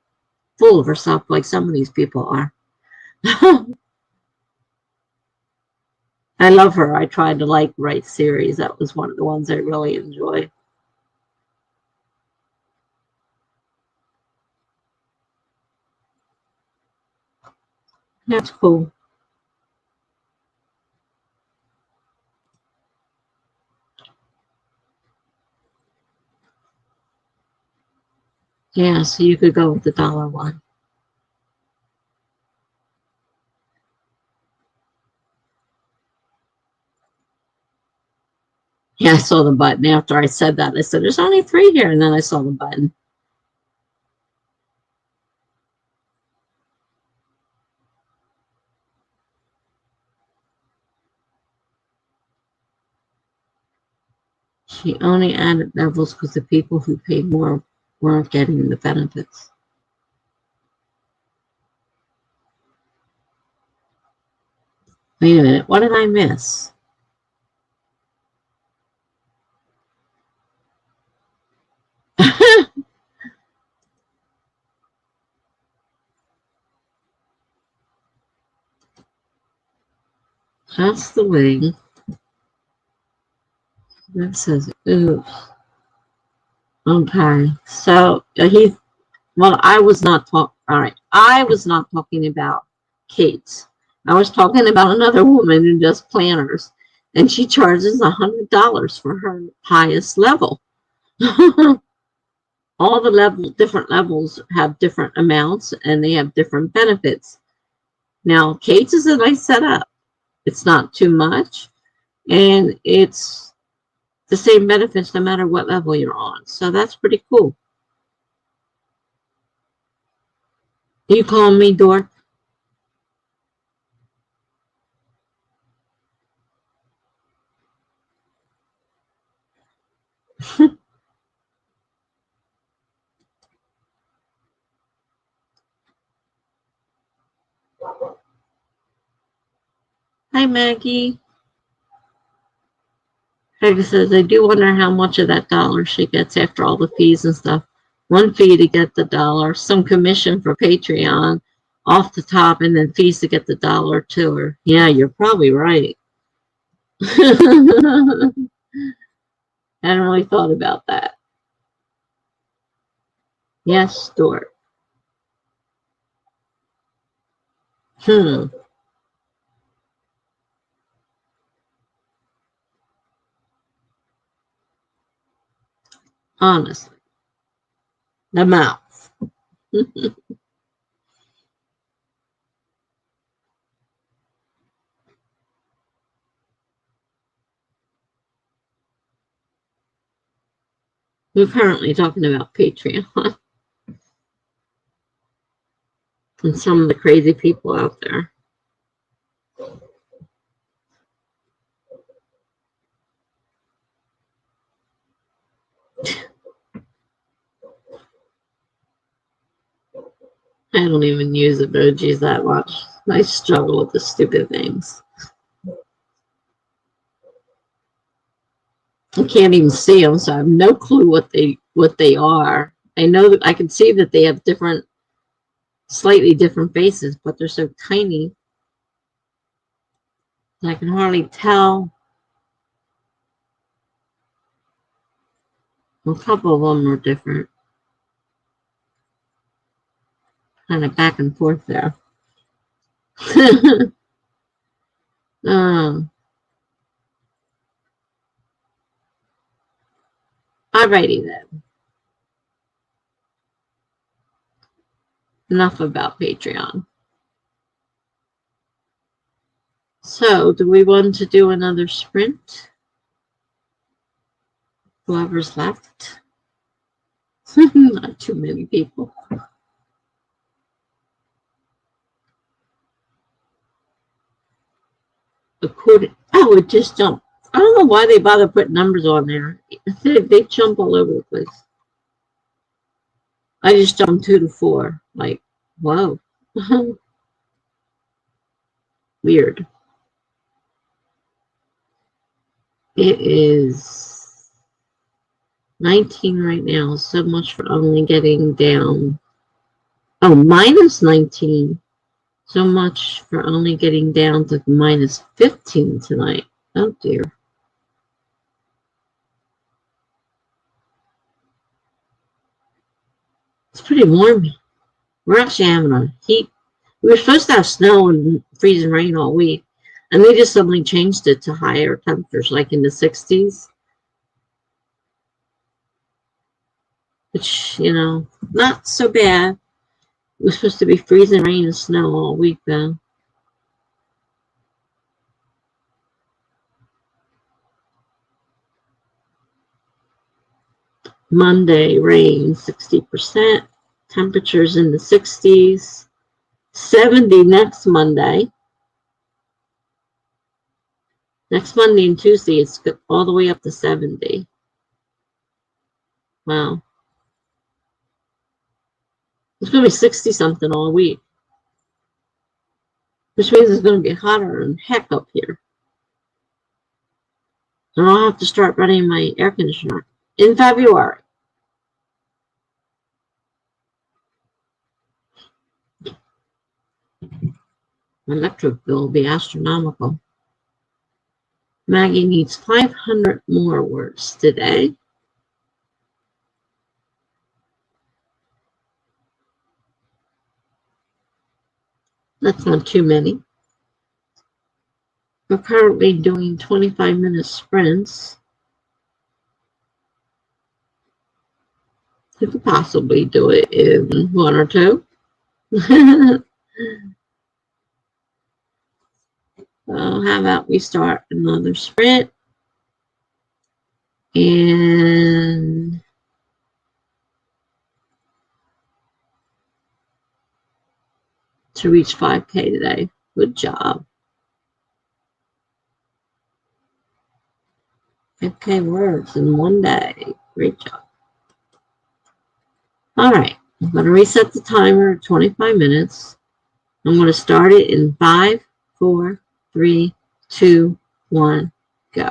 full of herself like some of these people are. I love her. I tried to write series. That was one of the ones I really enjoy. That's cool. Yeah, so you could go with the dollar one. Yeah, I saw the button after I said that. I said, there's only 3 here. And then I saw the button. She only added levels because the people who paid more weren't getting the benefits. Wait a minute. What did I miss? That's the wing. That says, ooh. Okay. So well, I was not talking, all right. I was not talking about Kate. I was talking about another woman who does planners, and she charges $100 for her highest level. All the different levels have different amounts, and they have different benefits. Now, Kate's is a nice setup. It's not too much, and it's the same benefits no matter what level you're on. So that's pretty cool. You calling me dork? Hi, Maggie. Peggy says, I do wonder how much of that dollar she gets after all the fees and stuff. One fee to get the dollar, some commission for Patreon off the top, and then fees to get the dollar to her. Yeah, you're probably right. I hadn't really thought about that. Yes, Stuart. Honestly. The mouth. We're currently talking about Patreon and some of the crazy people out there. I don't even use emojis that much. I struggle with the stupid things. I can't even see them, so I have no clue what they are. I know that I can see that they have different, slightly different faces, but they're so tiny that I can hardly tell. A couple of them are different, kind of back and forth there. Alrighty then. Enough about Patreon. So, do we want to do another sprint? Whoever's left. Not too many people. It just jumped. I don't know why they bother putting numbers on there. They jump all over the place. I just jumped 2 to 4. Like, whoa. Weird. It is 19 right now. So much for only getting down. Oh, minus 19. So much for only getting down to minus 15 tonight. Oh, dear. It's pretty warm. We're actually having a heat. We were supposed to have snow and freezing rain all week, and they just suddenly changed it to higher temperatures, like in the 60s. Which, not so bad. It was supposed to be freezing rain and snow all week, though. Monday, rain, 60%. Temperatures in the 60s. 70 next Monday. Next Monday and Tuesday, it's all the way up to 70. Wow. It's going to be 60-something all week. Which means it's going to be hotter than heck up here. And I'll have to start running my air conditioner in February. My electric bill will be astronomical. Maggie needs 500 more words today. That's not too many. We're currently doing 25-minute sprints. You could possibly do it in 1 or 2. How about we start another sprint and to reach 5K today. Good job. 5K words in 1 day. Great job. All right, I'm going to reset the timer 25 minutes. I'm going to start it in 5, 4, 3, 2, 1, go.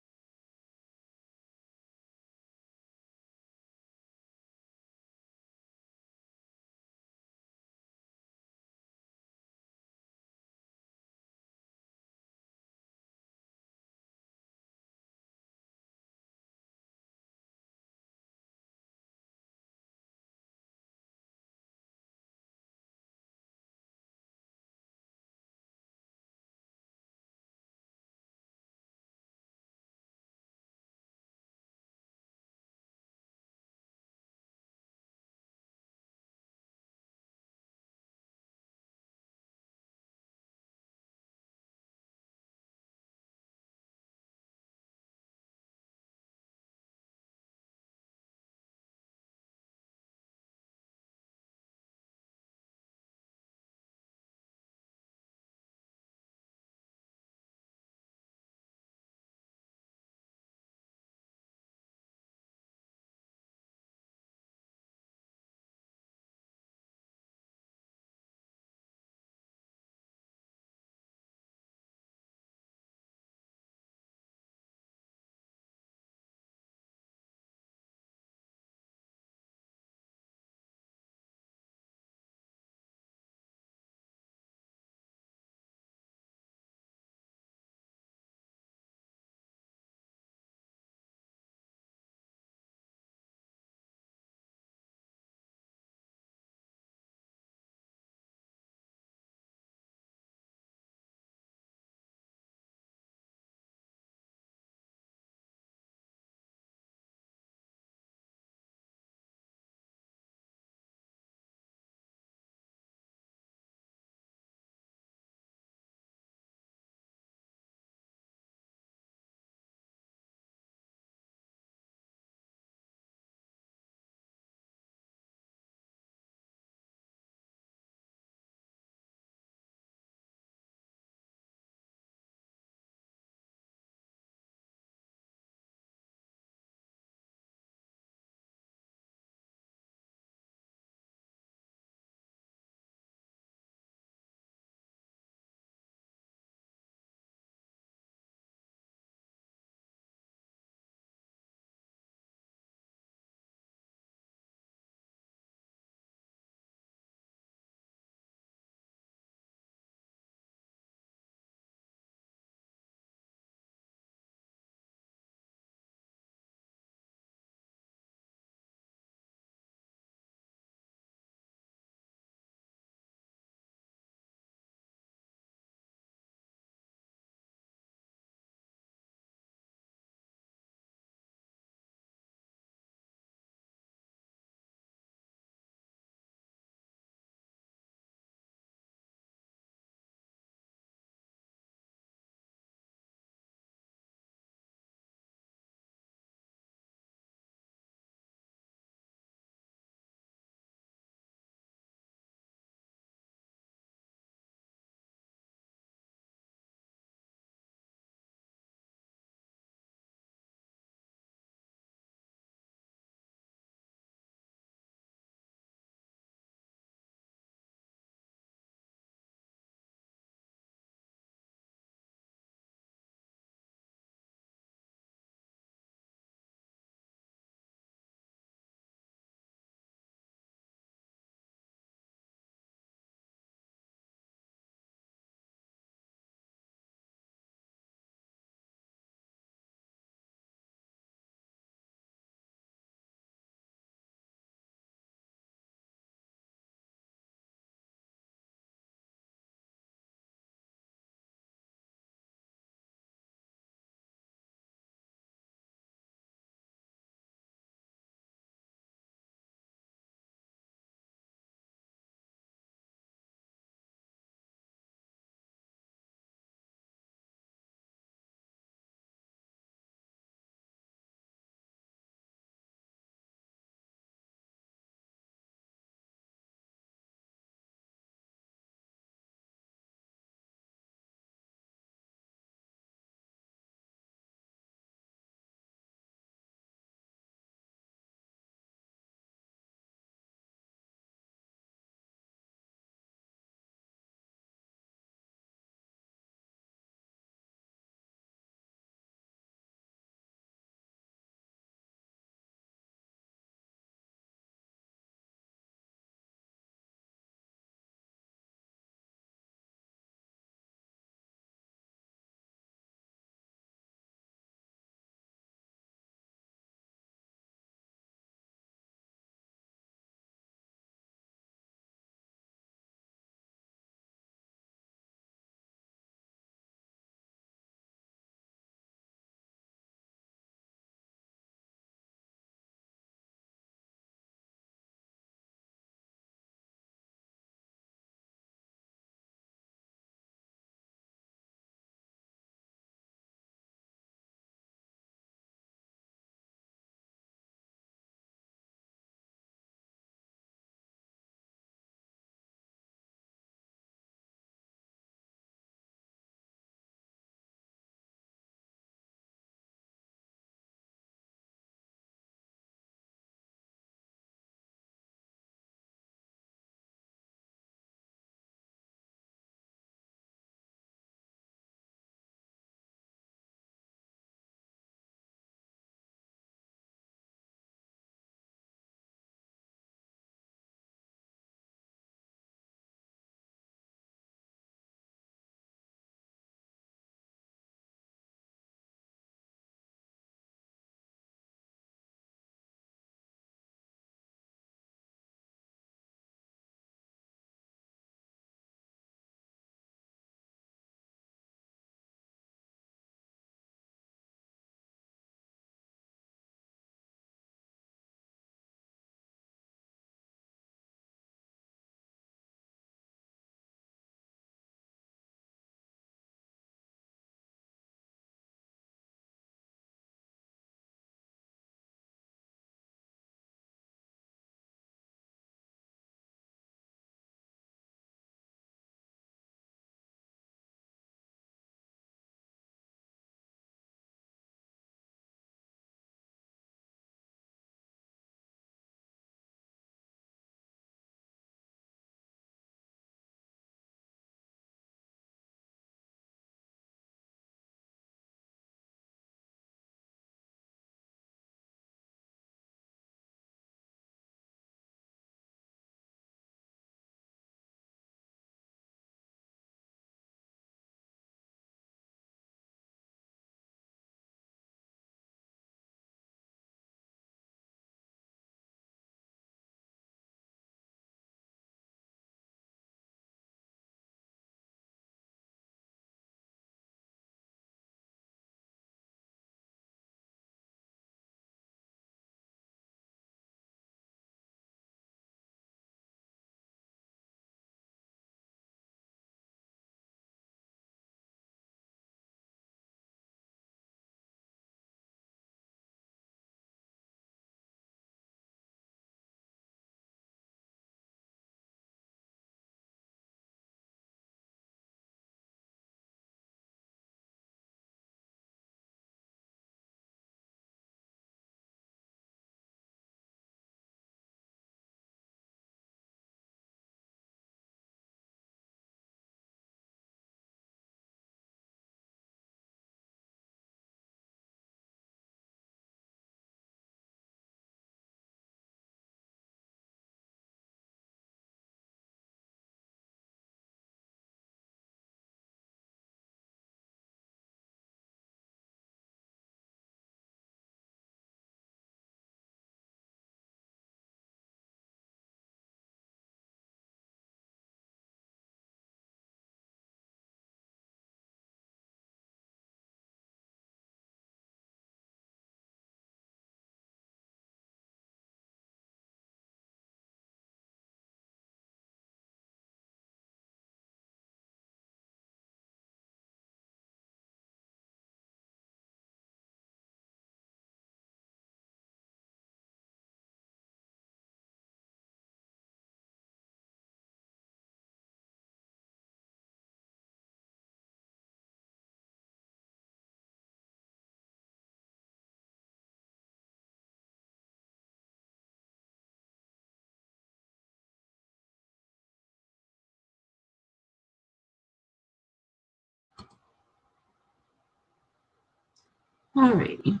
Alrighty.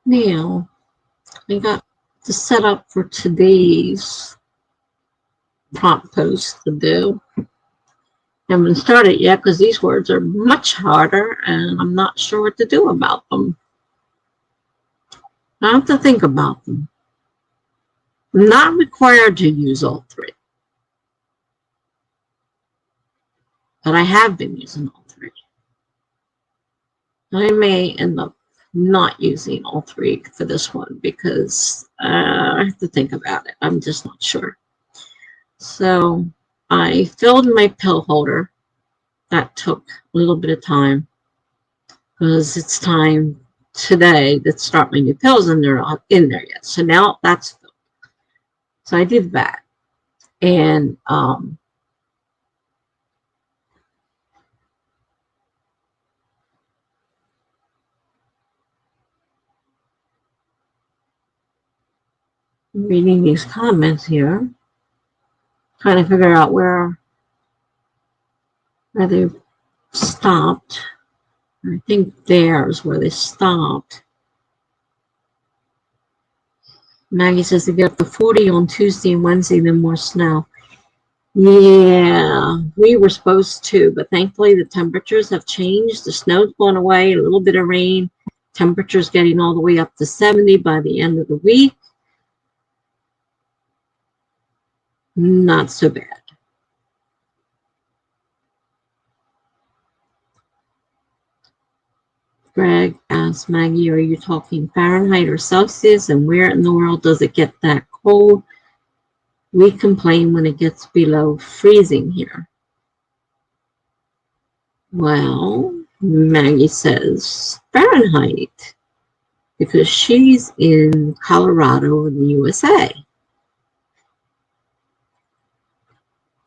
Now, I got the setup for today's prompt post to do. I haven't started yet because these words are much harder and I'm not sure what to do about them. I have to think about them. I'm not required to use all three, but I have been using all three. I may end up not using all three for this one because I have to think about it. I'm just not sure. So I filled my pill holder. That took a little bit of time because it's time today to start my new pills and they're not in there yet. So now that's filled. So I did that. And reading these comments here, trying to figure out where they stopped. I think there's where they stopped. Maggie says to get up to 40 on Tuesday and Wednesday, then more snow. Yeah, we were supposed to, but thankfully the temperatures have changed. The snow's gone away, a little bit of rain. Temperatures getting all the way up to 70 by the end of the week. Not so bad. Greg asked Maggie, are you talking Fahrenheit or Celsius? And where in the world does it get that cold? We complain when it gets below freezing here. Well, Maggie says Fahrenheit because she's in Colorado in the USA.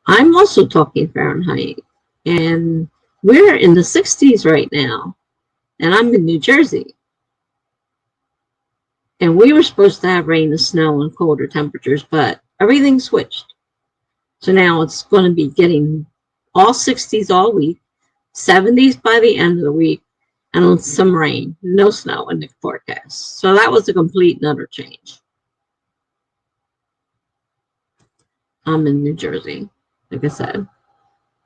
I'm also talking Fahrenheit, and we're in the 60s right now, and I'm in New Jersey. And we were supposed to have rain and snow and colder temperatures, but everything switched. So now it's going to be getting all 60s all week, 70s by the end of the week, and some rain, no snow in the forecast. So that was a complete and utter change. I'm in New Jersey, like I said.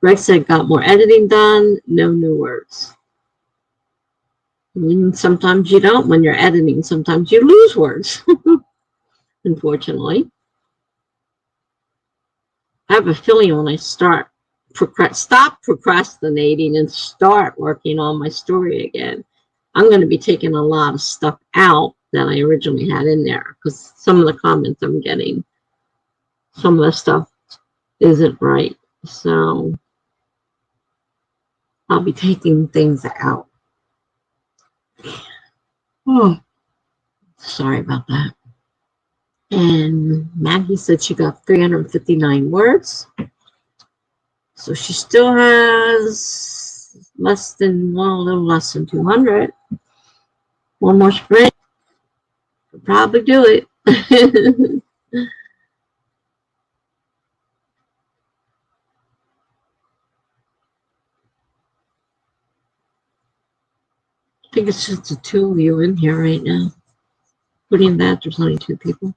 Greg said, got more editing done, no new words. Sometimes you don't when you're editing. Sometimes you lose words, unfortunately. I have a feeling when I stop procrastinating and start working on my story again, I'm going to be taking a lot of stuff out that I originally had in there because some of the comments I'm getting, some of the stuff isn't right. So I'll be taking things out. Oh, sorry about that. And Maggie said she got 359 words. So she still has a little less than 200. One more sprint, could probably do it. I think it's just the two of you in here right now. Putting that, there's only two people.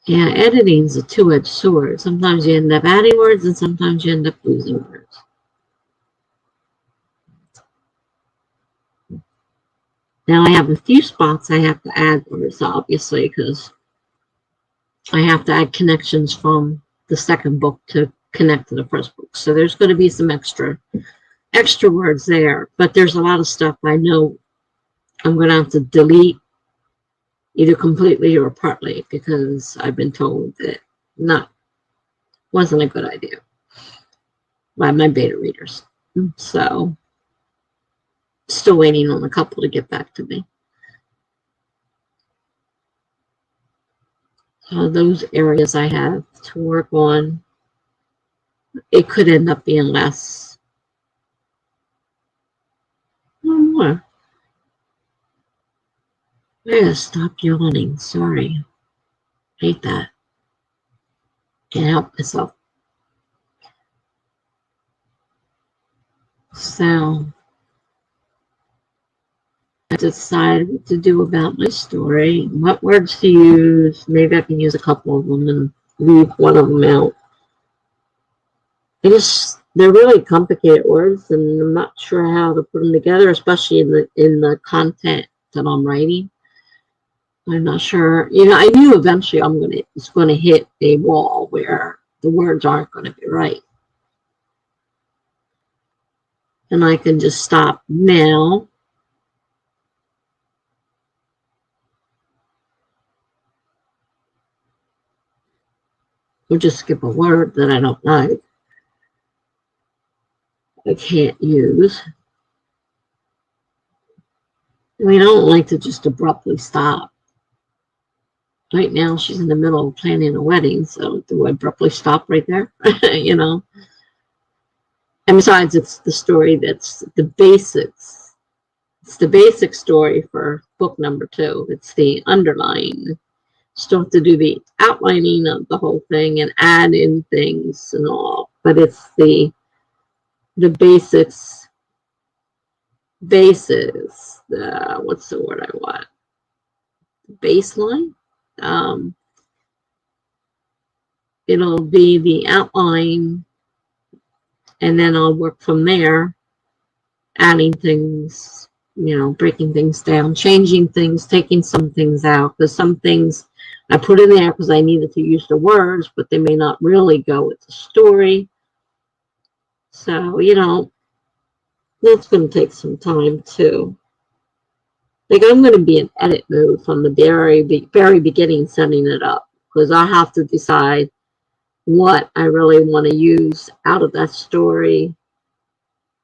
Yeah, editing's a two-edged sword. Sometimes you end up adding words and sometimes you end up losing words. Now I have a few spots I have to add words, obviously, because I have to add connections from the second book to connect to the first book. So there's going to be some extra words there, but there's a lot of stuff I know I'm going to have to delete either completely or partly because I've been told that wasn't a good idea by my beta readers. So still waiting on a couple to get back to me. So those areas I have to work on, it could end up being less. No more. I gotta stop yawning. Sorry. Hate that. Can't help myself. So I decided what to do about my story, what words to use. Maybe I can use a couple of them and leave one of them out. They're really complicated words, and I'm not sure how to put them together, especially in the content that I'm writing. I'm not sure. I knew eventually it's gonna hit a wall where the words aren't gonna be right, and I can just stop now. Or just skip a word that I don't like. I can't use. I mean, I don't like to just abruptly stop. Right now, she's in the middle of planning a wedding, so do I abruptly stop right there? And besides, it's the story that's the basics. It's the basic story for book number 2. It's the underlying. Still have to do the outlining of the whole thing and add in things and all, but it's the basics. Basis. What's the word I want? Baseline. It'll be the outline, and then I'll work from there, adding things, breaking things down, changing things, taking some things out, because some things I put in there because I needed to use the words, but they may not really go with the story. So, that's going to take some time too. Like, I'm going to be in edit mode from the very beginning, setting it up, because I have to decide what I really want to use out of that story.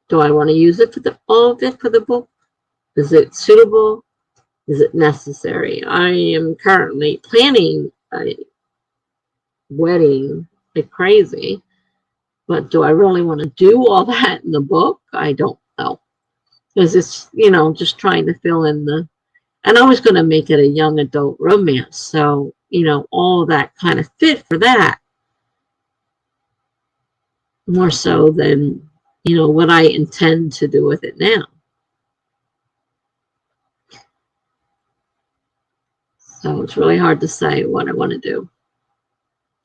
Do I want to use it for all of it for the book? Is it suitable? Is it necessary? I am currently planning a wedding like crazy, but do I really want to do all that in the book? I don't know, because it's just trying to fill in and I was going to make it a young adult romance, so all that kind of fit for that, more so than what I intend to do with it now. So it's really hard to say what I want to do.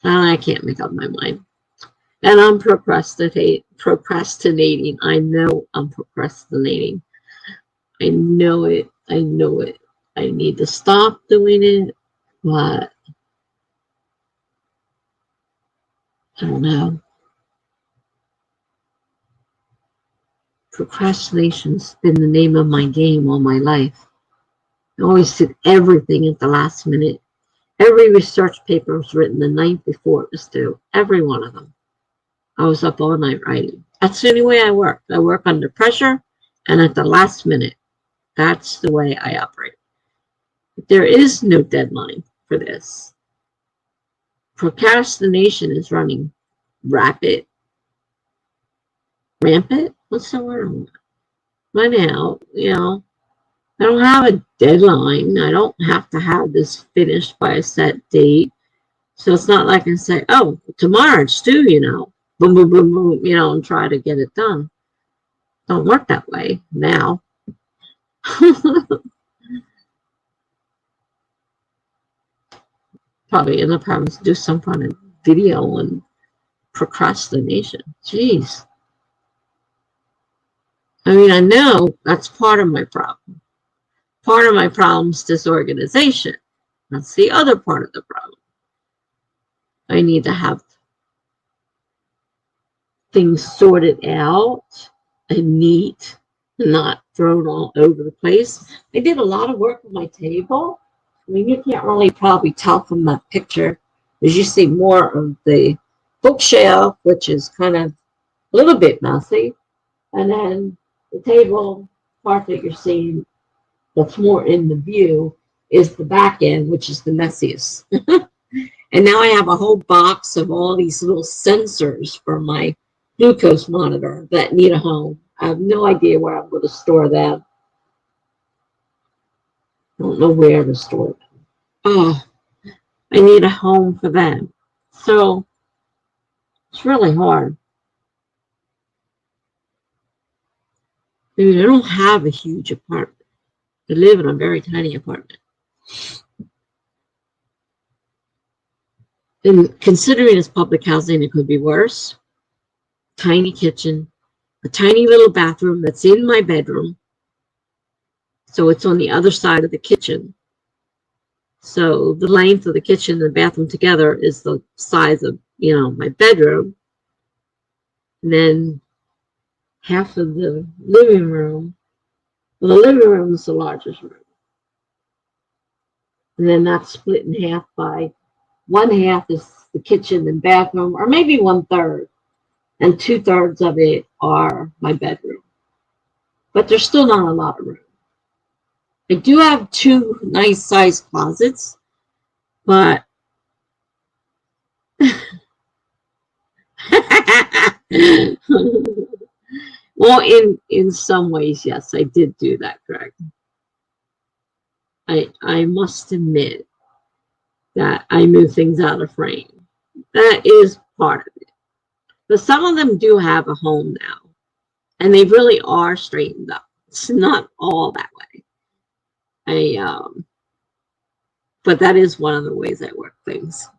I can't make up my mind. And I'm procrastinating. I know I'm procrastinating. I know it. I know it. I need to stop doing it, but I don't know. Procrastination's been the name of my game all my life. I always did everything at the last minute. Every research paper was written the night before it was due. Every one of them. I was up all night writing. That's the only way I work. I work under pressure and at the last minute. That's the way I operate. But there is no deadline for this. Procrastination is running rampant. What's the word? Right now, I don't have a deadline. I don't have to have this finished by a set date. So it's not like I say, oh, tomorrow it's due, boom, boom, boom, boom, and try to get it done. Don't work that way now. Probably end up having to do some kind of video on procrastination. Jeez. I mean, I know that's part of my problem. Part of my problem is disorganization. That's the other part of the problem. I need to have things sorted out and neat, not thrown all over the place. I did a lot of work on my table. I mean, you can't really probably tell from that picture, as you see more of the bookshelf, which is kind of a little bit messy, and then the table part that you're seeing that's more in the view is the back end, which is the messiest. And now I have a whole box of all these little sensors for my glucose monitor that need a home. I have no idea where I'm going to store them. I don't know where to store them. Oh, I need a home for them. So It's really hard. I mean, I don't have a huge apartment. I live in a very tiny apartment. And considering it's public housing, it could be worse. Tiny kitchen, a tiny little bathroom that's in my bedroom. So it's on the other side of the kitchen. So the length of the kitchen and the bathroom together is the size of, my bedroom. And then half of the living room. Well, the living room is the largest room. And then that's split in half by one half is the kitchen and bathroom, or maybe 1/3. And 2/3 of it are my bedroom. But there's still not a lot of room. I do have 2 nice sized closets, but well, in some ways, yes, I did do that, Greg. I must admit that I move things out of frame. That is part of it. But some of them do have a home now, and they really are straightened up. It's not all that way. But that is one of the ways I work things.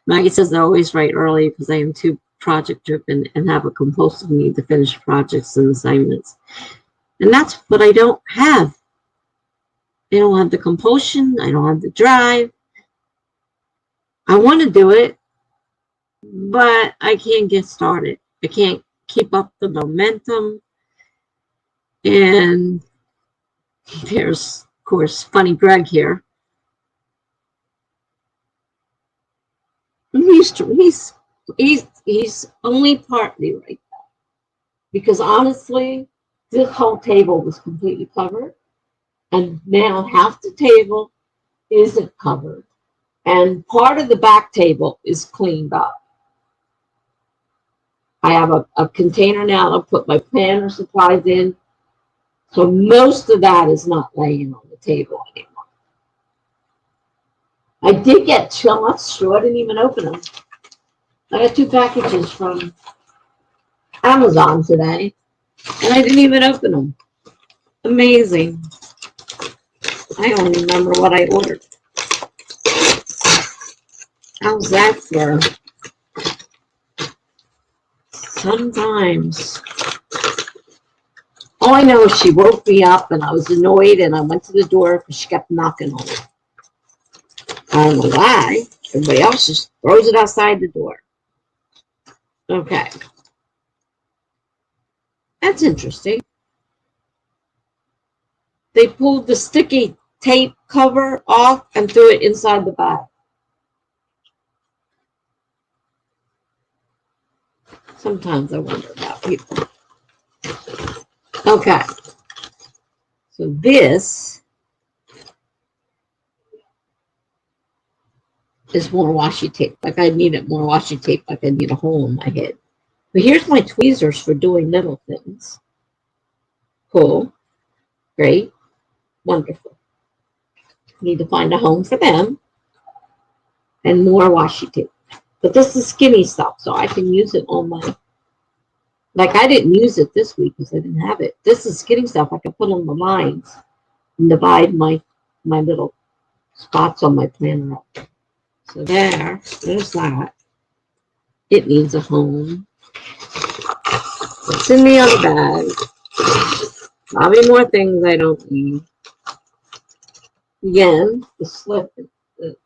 Maggie says I always write early because I am too project driven and have a compulsive need to finish projects and assignments. And that's what I don't have. I don't have the compulsion. I don't have the drive. I want to do it, but I can't get started. I can't keep up the momentum. And there's, of course, funny Greg here. He's only partly right now. Because honestly, this whole table was completely covered. And now half the table isn't covered. And part of the back table is cleaned up. I have a container now to put my planner supplies in. So most of that is not laying on the table anymore. I did get 2 months through. I didn't even open them. I got 2 packages from Amazon today, and I didn't even open them. Amazing. I don't remember what I ordered. How's that for? Sometimes. All I know is she woke me up and I was annoyed and I went to the door because she kept knocking on it. I don't know why. Everybody else just throws it outside the door. Okay. That's interesting. They pulled the sticky tape cover off and threw it inside the bag. Sometimes I wonder about people. Okay. So this is more washi tape. Like I needed more washi tape, like I need a hole in my head. But here's my tweezers for doing little things. Cool. Great. Wonderful. Need to find a home for them. And more washi tape. But this is skinny stuff, so I can use it on my... Like I didn't use it this week because I didn't have it. This is skinny stuff I can put on the lines and divide my little spots on my planner up. So there's that. It needs a home. It's in the other bag. Probably more things I don't need. Again, the slip, the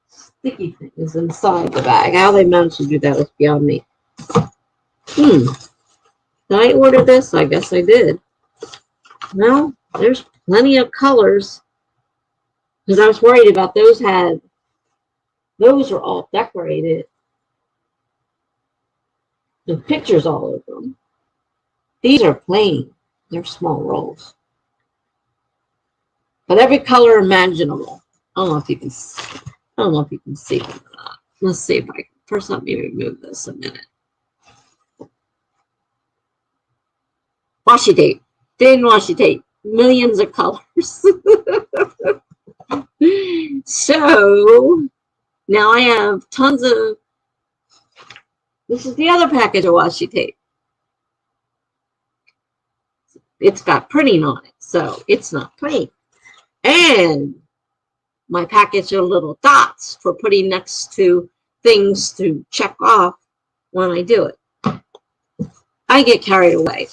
sticky thing is inside the bag. How they managed to do that was beyond me. Did I order this? I guess I did. Well, there's plenty of colors. Because I was worried about those are all decorated. The pictures all over them. These are plain. They're small rolls. But every color imaginable. I don't know if you can see them or not. Let's see if I can. First, let me remove this a minute. Washi tape. Thin washi tape. Millions of colors. So now I have tons of This is the other package of washi tape. It's got printing on it, so it's not plain. And my package of little dots for putting next to things to check off when I do it. I get carried away.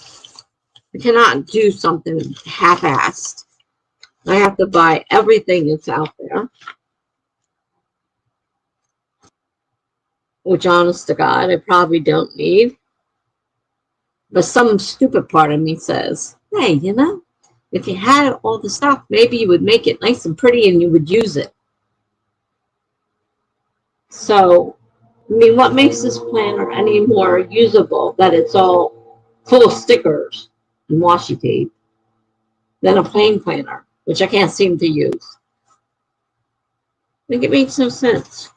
I cannot do something half-assed. I have to buy everything that's out there. Which, honest to God, I probably don't need. But some stupid part of me says, hey, you know, if you had all the stuff, maybe you would make it nice and pretty and you would use it. So, I mean, what makes this planner any more usable that it's all full of stickers and washi tape than a plain planner, which I can't seem to use? I think it makes no sense.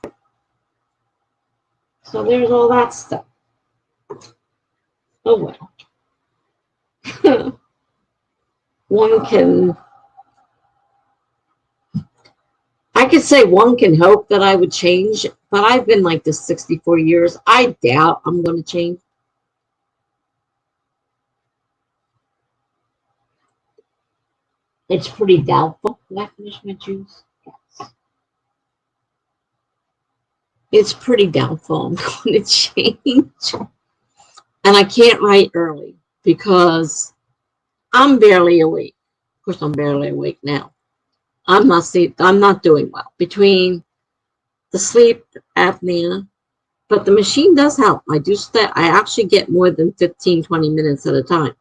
So there's all that stuff. Oh well. One can, I could say one can hope that I would change, but I've been like this 64 years. I doubt I'm going to change. It's pretty doubtful. Did I finish my juice? Yes. It's pretty doubtful I'm going to change. And I can't write early because I'm barely awake. Of course, I'm barely awake now. I'm not doing well between the sleep apnea, but the machine does help. I actually get more than 15, 20 minutes at a time.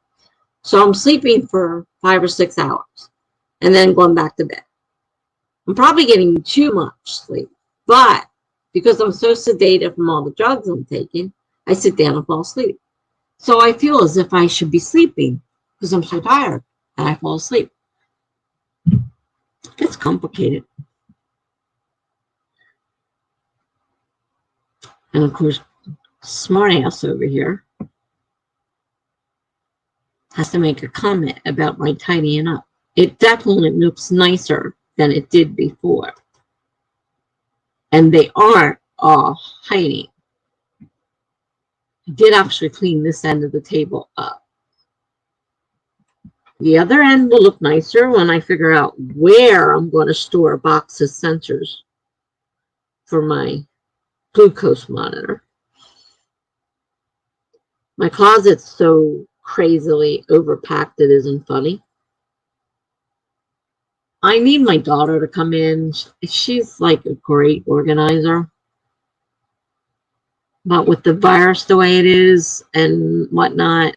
So I'm sleeping for 5 or 6 hours and then going back to bed. I'm probably getting too much sleep, but because I'm so sedated from all the drugs I'm taking, I sit down and fall asleep. So I feel as if I should be sleeping because I'm so tired and I fall asleep. It's complicated. And of course, smart ass over here has to make a comment about my tidying up. It definitely looks nicer than it did before. And they aren't all hiding. I did actually clean this end of the table up. The other end will look nicer when I figure out where I'm going to store a box of sensors for my glucose monitor. My closet's so crazily overpacked it isn't funny. I need my daughter to come in. She's like a great organizer. But with the virus the way it is and whatnot,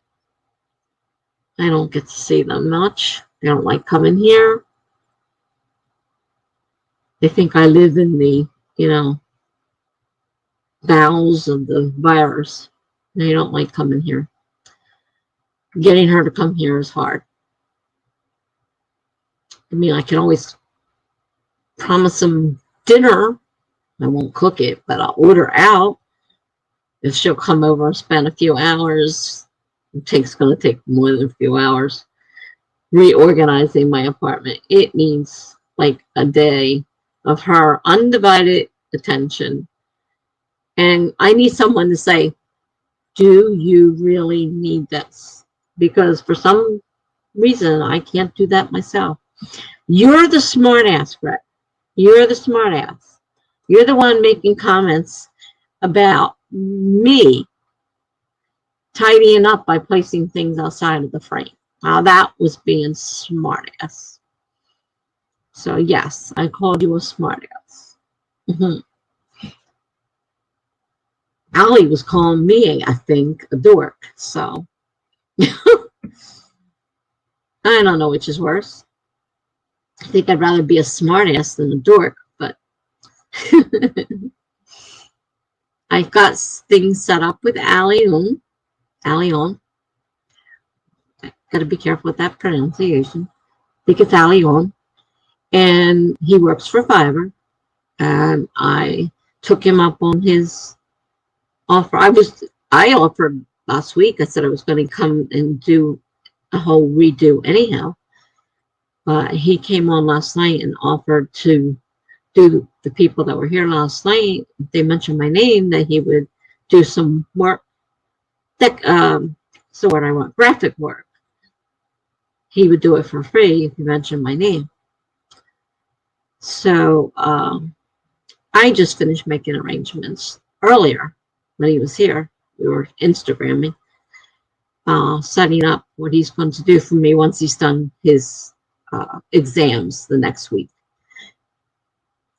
I don't get to see them much. They don't like coming here. They think I live in the, bowels of the virus. They don't like coming here. Getting her to come here is hard. I mean, I can always promise them dinner. I won't cook it, but I'll order out. If she'll come over and spend a few hours, it's going to take more than a few hours reorganizing my apartment. It needs like a day of her undivided attention. And I need someone to say, do you really need this? Because for some reason, I can't do that myself. You're the smart ass, Brett. You're the smart ass. You're the one making comments about me tidying up by placing things outside of the frame. Now that was being smart ass. So yes, I called you a smart ass. Allie was calling me, I think, a dork. So I don't know which is worse. I think I'd rather be a smart ass than a dork, but I've got things set up with Allie on. Got to be careful with that pronunciation. I think it's Allie on. And he works for Fiverr. And I took him up on his offer. I offered last week. I said I was going to come and do a whole redo anyhow. But he came on last night and offered to do the people that were here last night. They mentioned my name, that he would do some work, so what I want, graphic work. He would do it for free if you mentioned my name. So I just finished making arrangements earlier when he was here. We were Instagramming, setting up what he's going to do for me once he's done his exams the next week.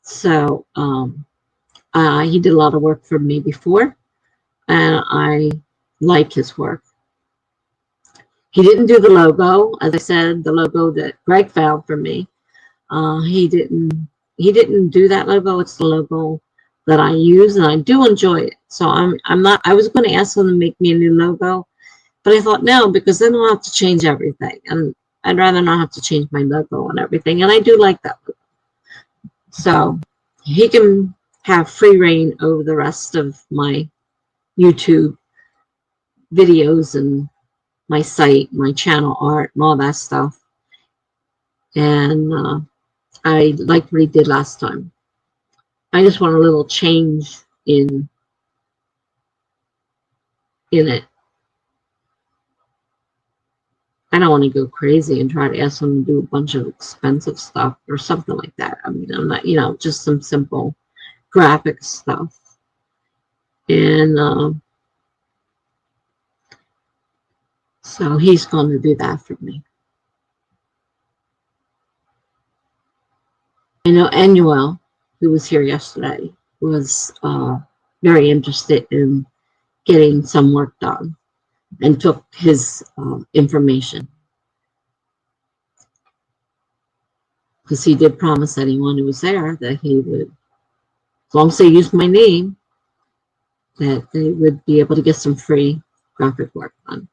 So he did a lot of work for me before, and I like his work. He didn't do the logo, as I said, the logo that Greg found for me. He didn't do that logo. It's the logo that I use, and I do enjoy it. So I was going to ask him to make me a new logo, but I thought no, because then I'll have to change everything, and I'd rather not have to change my logo and everything. And I do like that logo. So he can have free reign over the rest of my YouTube videos and my site, my channel art, and all that stuff. And I liked what he did last time. I just want a little change in it. I don't want to go crazy and try to ask him to do a bunch of expensive stuff or something like that. I mean, I'm not, just some simple graphic stuff. And so he's going to do that for me. I know Annuel, who was here yesterday, was very interested in getting some work done and took his information. Because he did promise anyone who was there that he would, as long as they used my name, that they would be able to get some free graphic work done.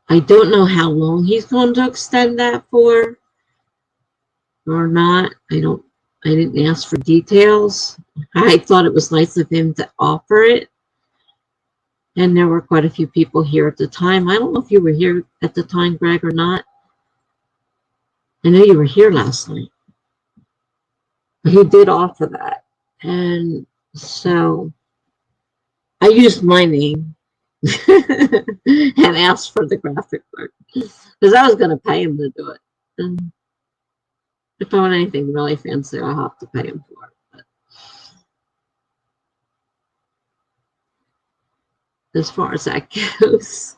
I don't know how long he's going to extend that for or not. I didn't ask for details. I thought it was nice of him to offer it. And there were quite a few people here at the time. I don't know if you were here at the time, Greg, or not. I know you were here last night. He did offer that. And so I used my name and asked for the graphic work because I was going to pay him to do it. And if I want anything really fancy, I'll have to pay him for it. But as far as that goes.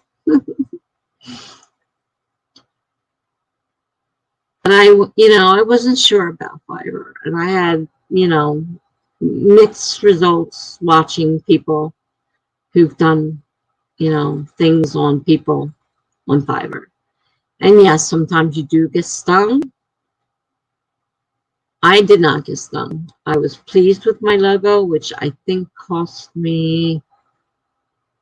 And I wasn't sure about Fiverr, and I had, mixed results watching people who've done, things on people on Fiverr. And yes, sometimes you do get stung. I did not get stung. I was pleased with my logo, which I think cost me,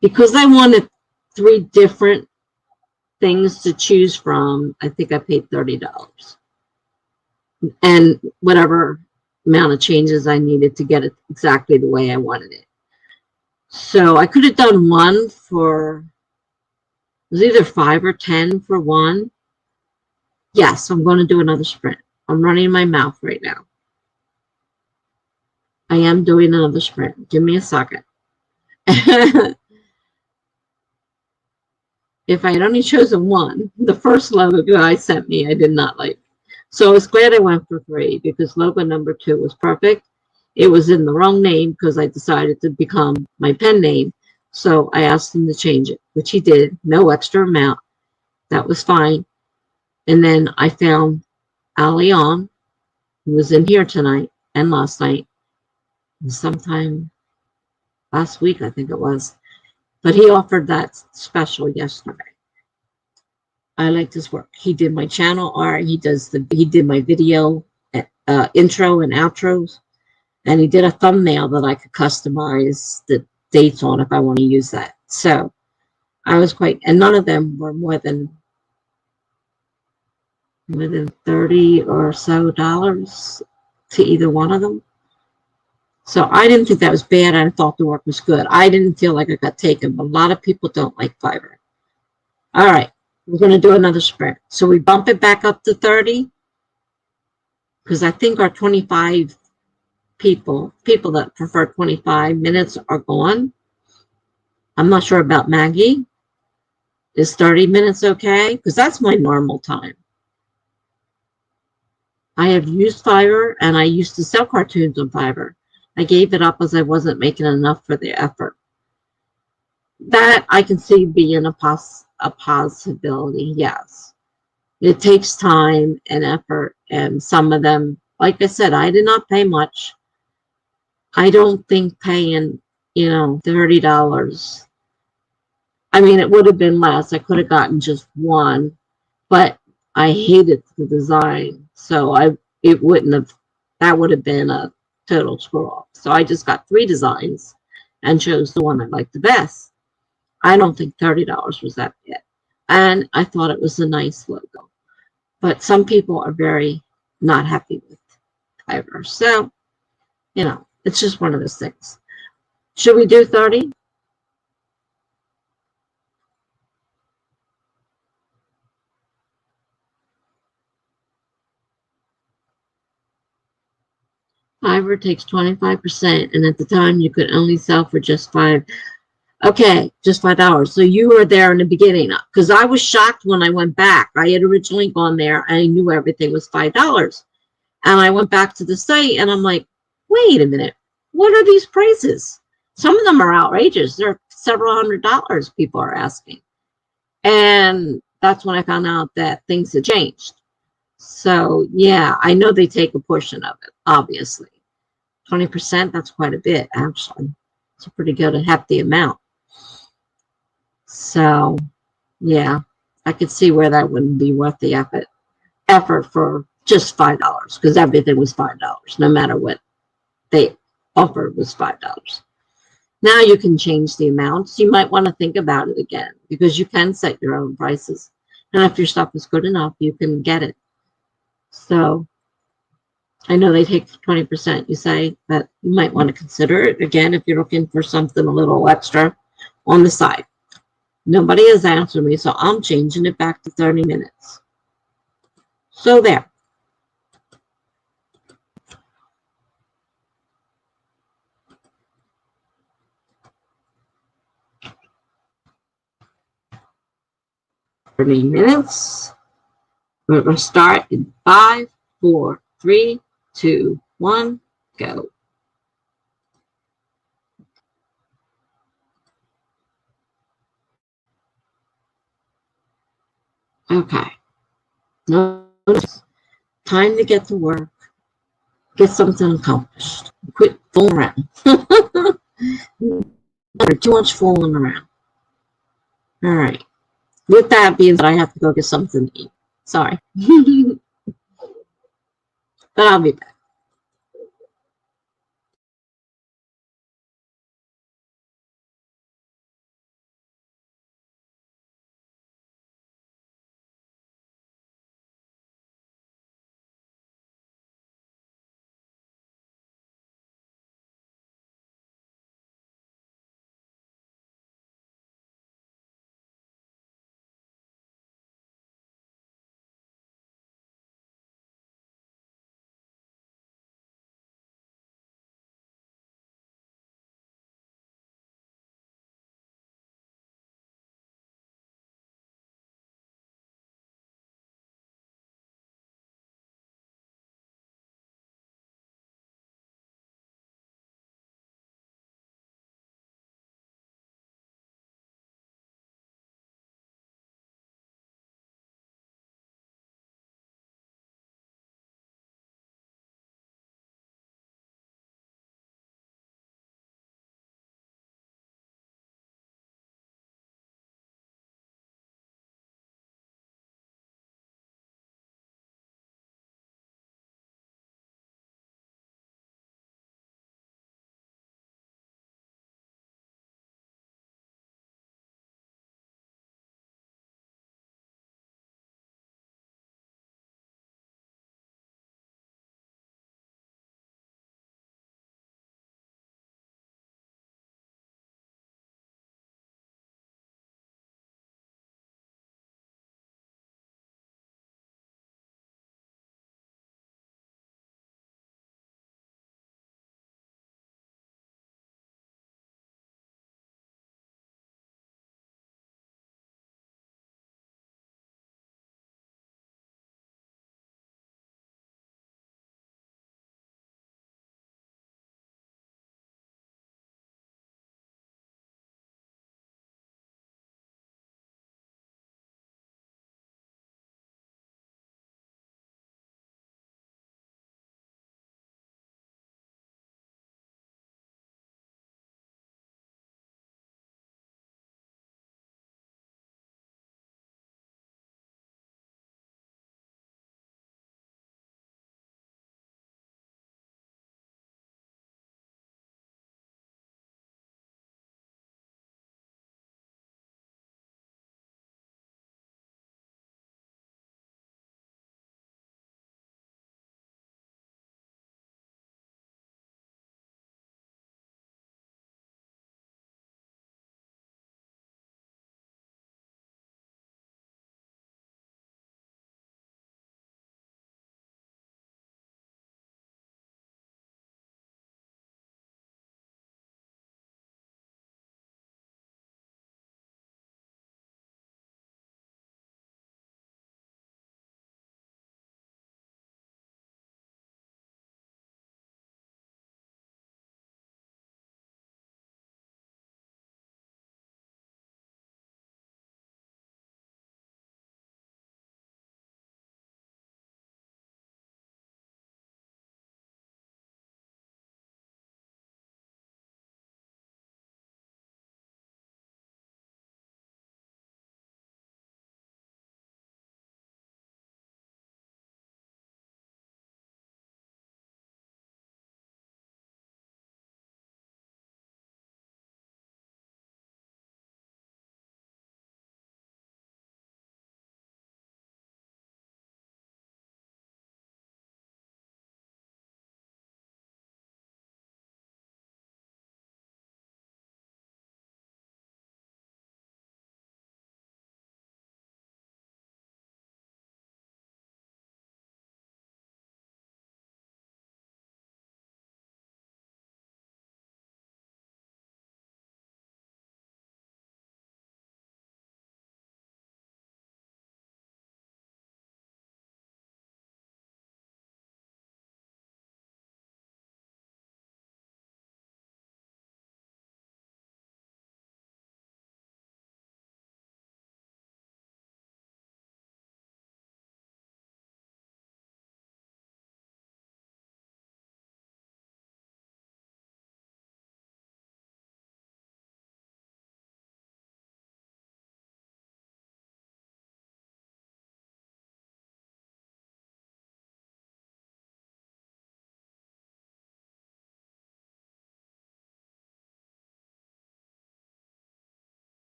because I wanted 3 different things to choose from, I think I paid $30. And whatever amount of changes I needed to get it exactly the way I wanted it. So I could have done one for, it was either 5 or 10 for one. Yes, I'm going to do another sprint. I'm running my mouth right now. I am doing another sprint. Give me a second. If I had only chosen one, the first logo guy sent me, I did not like. So I was glad I went for 3 because logo number 2 was perfect. It was in the wrong name because I decided to become my pen name. So I asked him to change it, which he did. No extra amount. That was fine. And then I found Alion, who was in here tonight and last night, and sometime last week, I think it was. But he offered that special yesterday. I liked his work. He did my channel art. He did my video intro and outros, and he did a thumbnail that I could customize the dates on if I want to use that. So I was and none of them were more than $30 or so to either one of them. So I didn't think that was bad. I thought the work was good. I didn't feel like I got taken, but a lot of people don't like Fiverr. All right, we're going to do another sprint. So we bump it back up to 30 because I think our 25 People that prefer 25 minutes are gone. I'm not sure about Maggie. Is 30 minutes okay? Because that's my normal time. I have used Fiverr, and I used to sell cartoons on Fiverr. I gave it up as I wasn't making enough for the effort. That I can see being a possibility, yes. It takes time and effort, and some of them, like I said, I did not pay much. I don't think paying, $30. I mean, it would have been less. I could have gotten just one, but I hated the design, so it wouldn't have. That would have been a total screw off. So I just got 3 designs and chose the one I liked the best. I don't think $30 was that bad, and I thought it was a nice logo. But some people are very not happy with Fiverr, so it's just one of those things. Should we do 30? Fiverr takes 25%, and at the time you could only sell for just five. Okay, just $5. So you were there in the beginning, because I was shocked when I went back. I had originally gone there. I knew everything was $5, and I went back to the site, and I'm like, wait a minute, what are these prices? Some of them are outrageous. They're several $100s people are asking, and that's when I found out that things had changed. So yeah, I know they take a portion of it, obviously. 20%, that's quite a bit, actually. It's a pretty good and hefty amount. So, yeah, I could see where that wouldn't be worth the effort for just $5, because everything was $5, no matter what they offered was $5. Now you can change the amounts. You might want to think about it again, because you can set your own prices. And if your stuff is good enough, you can get it. So I know they take 20%, you say, but you might want to consider it again if you're looking for something a little extra on the side. Nobody has answered me, so I'm changing it back to 30 minutes. So there. $30 minutes. We're going to start in 5, 4, 3, 2, 1, go. Okay. Notice. Time to get to work. Get something accomplished. Quit fooling around. Too much fooling around. All right. With that being said, I have to go get something to eat. Sorry. But I'll be back.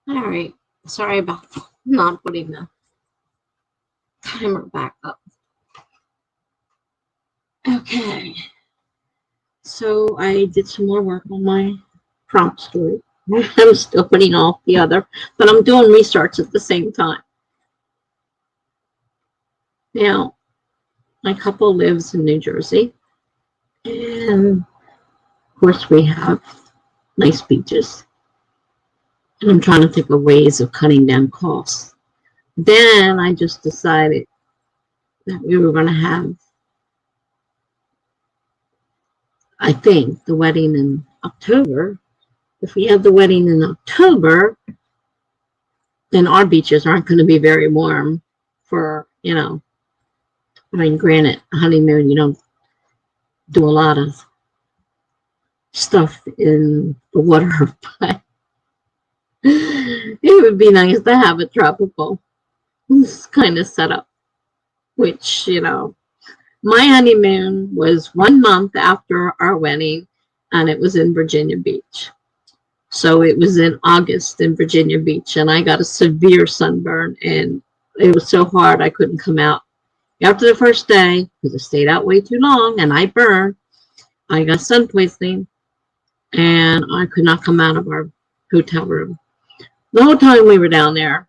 All right. Sorry about not putting the timer back up. Okay. So I did some more work on my prompt story. I'm still putting off the other, but I'm doing research at the same time. Now, my couple lives in New Jersey, and of course we have nice beaches. And I'm trying to think of ways of cutting down costs. Then I just decided that we were going to have, I think, the wedding in October. If we have the wedding in October, then our beaches aren't going to be very warm for, I mean, granted, honeymoon, you don't do a lot of stuff in the water, but it would be nice to have a tropical kind of setup, which, my honeymoon was 1 month after our wedding, and it was in Virginia Beach. So it was in August in Virginia Beach, and I got a severe sunburn, and it was so hard I couldn't come out. After the first day, because I stayed out way too long, and I burned, I got sun poisoning, and I could not come out of our hotel room. The whole time we were down there,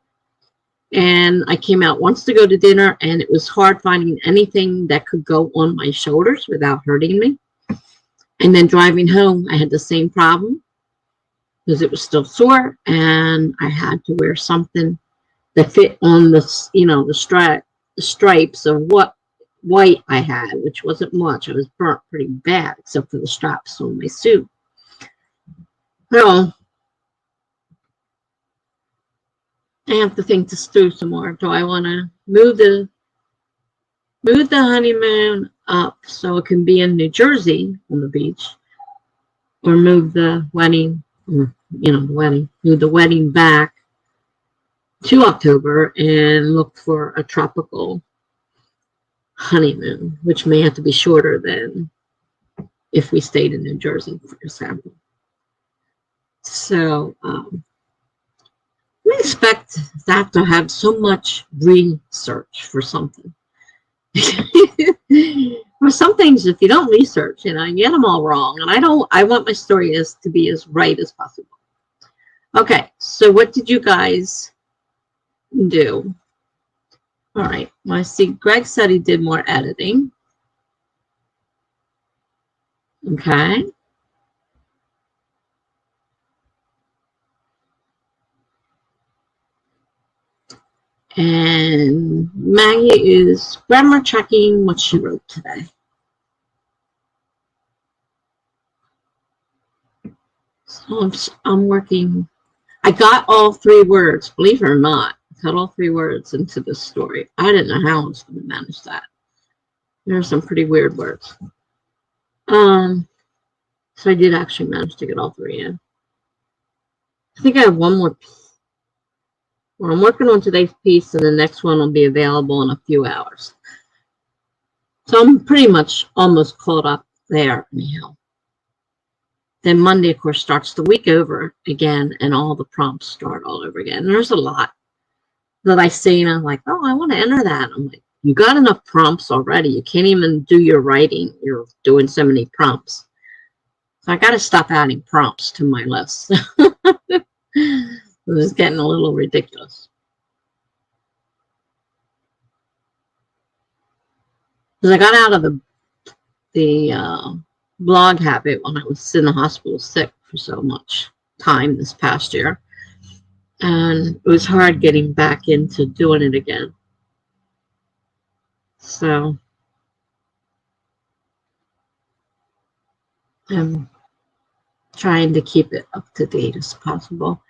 and I came out once to go to dinner, and it was hard finding anything that could go on my shoulders without hurting me. And then driving home, I had the same problem because it was still sore, and I had to wear something that fit on the, the stripes of what white I had, which wasn't much. I was burnt pretty bad, except for the straps on my suit. So I have to think this through some more. Do I want to move the honeymoon up so it can be in New Jersey on the beach, or move the wedding, move the wedding back to October and look for a tropical honeymoon, which may have to be shorter than if we stayed in New Jersey, for example. So we expect that to have so much research for something. For some things, if you don't research, you get them all wrong. And I want my story to be as right as possible. Okay, so what did you guys do? All right, I see Greg said he did more editing. Okay. And Maggie is grammar checking what she wrote today. So I'm working. I got all 3 words, believe it or not. I got all 3 words into this story. I didn't know how I was going to manage that. There are some pretty weird words. So I did actually manage to get all 3 in. I think I have one more piece. Well, I'm working on today's piece, and the next one will be available in a few hours. So I'm pretty much almost caught up there anyhow. Then Monday, of course, starts the week over again, and all the prompts start all over again. And there's a lot that I see, and I'm like, oh, I want to enter that. I'm like, you got enough prompts already. You can't even do your writing. You're doing so many prompts. So I got to stop adding prompts to my list. It was getting a little ridiculous. Because I got out of the blog habit when I was in the hospital sick for so much time this past year. And it was hard getting back into doing it again. So I'm trying to keep it up to date as possible.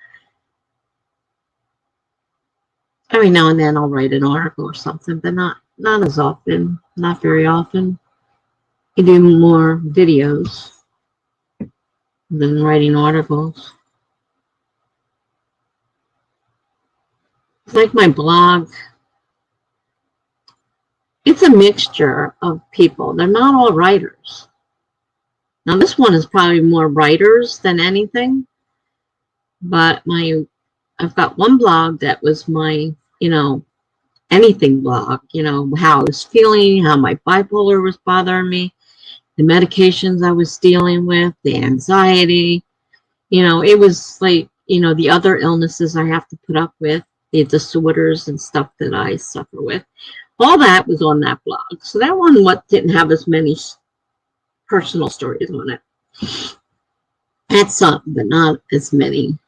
Every now and then I'll write an article or something, but not as often, not very often. I do more videos than writing articles. It's like my blog. It's a mixture of people. They're not all writers. Now this one is probably more writers than anything, but I've got one blog that was my, anything blog, how I was feeling, how my bipolar was bothering me, the medications I was dealing with, the anxiety, it was like, the other illnesses I have to put up with, the disorders and stuff that I suffer with. All that was on that blog. So that one didn't have as many personal stories on it. Had some, but not as many.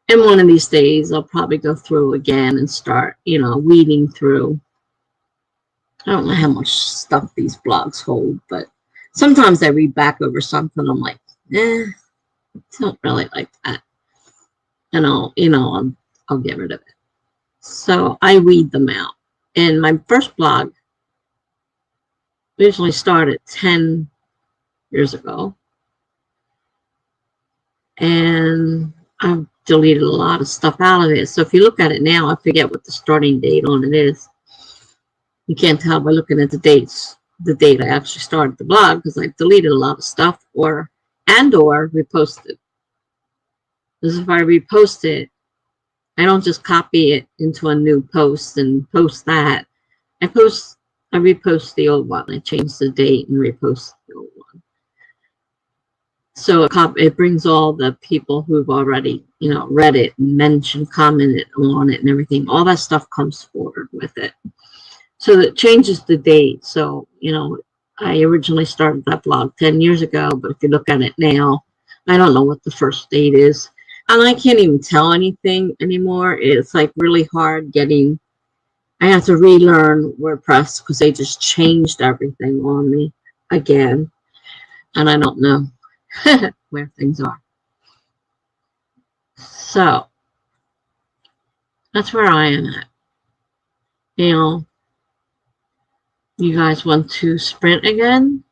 And one of these days, I'll probably go through again and start, weeding through. I don't know how much stuff these blogs hold, but sometimes I read back over something. I'm like, don't really like that. And I'll get rid of it. So I weed them out. And my first blog originally started 10 years ago. And I've deleted a lot of stuff out of it. So if you look at it now, I forget what the starting date on it is. You can't tell by looking at the dates, the date I actually started the blog, because I've deleted a lot of stuff or reposted. Because if I repost it, I don't just copy it into a new post and post that. I repost the old one. I change the date and repost the old one. So it brings all the people who've already, read it, mentioned, commented on it and everything. All that stuff comes forward with it. So it changes the date. So, I originally started that blog 10 years ago, but if you look at it now, I don't know what the first date is. And I can't even tell anything anymore. It's like really hard I have to relearn WordPress because they just changed everything on me again. And I don't know where things are. So that's where I am at. You guys want to sprint again?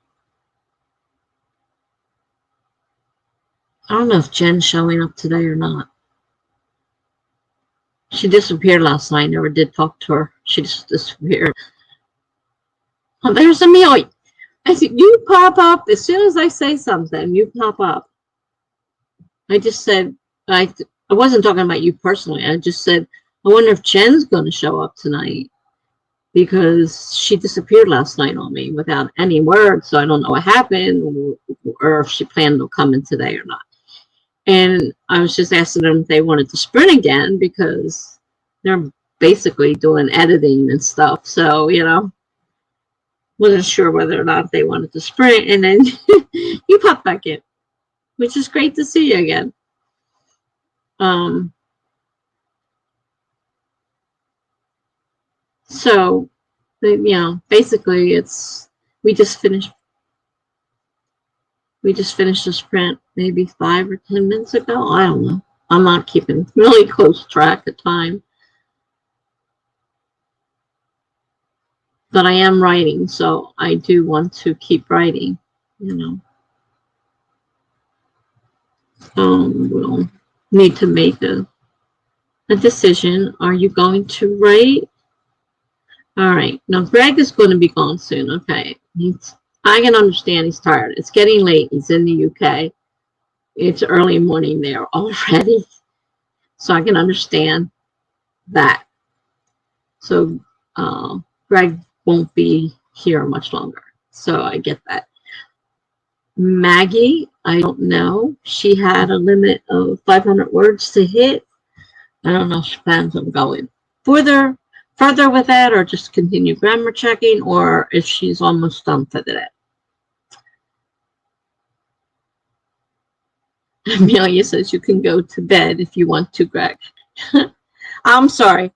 I don't know if Jen's showing up today or not. She disappeared last night. I never did talk to her. She just disappeared. Oh, there's Amelia. I said, you pop up as soon as I say something. You pop up. I just said, I wasn't talking about you personally. I just said, I wonder if Jen's going to show up tonight, because she disappeared last night on me without any word. So I don't know what happened, or if she planned on coming today or not. And I was just asking them if they wanted to sprint again, because they're basically doing editing and stuff. So, wasn't sure whether or not they wanted to sprint. And then you pop back in, which is great to see you again. So, basically we just finished the sprint maybe 5 or 10 minutes ago. I don't know. I'm not keeping really close track of time. But I am writing, so I do want to keep writing, We'll need to make a decision. Are you going to write? All right. Now, Greg is going to be gone soon. Okay. I can understand he's tired. It's getting late. He's in the UK. It's early morning there already. So I can understand that. So Greg won't be here much longer. So I get that. Maggie, I don't know. She had a limit of 500 words to hit. I don't know if she plans on going further with that, or just continue grammar checking, or if she's almost done for the day. Amelia says you can go to bed if you want to, Greg. I'm sorry.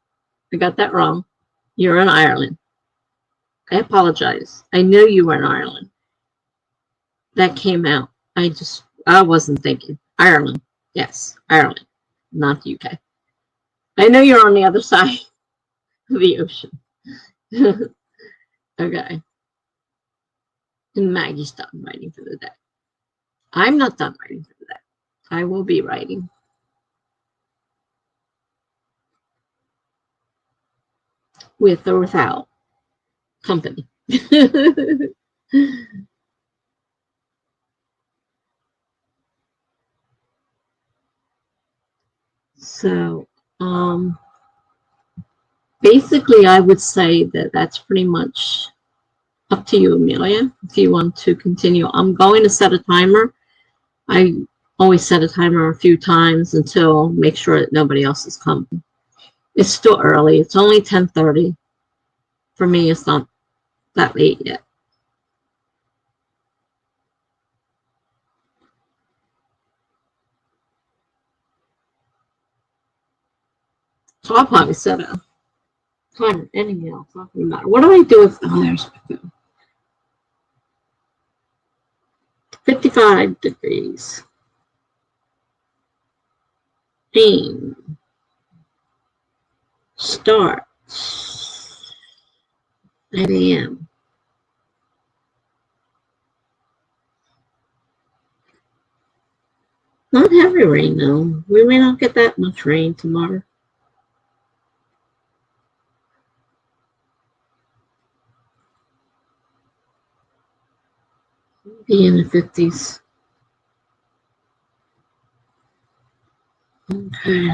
I got that wrong. You're in Ireland. I apologize. I know you were in Ireland. That came out. I wasn't thinking. Ireland. Yes, Ireland, not the UK. I know you're on the other side of the ocean. Okay. And Maggie's done writing for the day. I'm not done writing for the day. I will be writing. With or without company. So, um, basically, I would say that that's pretty much up to you, Amelia, if you want to continue. I'm going to set a timer. I always set a timer a few times until make sure that nobody else is coming. It's still early. It's only 10:30. For me, it's not that late yet. So I'll probably set a timer anyhow. It's not going to matter. What do I do if, oh, there's 55 degrees. Aim. Start. 9 a.m. Not heavy rain, though. We may not get that much rain tomorrow. Be in the 50s. Okay.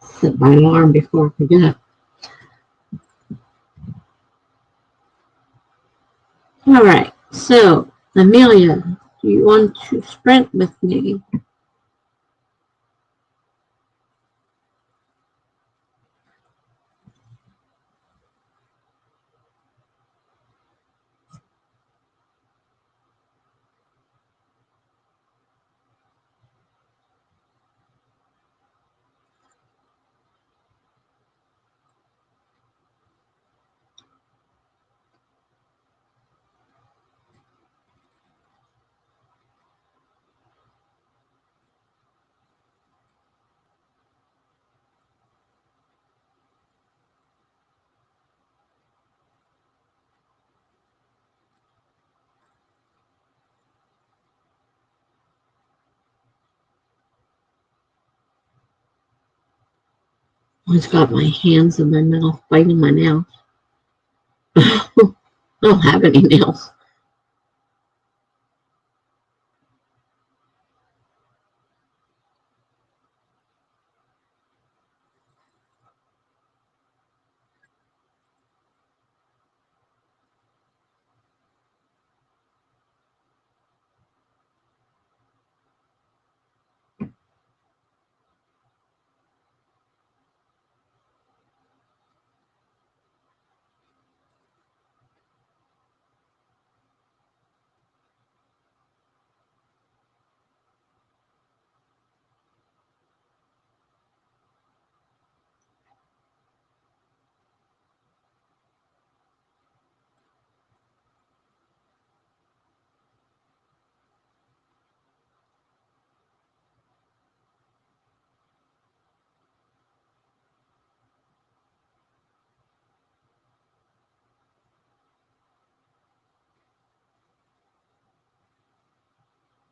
Set my alarm before I forget. All right. So, Amelia, do you want to sprint with me? I've got my hands in my mouth, biting my nails. I don't have any nails.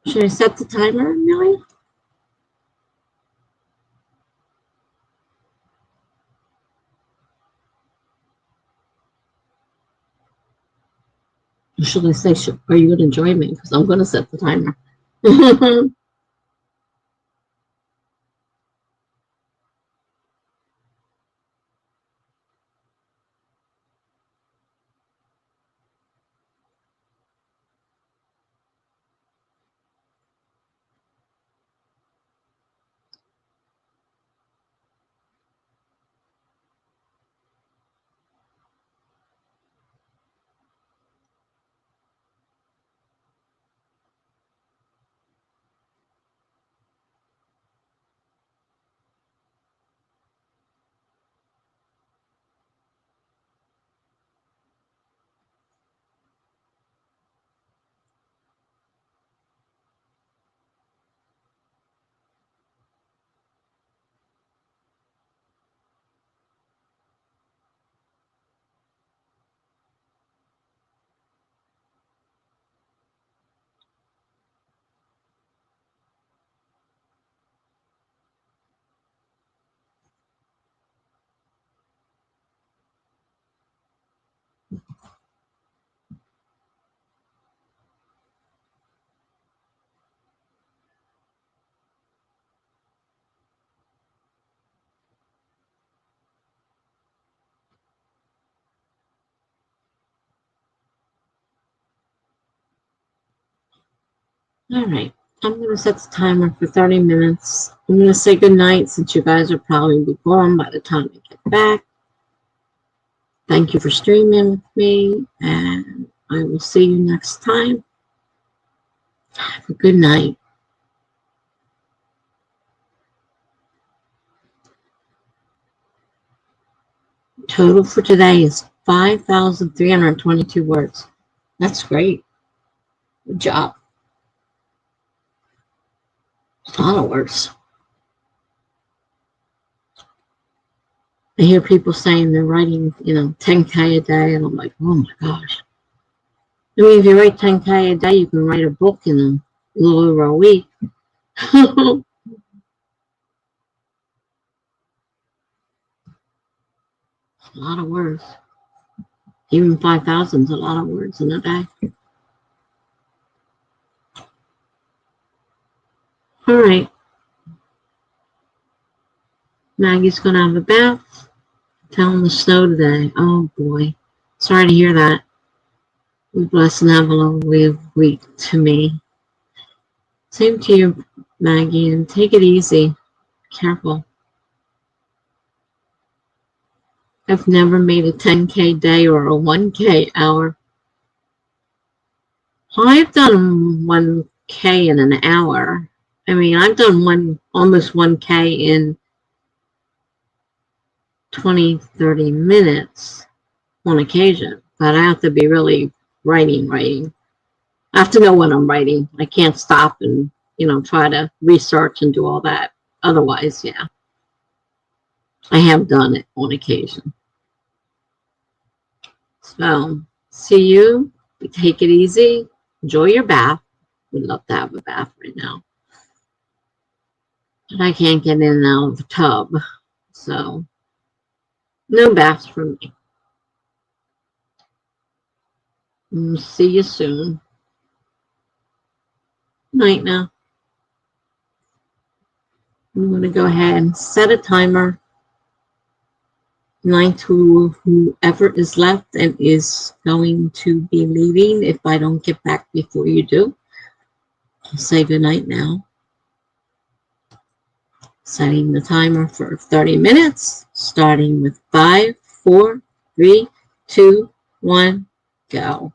Should I set the timer, Amelia? Or should I say, are you going to join me? Because I'm going to set the timer. All right. I'm going to set the timer for 30 minutes. I'm going to say good night since you guys will probably be gone by the time I get back. Thank you for streaming with me, and I will see you next time. Have a good night. Total for today is 5,322 words. That's great. Good job. It's a lot of words. I hear people saying they're writing, 10K a day, and I'm like, oh my gosh. I mean, if you write 10K a day, you can write a book in a little over a week. A lot of words. Even 5,000 is a lot of words in a day. All right. Maggie's going to have a bath. Telling the snow today. Oh, boy. Sorry to hear that. We bless and have a lovely week to me. Same to you, Maggie, and take it easy. Careful. I've never made a 10K day or a 1K hour. I've done 1K in an hour. I mean, I've done almost 1K in 20, 30 minutes on occasion, but I have to be really writing. I have to know what I'm writing. I can't stop and, try to research and do all that. Otherwise, yeah, I have done it on occasion. So, see you. Take it easy. Enjoy your bath. Would love to have a bath right now. But I can't get in and out of the tub. So, no baths for me. See you soon. Night now. I'm going to go ahead and set a timer. Night to whoever is left and is going to be leaving if I don't get back before you do. I'll say goodnight now. Setting the timer for 30 minutes, starting with 5, 4, 3, 2, 1, go.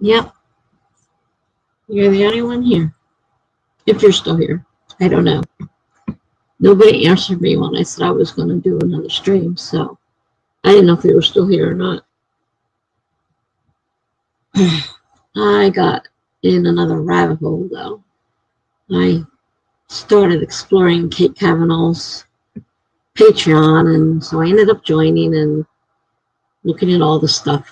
Yep, you're the only one here. If you're still here. I don't know. Nobody answered me when I said I was going to do another stream, so I didn't know if you were still here or not. I got in another rabbit hole, though. I started exploring Kate Kavanaugh's Patreon, and so I ended up joining and looking at all the stuff.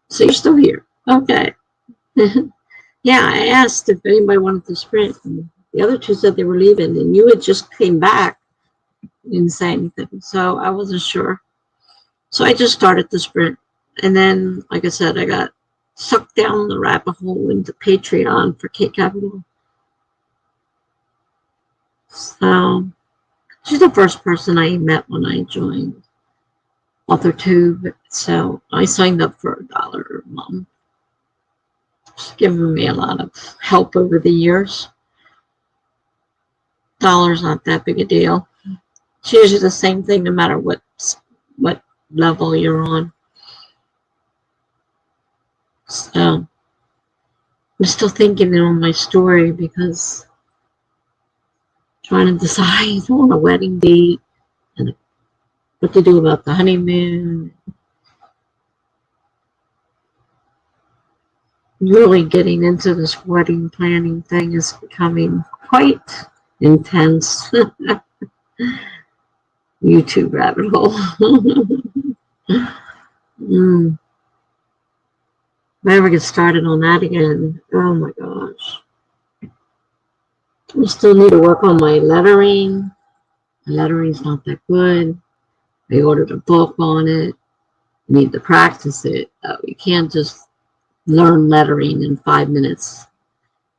So you're still here. Okay. Yeah, I asked if anybody wanted to sprint. And the other two said they were leaving, and you had just came back. You didn't say anything, so I wasn't sure. So I just started the sprint. And then, like I said, I got sucked down the rabbit hole into Patreon for Kate Capital. So she's the first person I met when I joined Authortubers. So I signed up for $1 a month. She's given me a lot of help over the years. $1's not that big a deal. She usually the same thing no matter what level you're on. So I'm still thinking on my story because I'm trying to decide on a wedding date and what to do about the honeymoon. Really getting into this wedding planning thing is becoming quite intense. YouTube rabbit hole. If I ever get started on that again, oh my gosh. I still need to work on my lettering. My lettering's not that good. I ordered a book on it. I need to practice it. You can't just learn lettering in 5 minutes.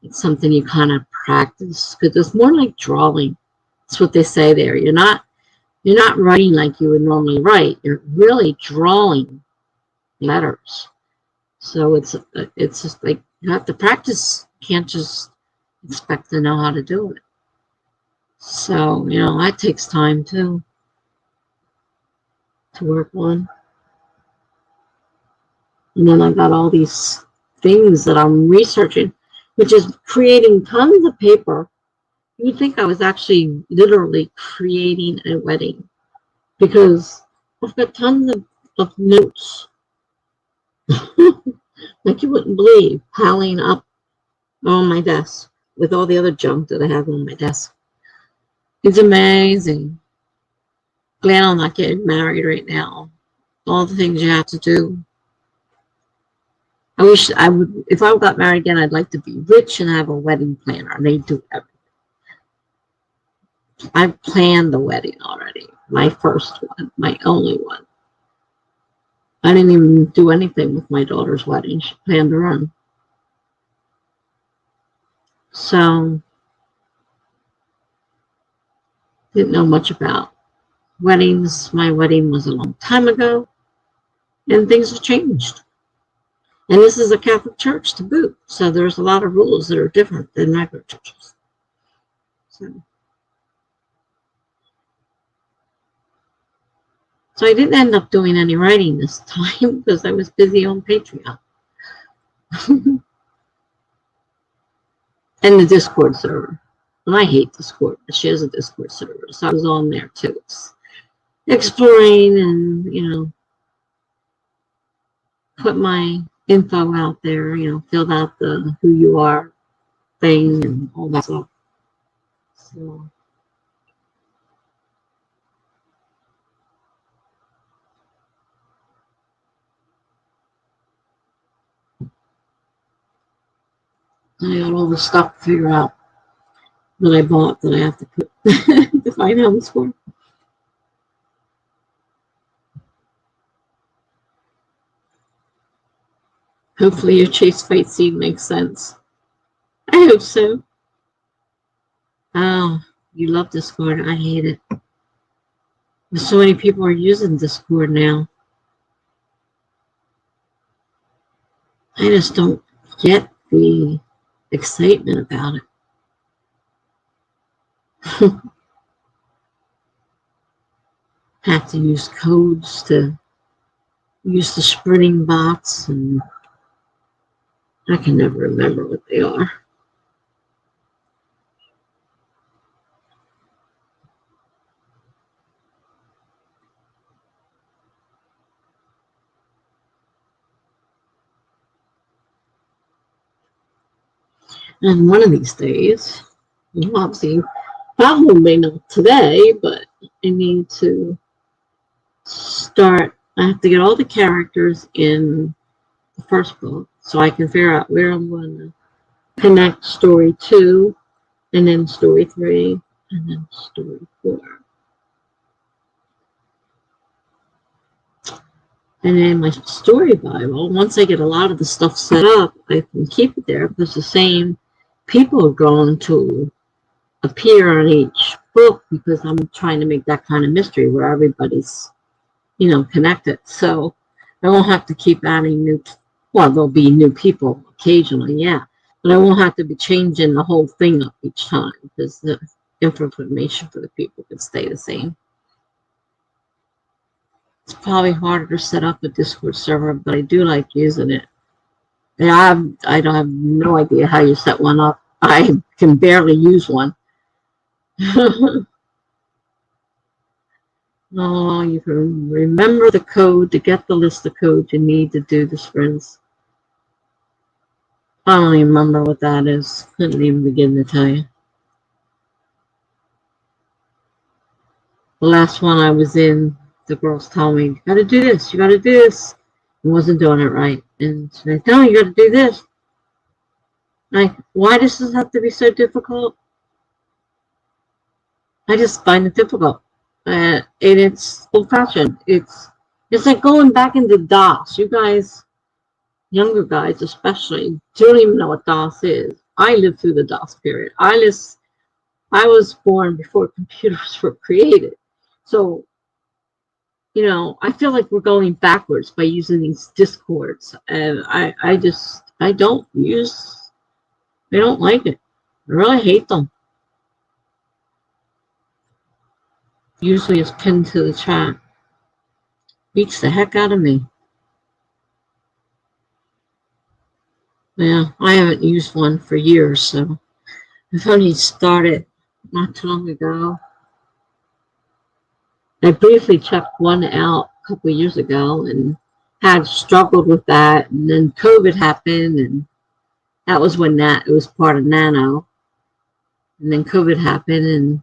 It's something you kind of practice because it's more like drawing. That's what they say there. You're not writing like you would normally write. You're really drawing letters. So it's just like you have to practice. You can't just expect to know how to do it. So, that takes time too to work on. And then I got all these things that I'm researching, which is creating tons of paper. You'd think I was actually literally creating a wedding because I've got tons of notes, like you wouldn't believe, piling up on my desk with all the other junk that I have on my desk. It's amazing. Glad I'm not getting married right now. All the things you have to do. I wish I would, if I got married again, I'd like to be rich and have a wedding planner. And they do everything. I planned the wedding already. My first one, my only one. I didn't even do anything with my daughter's wedding. She planned her own. So, didn't know much about weddings. My wedding was a long time ago, and things have changed. And this is a Catholic church to boot, so there's a lot of rules that are different than regular churches. So I didn't end up doing any writing this time because I was busy on Patreon. And the Discord server. And I hate Discord, but she has a Discord server, so I was on there too. Exploring and, put my info out there, filled out the who you are thing and all that stuff. So I got all the stuff to figure out that I bought that I have to put to find homes for. Hopefully your chase fight scene makes sense. I hope so. Oh, you love Discord. I hate it. So many people are using Discord now. I just don't get the excitement about it. Have to use codes to use the sprinting bots, and I can never remember what they are. And one of these days, obviously, probably not today, but I need to start. I have to get all the characters in the first book so I can figure out where I'm going to connect story 2, and then story 3, and then story 4. And in my story Bible, once I get a lot of the stuff set up, I can keep it there because the same people are going to appear on each book because I'm trying to make that kind of mystery where everybody's, connected. So I won't have to keep adding there'll be new people occasionally, yeah. But I won't have to be changing the whole thing up each time because the information for the people can stay the same. It's probably harder to set up a Discord server, but I do like using it. I don't have no idea how you set one up. I can barely use one. Oh, you can remember the code to get the list of codes you need to do the sprints. I don't even remember what that is. Couldn't even begin to tell you. The last one I was in, the girls told me, you gotta do this, you gotta do this. I wasn't doing it right. And she's like, no, you gotta do this. Like, why does this have to be so difficult? I just find it difficult. And it's old-fashioned. It's like going back into DOS. You guys, younger guys especially, don't even know what DOS is. I lived through the DOS period. I was born before computers were created. So, I feel like we're going backwards by using these discords. And I don't like it. I really hate them. Usually it's pinned to the chat. Beats the heck out of me. Yeah, I haven't used one for years, so I've only started not too long ago. I briefly checked one out a couple of years ago and had struggled with that, and then COVID happened, and that was when it was part of Nano, and then COVID happened, and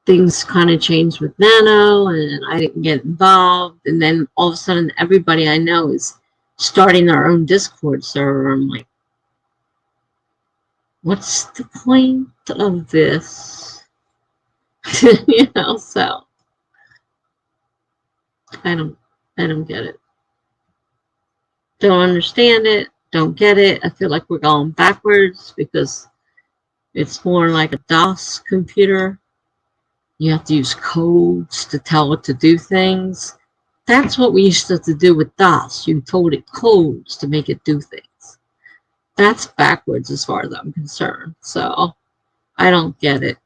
things kind of changed with Nano, and I didn't get involved, and then all of a sudden everybody I know is starting their own Discord server. I'm like, what's the point of this? So I don't get it. Don't understand it. Don't get it. I feel like we're going backwards because it's more like a DOS computer. You have to use codes to tell it to do things. That's what we used to do with DOS. You told it codes to make it do things. That's backwards as far as I'm concerned. So I don't get it.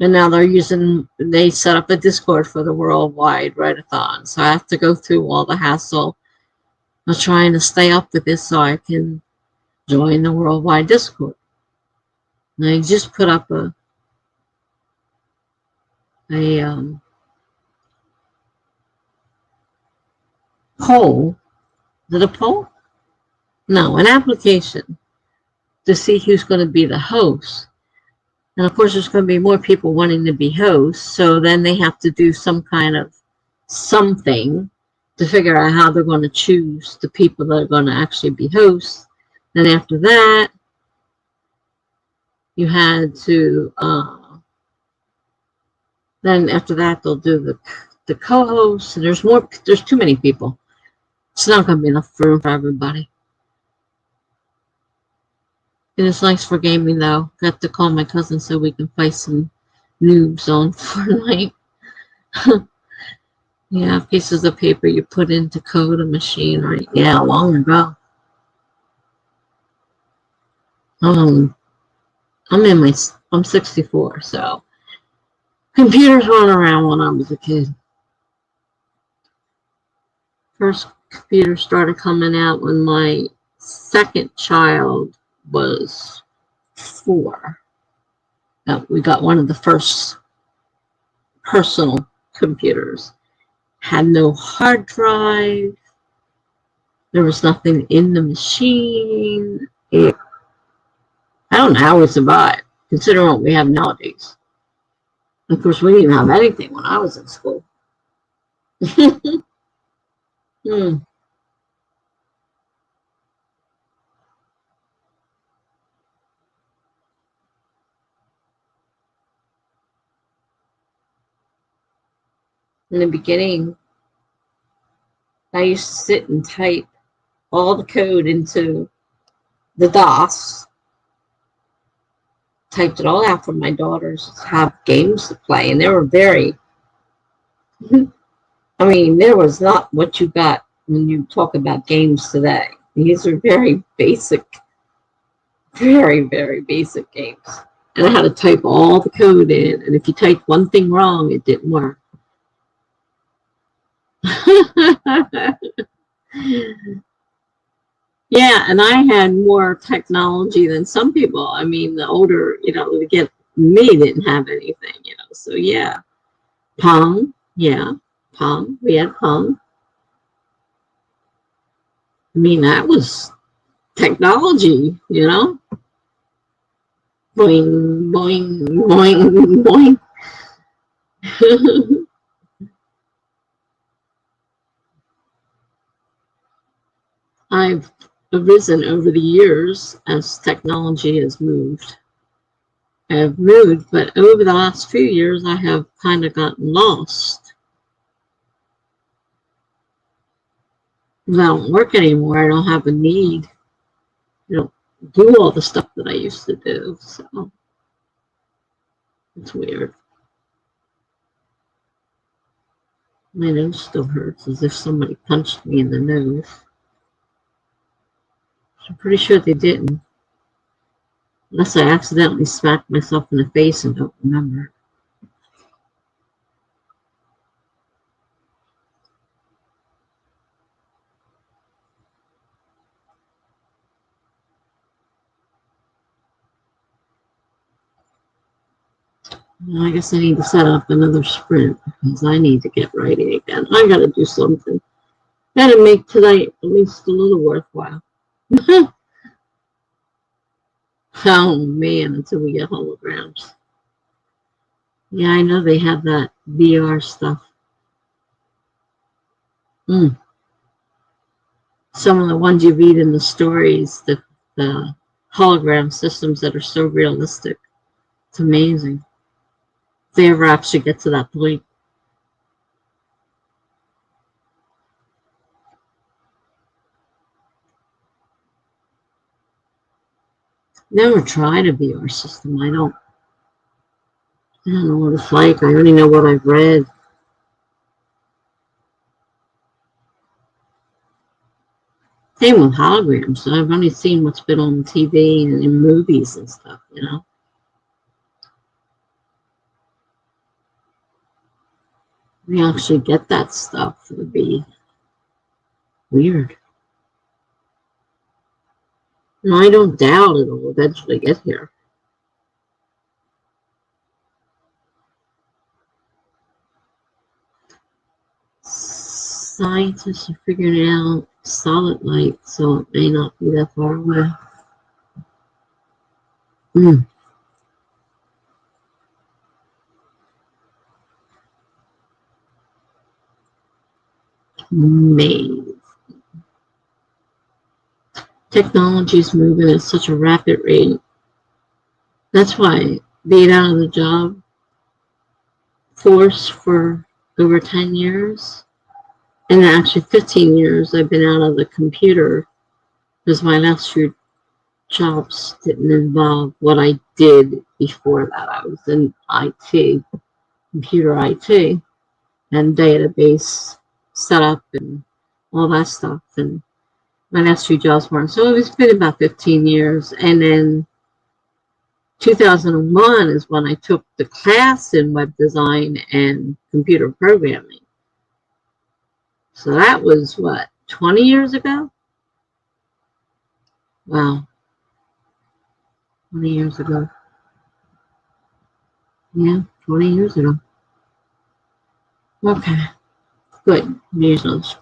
And now they set up a Discord for the Worldwide Write-a-thon. So I have to go through all the hassle of trying to stay up with this so I can join the Worldwide Discord. And I just put up a poll. Is it a poll? No, an application to see who's going to be the host. And of course, there's going to be more people wanting to be hosts. So then they have to do some kind of something to figure out how they're going to choose the people that are going to actually be hosts. Then after that, you had to, then after that, they'll do the co-hosts. And there's too many people. It's not going to be enough room for everybody. It is nice for gaming, though. Got to call my cousin so we can play some noobs on Fortnite. Yeah, pieces of paper you put in to code a machine, right? Yeah, long ago. I'm 64, so computers weren't around when I was a kid. First computer started coming out when my second child was 4. We got one of the first personal computers. Had no hard drive. There was nothing in the machine. I don't know how we survived, considering what we have nowadays. Of course, we didn't have anything when I was in school. In the beginning, I used to sit and type all the code into the DOS, typed it all out for my daughters to have games to play, and they were very, I mean, there was not what you got when you talk about games today. These are very basic, very, very basic games. And I had to type all the code in, and if you typed one thing wrong, it didn't work. Yeah, and I had more technology than some people. I mean, the older, me didn't have anything. So yeah. Pong, yeah, Pong. We had Pong. I mean, that was technology. Boing, boing, boing, boing. I've arisen over the years as technology has moved. I have moved, but over the last few years, I have kind of gotten lost. I don't work anymore. I don't have a need. Do all the stuff that I used to do. So it's weird. My nose still hurts as if somebody punched me in the nose. I'm pretty sure they didn't. Unless I accidentally smacked myself in the face and don't remember. Well, I guess I need to set up another sprint because I need to get writing again. I got to do something. Got to make tonight at least a little worthwhile. Oh man, until we get holograms. Yeah, I know they have that VR stuff. Some of the ones you read in the stories, the hologram systems that are so realistic. It's amazing. If they ever actually get to that point. Never tried a VR system. I don't know what it's like. I only know what I've read. Same with holograms. I've only seen what's been on TV and in movies and stuff. We actually get that stuff. It would be weird. And I don't doubt it'll eventually get here. Scientists are figuring out solid light, so it may not be that far away. May. Technology is moving at such a rapid rate. That's why being out of the job force for over 10 years, and actually 15 years I've been out of the computer because my last few jobs didn't involve what I did before that. I was in IT, computer IT, and database setup and all that stuff. And my last few jobs weren't. So it's been about 15 years. And then 2001 is when I took the class in web design and computer programming. So that was what, 20 years ago? Wow, 20 years ago. Yeah, 20 years ago. Okay, good. Measles.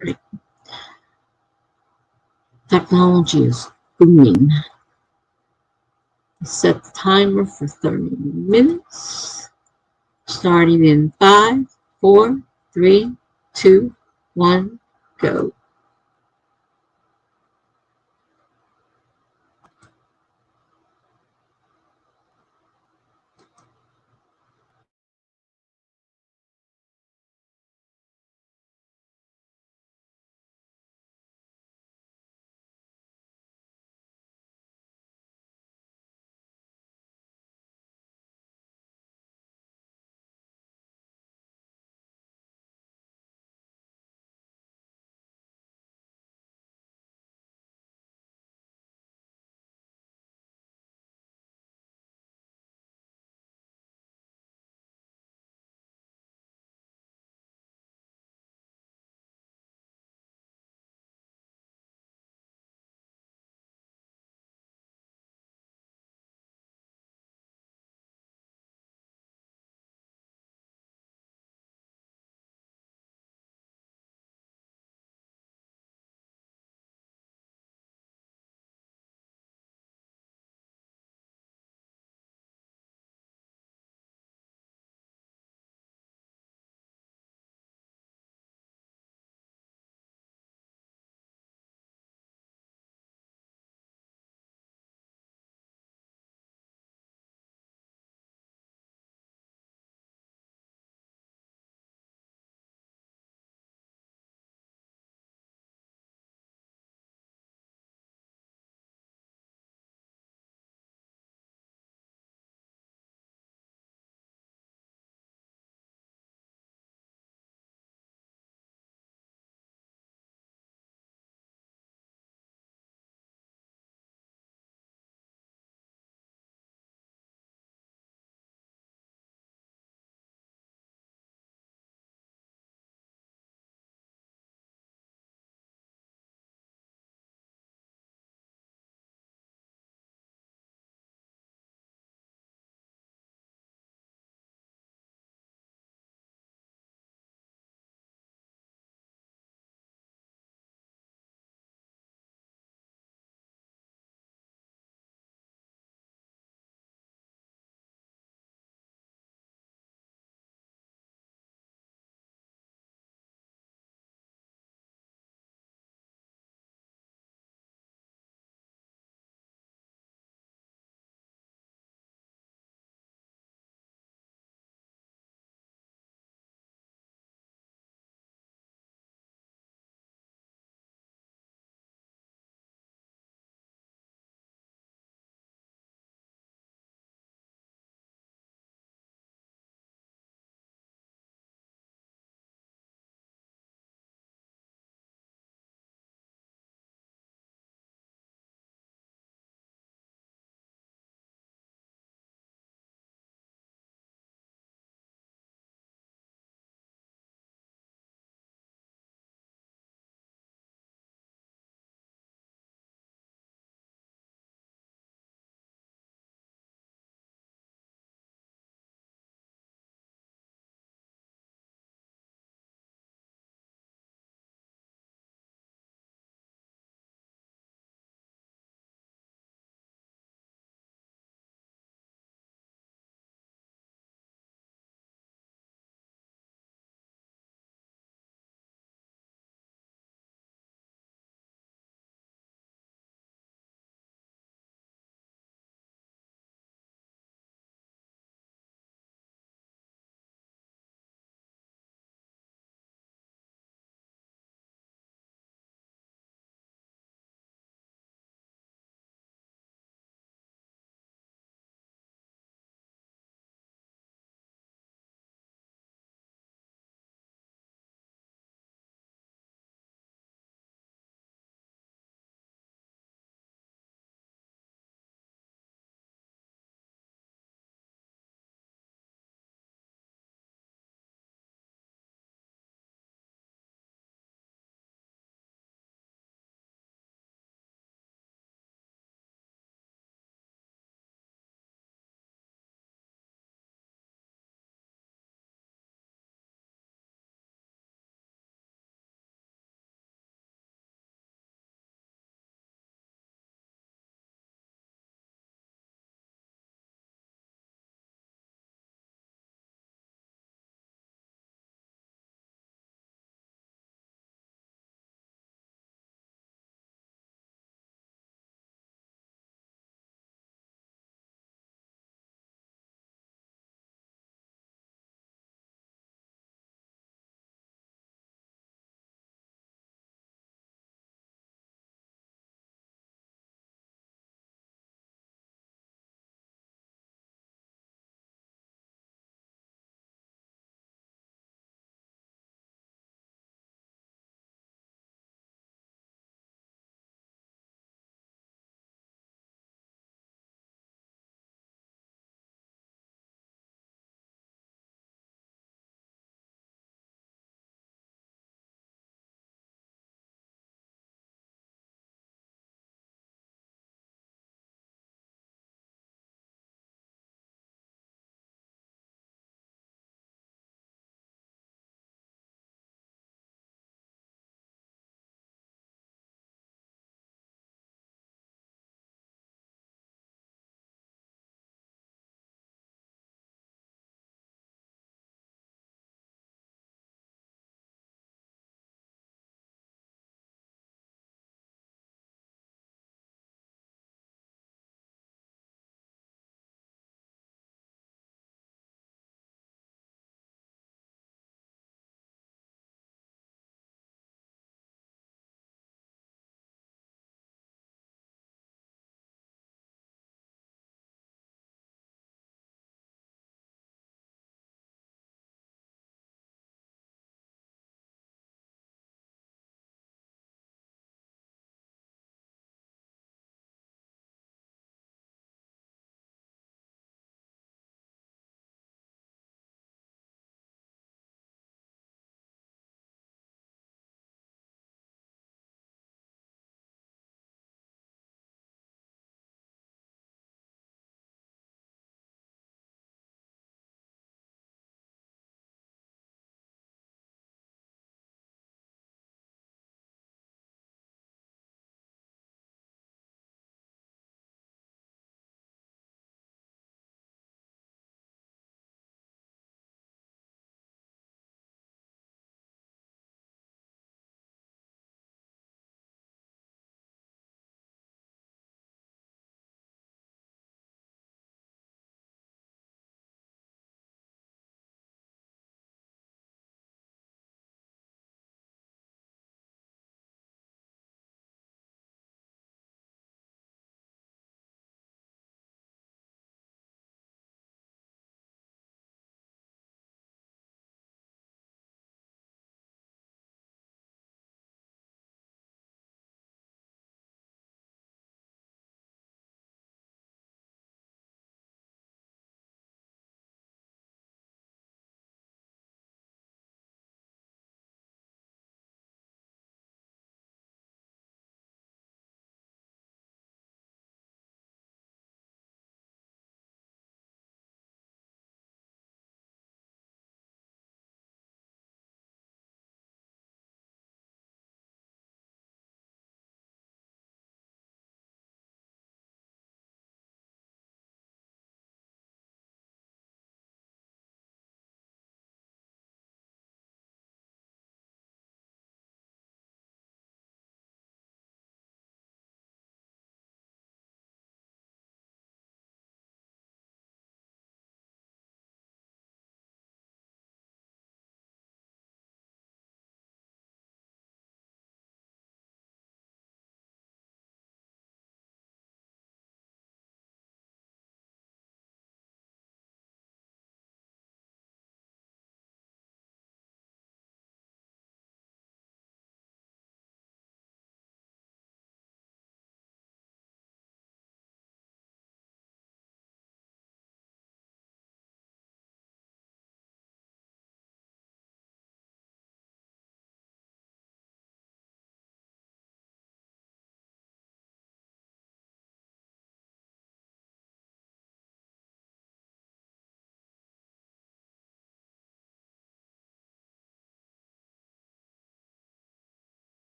Great. Technology is booming. Set the timer for 30 minutes. Starting in 5, 4, 3, 2, 1, go.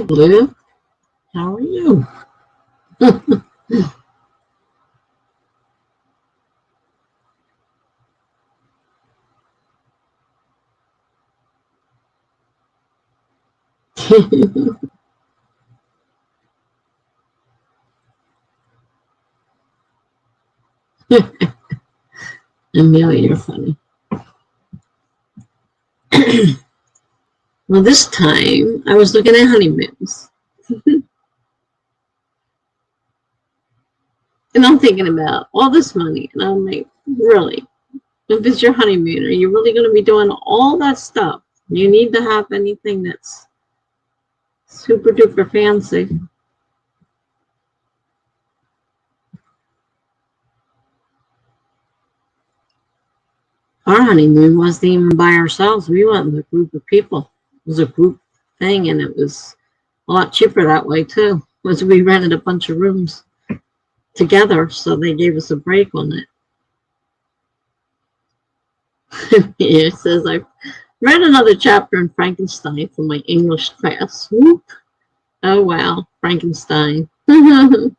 Blue. How are you? Amelia, you're funny. Well, this time I was looking at honeymoons. And I'm thinking about all this money. And I'm like, really? If it's your honeymoon, are you really going to be doing all that stuff? You need to have anything that's super duper fancy. Our honeymoon wasn't even by ourselves. We went with a group of people. It was a group thing, and it was a lot cheaper that way, too. Was we rented a bunch of rooms together, so they gave us a break on it. It says, I read another chapter in Frankenstein for my English class. Whoop. Oh, wow. Frankenstein. Blue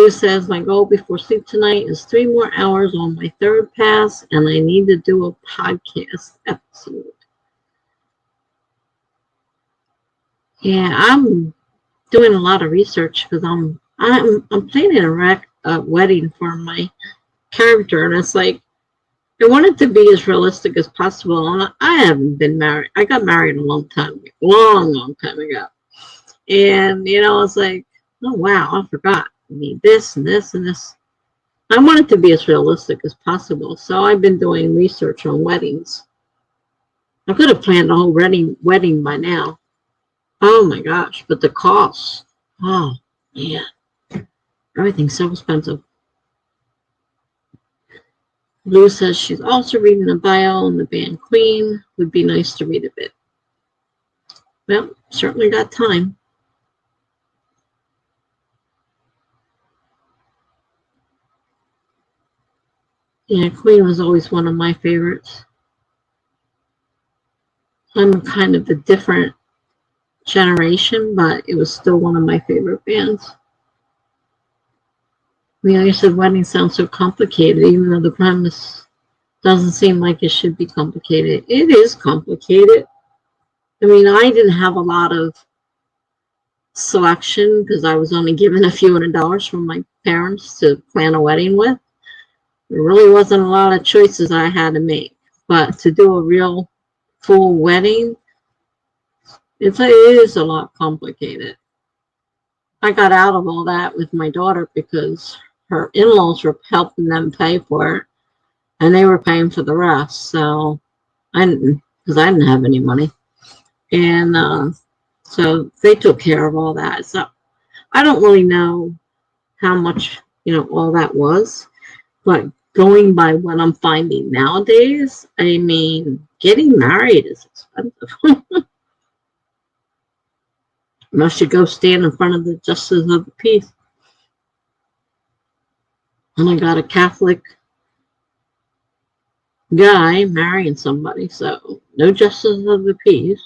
says, my goal before sleep tonight is 3 more hours on my third pass, and I need to do a podcast episode. Yeah, I'm doing a lot of research because I'm planning a wedding for my character, and it's like I want it to be as realistic as possible. And I haven't been married. I got married a long time ago, and it's like, oh wow, I forgot. I need this and this and this. I want it to be as realistic as possible. So I've been doing research on weddings. I could have planned a whole wedding by now. Oh my gosh, but the cost. Oh, yeah. Everything's so expensive. Blue says she's also reading a bio on the band Queen. Would be nice to read a bit. Well, certainly got time. Yeah, Queen was always one of my favorites. I'm kind of a different generation, but it was still one of my favorite bands. You said wedding sounds so complicated, even though the premise doesn't seem like it should be complicated. It is complicated. I mean, I didn't have a lot of selection because I was only given a few $100s from my parents to plan a wedding with. There really wasn't a lot of choices I had to make. But to do a real full wedding, it is a lot complicated. I got out of all that with my daughter because her in-laws were helping them pay for it, and they were paying for the rest. So I didn't, because I didn't have any money. And so they took care of all that. So I don't really know how much, all that was. But going by what I'm finding nowadays, I mean, getting married is expensive. Unless you go stand in front of the justice of the peace. And I got a Catholic guy marrying somebody, so no justice of the peace.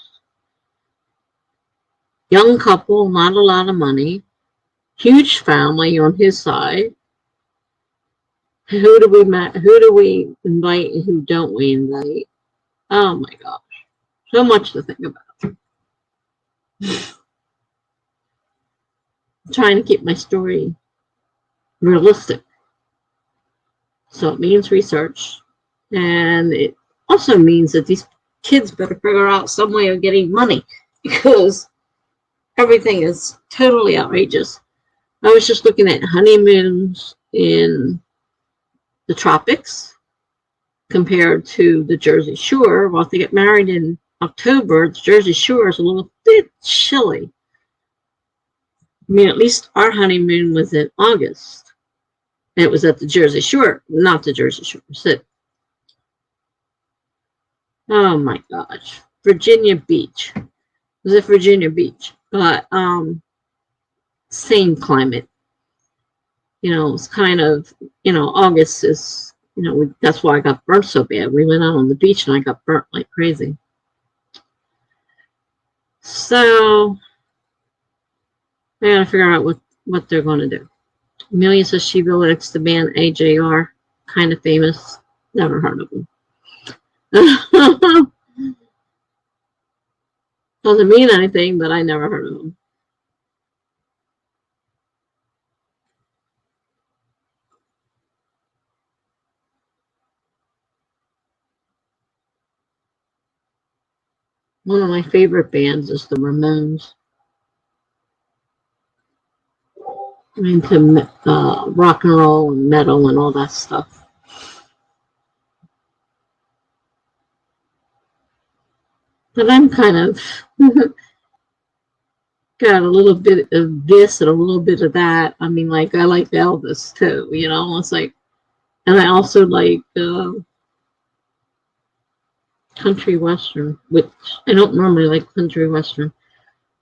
Young couple, not a lot of money. Huge family on his side. Who do we invite and who don't we invite? Oh my gosh. So much to think about. I'm trying to keep my story realistic. So it means research. And it also means that these kids better figure out some way of getting money because everything is totally outrageous. I was just looking at honeymoons in the tropics compared to the Jersey Shore. Well, if they get married in October, the Jersey Shore is a little bit chilly. I mean, at least our honeymoon was in August. And it was at the Jersey Shore, not the Jersey Shore. Oh my gosh. Virginia Beach. It was at Virginia Beach. But same climate. It's kind of, August is, that's why I got burnt so bad. We went out on the beach and I got burnt like crazy. So I gotta figure out what they're gonna do. Amelia says she really likes the band AJR, kind of famous. Never heard of them. Doesn't mean anything, but I never heard of them. One of my favorite bands is the Ramones. I'm into rock and roll and metal and all that stuff. But I'm kind of got a little bit of this and a little bit of that. I mean, like, I like Elvis too, you know? It's like, and I also like country western, which I don't normally like country western.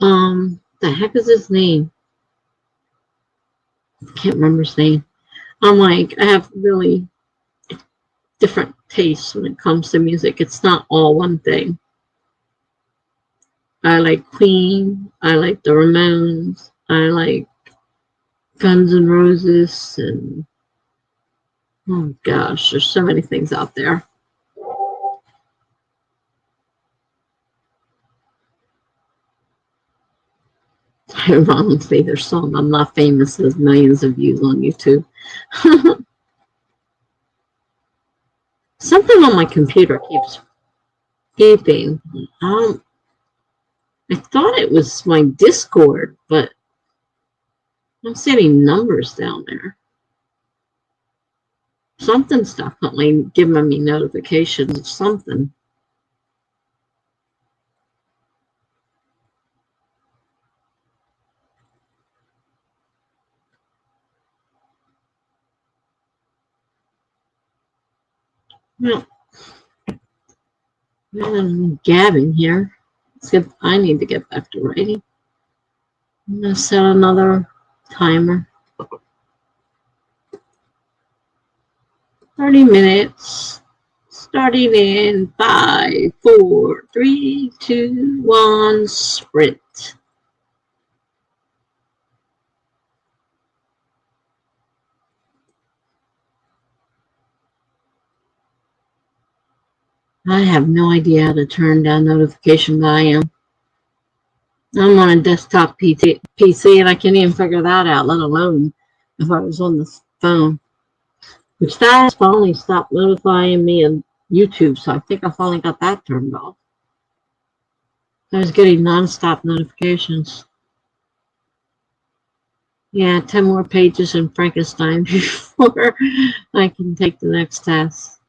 The heck is his name? I can't remember his name. I'm like, I have really different tastes when it comes to music. It's not all one thing. I like Queen. I like the Ramones. I like Guns N' Roses. And oh gosh, there's so many things out there. Ironically, their song I'm Not Famous has millions of views on YouTube. Something on my computer keeps beeping. I thought it was my Discord, but I don't see any numbers down there. Something's definitely giving me notifications of something. Well, I'm gabbing here. I need to get back to writing. I'm going to set another timer. 30 minutes. Starting in 5, 4, 3, 2, 1, sprint. I have no idea how to turn down notification volume. I'm on a desktop PC and I can't even figure that out, let alone if I was on the phone. Which that has finally stopped notifying me on YouTube, so I think I finally got that turned off. I was getting nonstop notifications. Yeah, 10 more pages in Frankenstein before I can take the next test.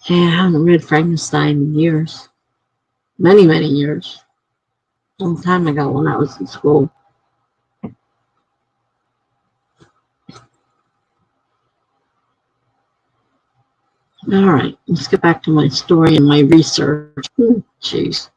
Yeah, I haven't read Frankenstein in years. Many, many years. A long time ago when I was in school. All right, let's get back to my story and my research. Jeez.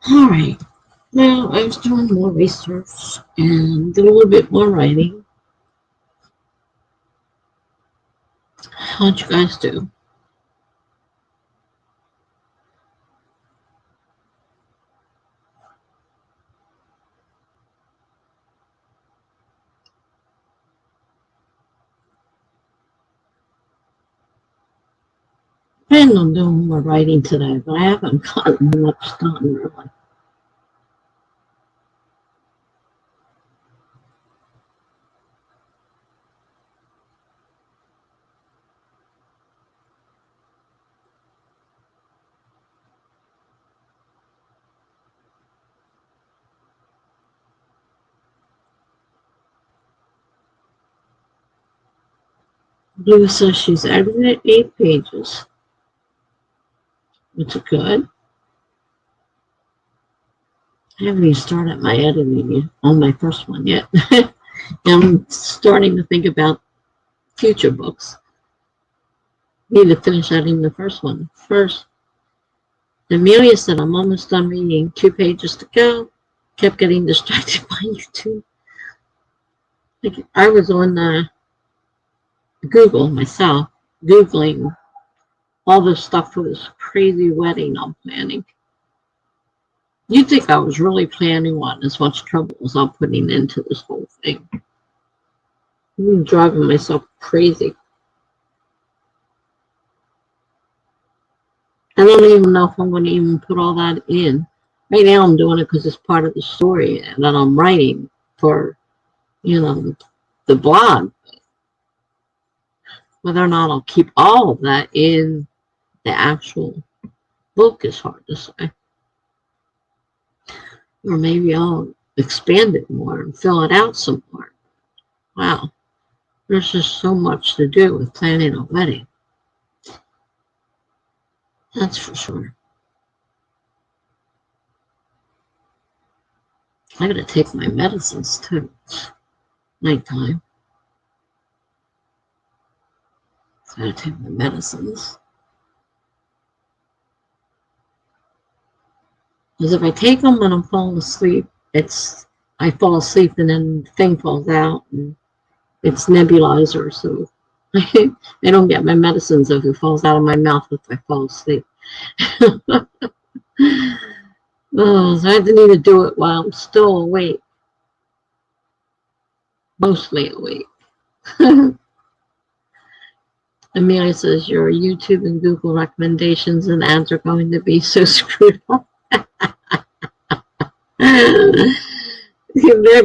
All right. Now, I was doing more research and did a little bit more writing. How'd you guys do? I planning on doing more writing today, but I haven't gotten much done, really. Blue says she's edited 8 pages, which is good. I haven't even started my editing on my first one yet. I'm starting to think about future books. Need to finish editing the first one first. Amelia said, I'm almost done reading, 2 pages to go. Kept getting distracted by YouTube. Like, I was on Google myself, Googling all this stuff for this crazy wedding I'm planning. You'd think I was really planning one, as much trouble as I'm putting into this whole thing. I'm driving myself crazy. I don't even know if I'm going to even put all that in. Right now I'm doing it because it's part of the story that I'm writing for, the blog. Whether or not I'll keep all of that in the actual book is hard to say. Or maybe I'll expand it more and fill it out some more. Wow. There's just so much to do with planning a wedding. That's for sure. I gotta take my medicines too. It's nighttime. I gotta take my medicines. Because if I take them when I'm falling asleep, I fall asleep and then the thing falls out and it's nebulizer, so I don't get my medicines if it falls out of my mouth if I fall asleep. Oh, so I need to do it while I'm still awake. Mostly awake. Amelia says your YouTube and Google recommendations and ads are going to be so screwed up. They're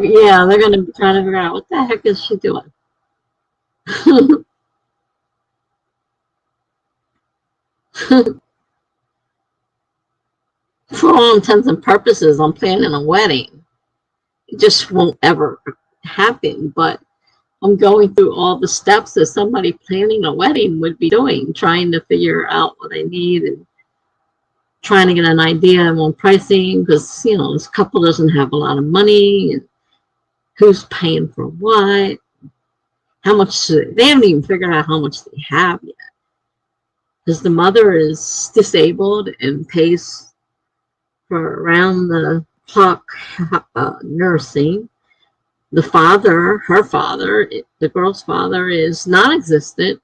going to be trying to figure out what the heck is she doing. For all intents and purposes, I'm planning a wedding. It just won't ever happen, but I'm going through all the steps that somebody planning a wedding would be doing, trying to figure out what I need and trying to get an idea on pricing because, this couple doesn't have a lot of money and who's paying for what, how much they haven't even figured out how much they have yet. Because the mother is disabled and pays for around the clock nursing. The father, her father, the girl's father is non-existent,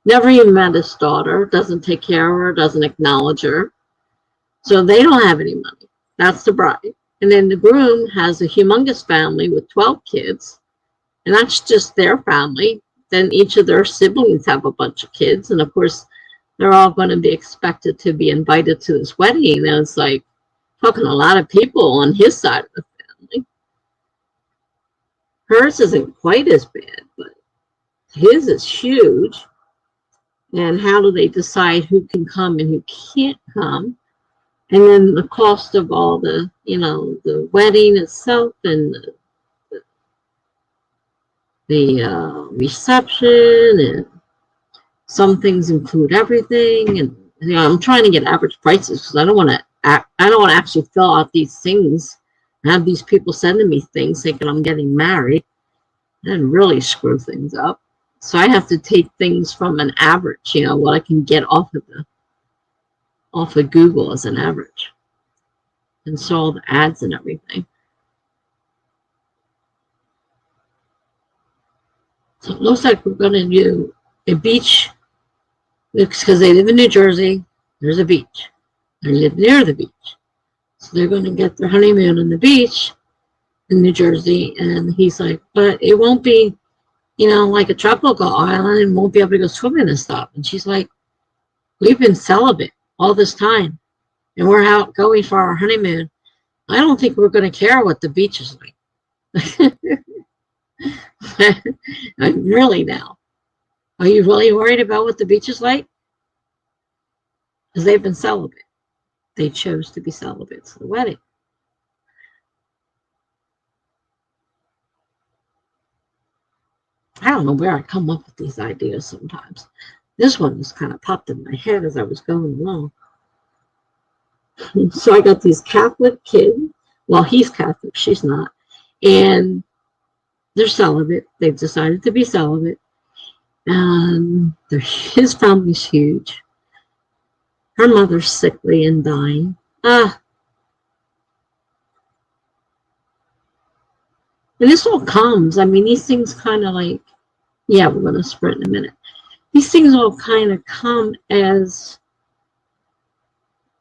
never even met his daughter, doesn't take care of her, doesn't acknowledge her. So they don't have any money. That's the bride. And then the groom has a humongous family with 12 kids, and that's just their family. Then each of their siblings have a bunch of kids, and of course, they're all going to be expected to be invited to this wedding. And it's like talking a lot of people on his side of the family. Hers isn't quite as bad, but his is huge. And how do they decide who can come and who can't come? And then the cost of all the, the wedding itself and the reception, and some things include everything. And I'm trying to get average prices because I don't want to actually fill out these things and have these people sending me things thinking I'm getting married and really screw things up. So I have to take things from an average, what I can get off of Google as an average. and saw the ads and everything. So it looks like we're going to do a beach, because they live in New Jersey. There's a beach. They live near the beach. So they're going to get their honeymoon on the beach in New Jersey. And he's like, but it won't be, like a tropical island, and won't be able to go swimming and stuff. And she's like, we've been celibate all this time, and we're out going for our honeymoon. I don't think we're going to care what the beach is like. I'm really now. Are you really worried about what the beach is like? Because they've been celibate. They chose to be celibate for the wedding. I don't know where I come up with these ideas sometimes. This one just kind of popped in my head as I was going along. So I got these Catholic kids. Well, he's Catholic, she's not. And they're celibate. They've decided to be celibate. And his family's huge. Her mother's sickly and dying. And this all comes. I mean, these things kind of like, yeah, we're going to sprint in a minute. These things all kind of come as,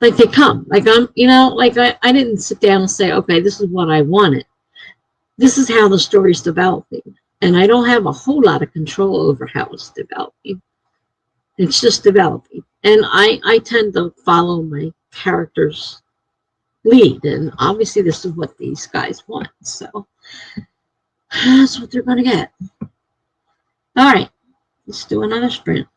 like they come. Like I didn't sit down and say, okay, this is what I wanted. This is how the story's developing. And I don't have a whole lot of control over how it's developing. It's just developing. And I tend to follow my character's lead. And obviously this is what these guys want. So that's what they're going to get. All right, let's do another sprint.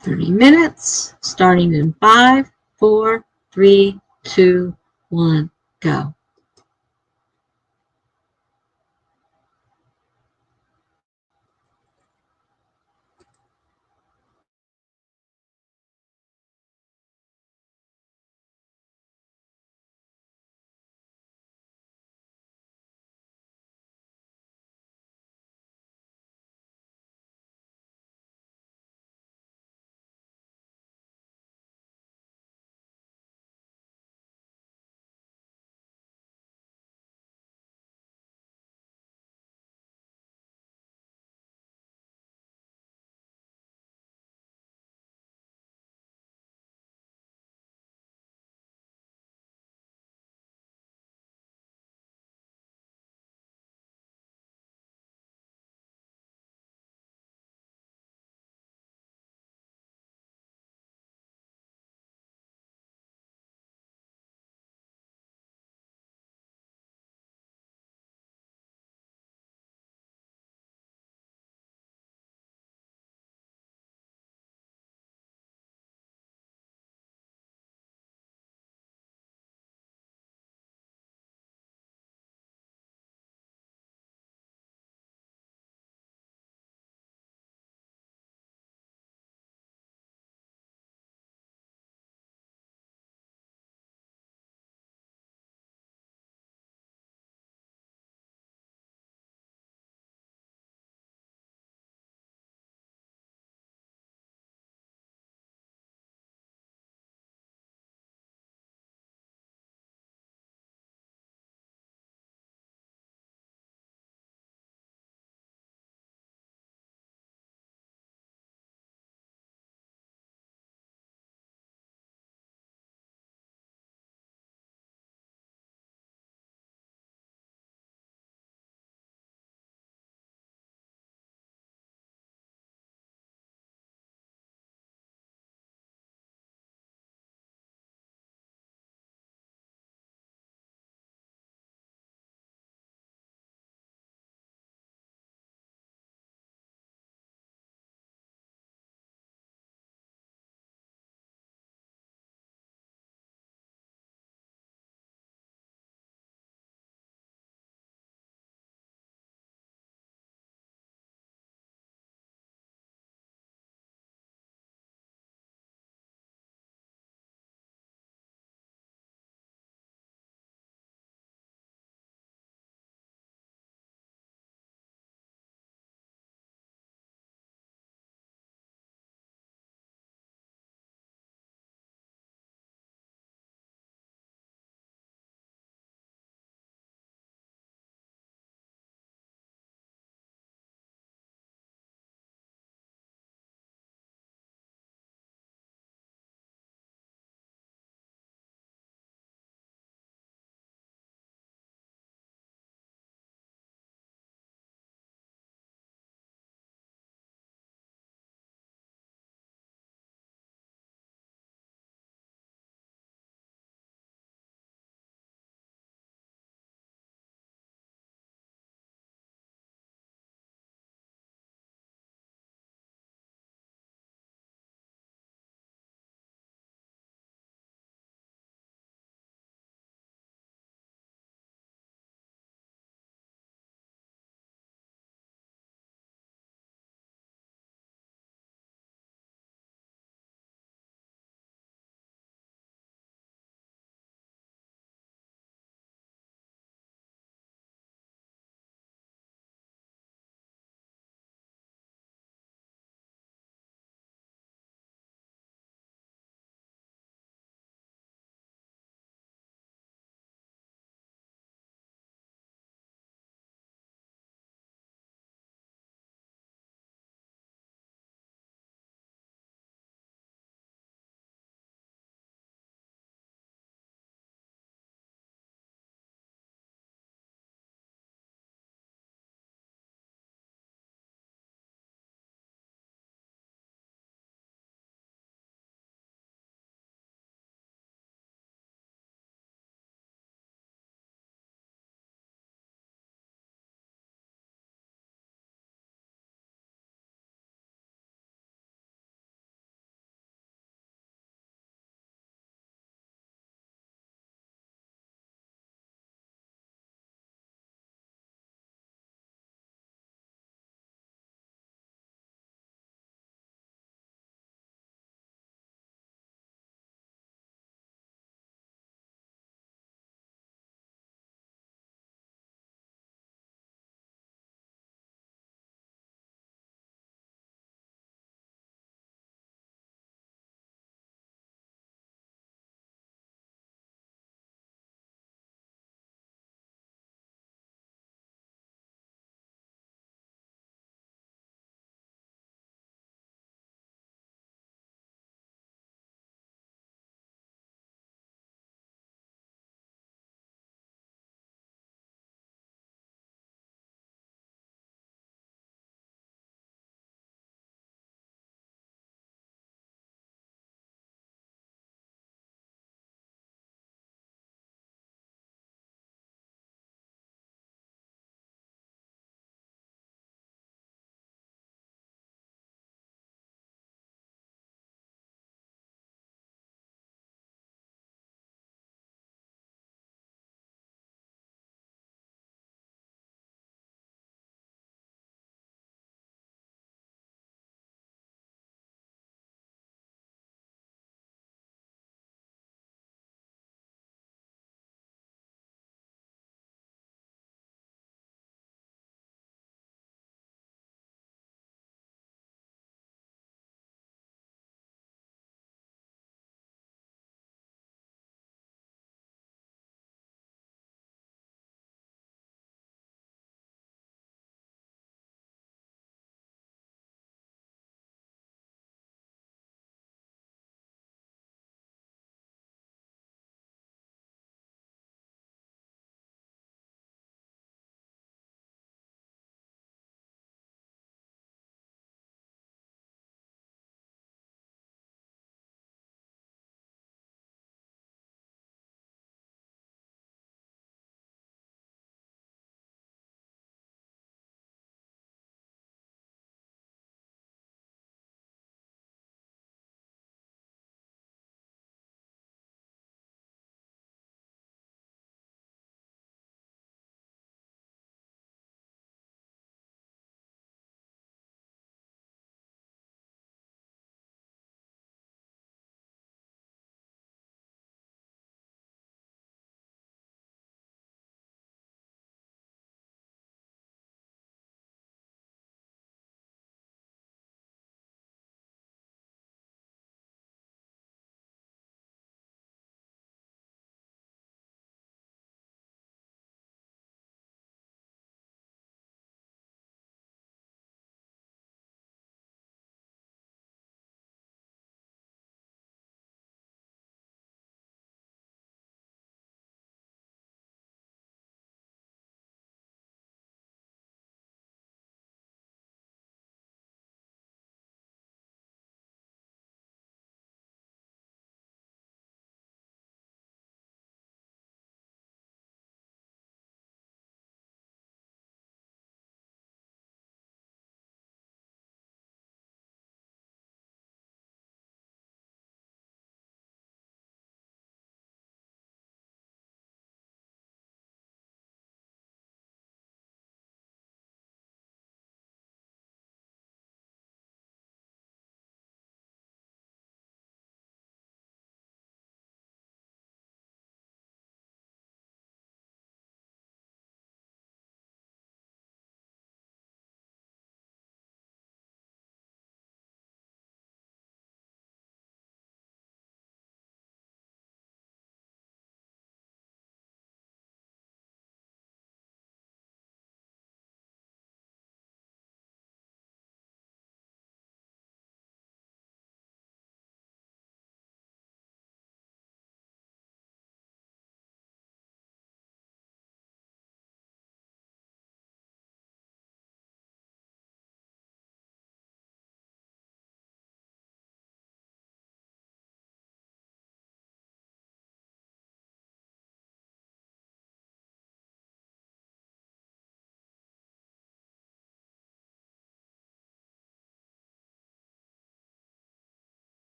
30 minutes, starting in 5, 4, 3, 2, 1, go.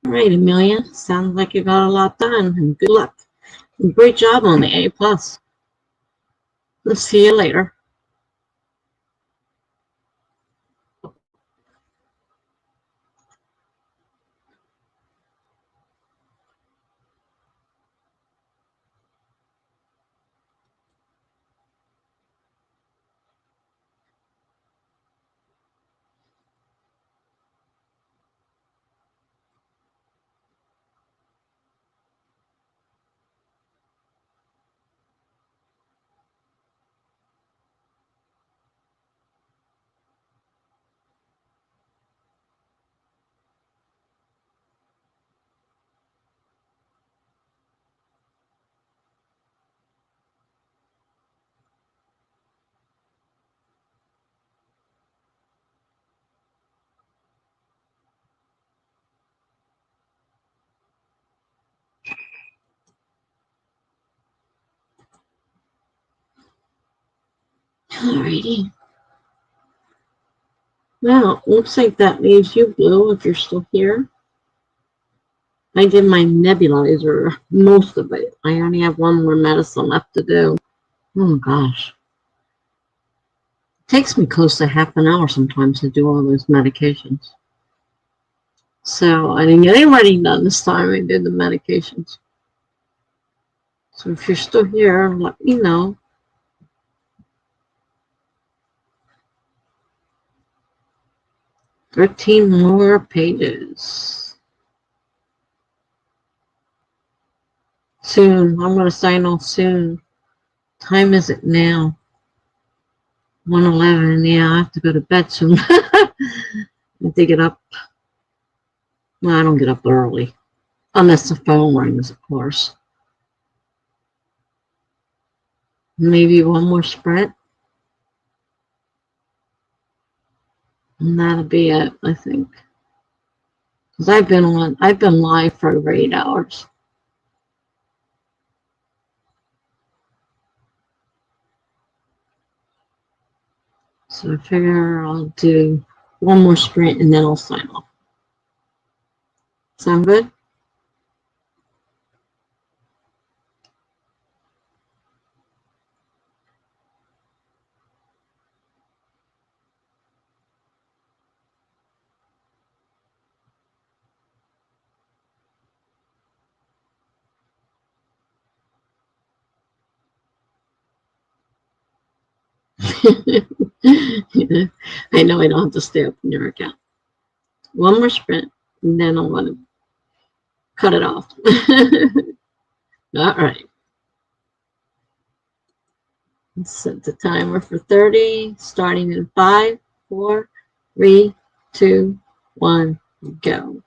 All right, Amelia. Sounds like you got a lot done, and good luck. And great job on the A plus. Let's see you later. Alrighty. Well, looks like that leaves you, Blue, if you're still here. I did my nebulizer, most of it. I only have one more medicine left to do. Oh, gosh. It takes me close to half an hour sometimes to do all those medications. So I didn't get any writing done this time. I did the medications. So if you're still here, let me know. 13 more pages. Soon. I'm going to sign off soon. Time is it now? 1:11. Yeah, I have to go to bed soon. I have to get up. Well, I don't get up early. Unless the phone rings, of course. Maybe one more sprint. And that'll be it, I think. Because I've been live for over 8 hours. So I figure I'll do one more sprint and then I'll sign off. Sound good? I know I don't have to stay up in your account. One more sprint, and then I'm going to cut it off. All right. Let's set the timer for 30, starting in 5, 4, 3, 2, 1, go.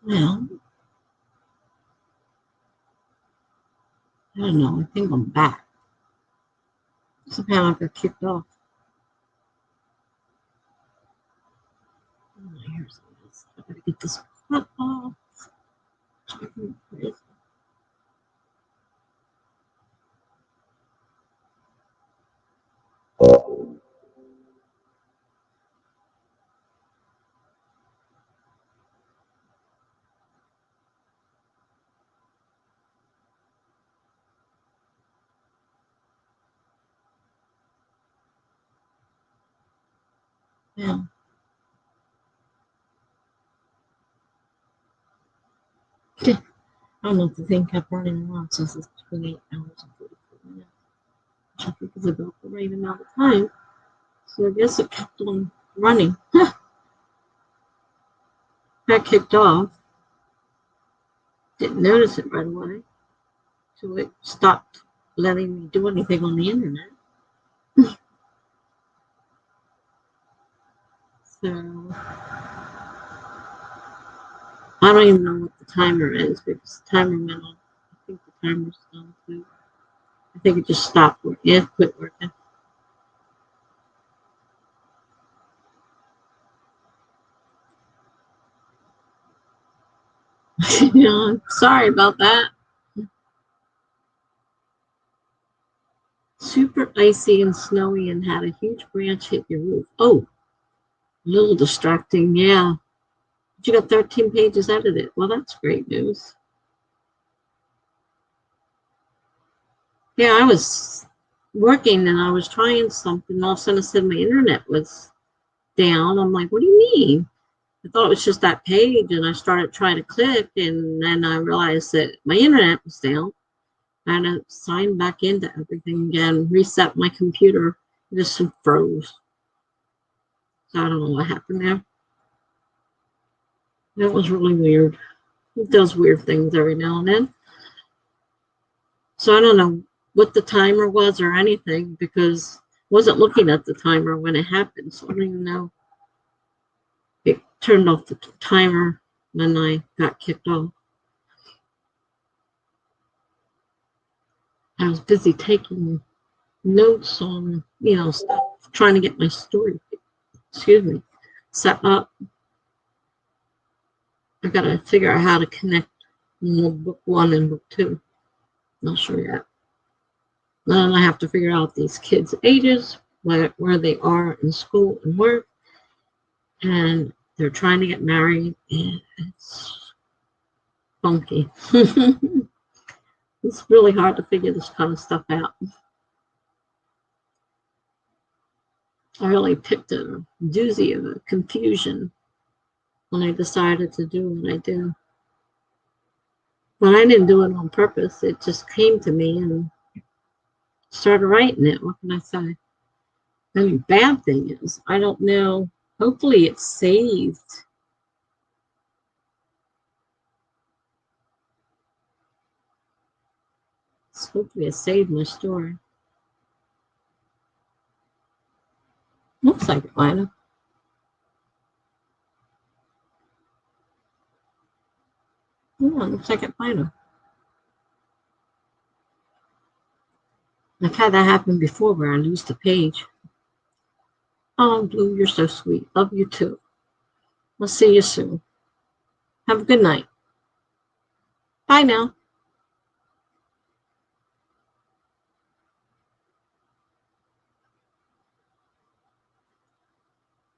Well, I don't know. I think I'm back. Somehow I got kicked off. Oh, here's this. I gotta get this cut off. Yeah. I don't know if the thing kept running around since it's 28 hours and 44 minutes, which I think is about the right amount of time. So I guess it kept on running. Got kicked off. Didn't notice it right away. So it stopped letting me do anything on the internet. So I don't even know what the timer is because the timer went on. I think the timer's done too. I think it just stopped working. Yeah, it quit working. Yeah, sorry about that. Super icy and snowy and had a huge branch hit your roof. Oh, a little distracting, yeah. But you got 13 pages edited. Well, that's great news. Yeah, I was working and I was trying something. All of a sudden, it said my internet was down. I'm like, what do you mean? I thought it was just that page, and I started trying to click, and then I realized that my internet was down. I had to sign back into everything again, reset my computer. It just froze. So I don't know what happened there. That was really weird. It does weird things every now and then. So I don't know what the timer was or anything because I wasn't looking at the timer when it happened. So I don't even know. It turned off the timer when I got kicked off. I was busy taking notes on, stuff, trying to get my story, set up. I got to figure out how to connect book one and book two. Not sure yet. Then I have to figure out these kids' ages, where they are in school and work, and they're trying to get married, and it's funky. It's really hard to figure this kind of stuff out. I really picked a doozy of a confusion when I decided to do what I did. But I didn't do it on purpose. It just came to me and started writing it. What can I say? The only bad thing is, I don't know. Hopefully it's saved. Hopefully it saved my story. Looks like it might have. Yeah, looks like it might have. I've had that happen before where I lose the page. Oh, Blue, you're so sweet. Love you too. I'll see you soon. Have a good night. Bye now.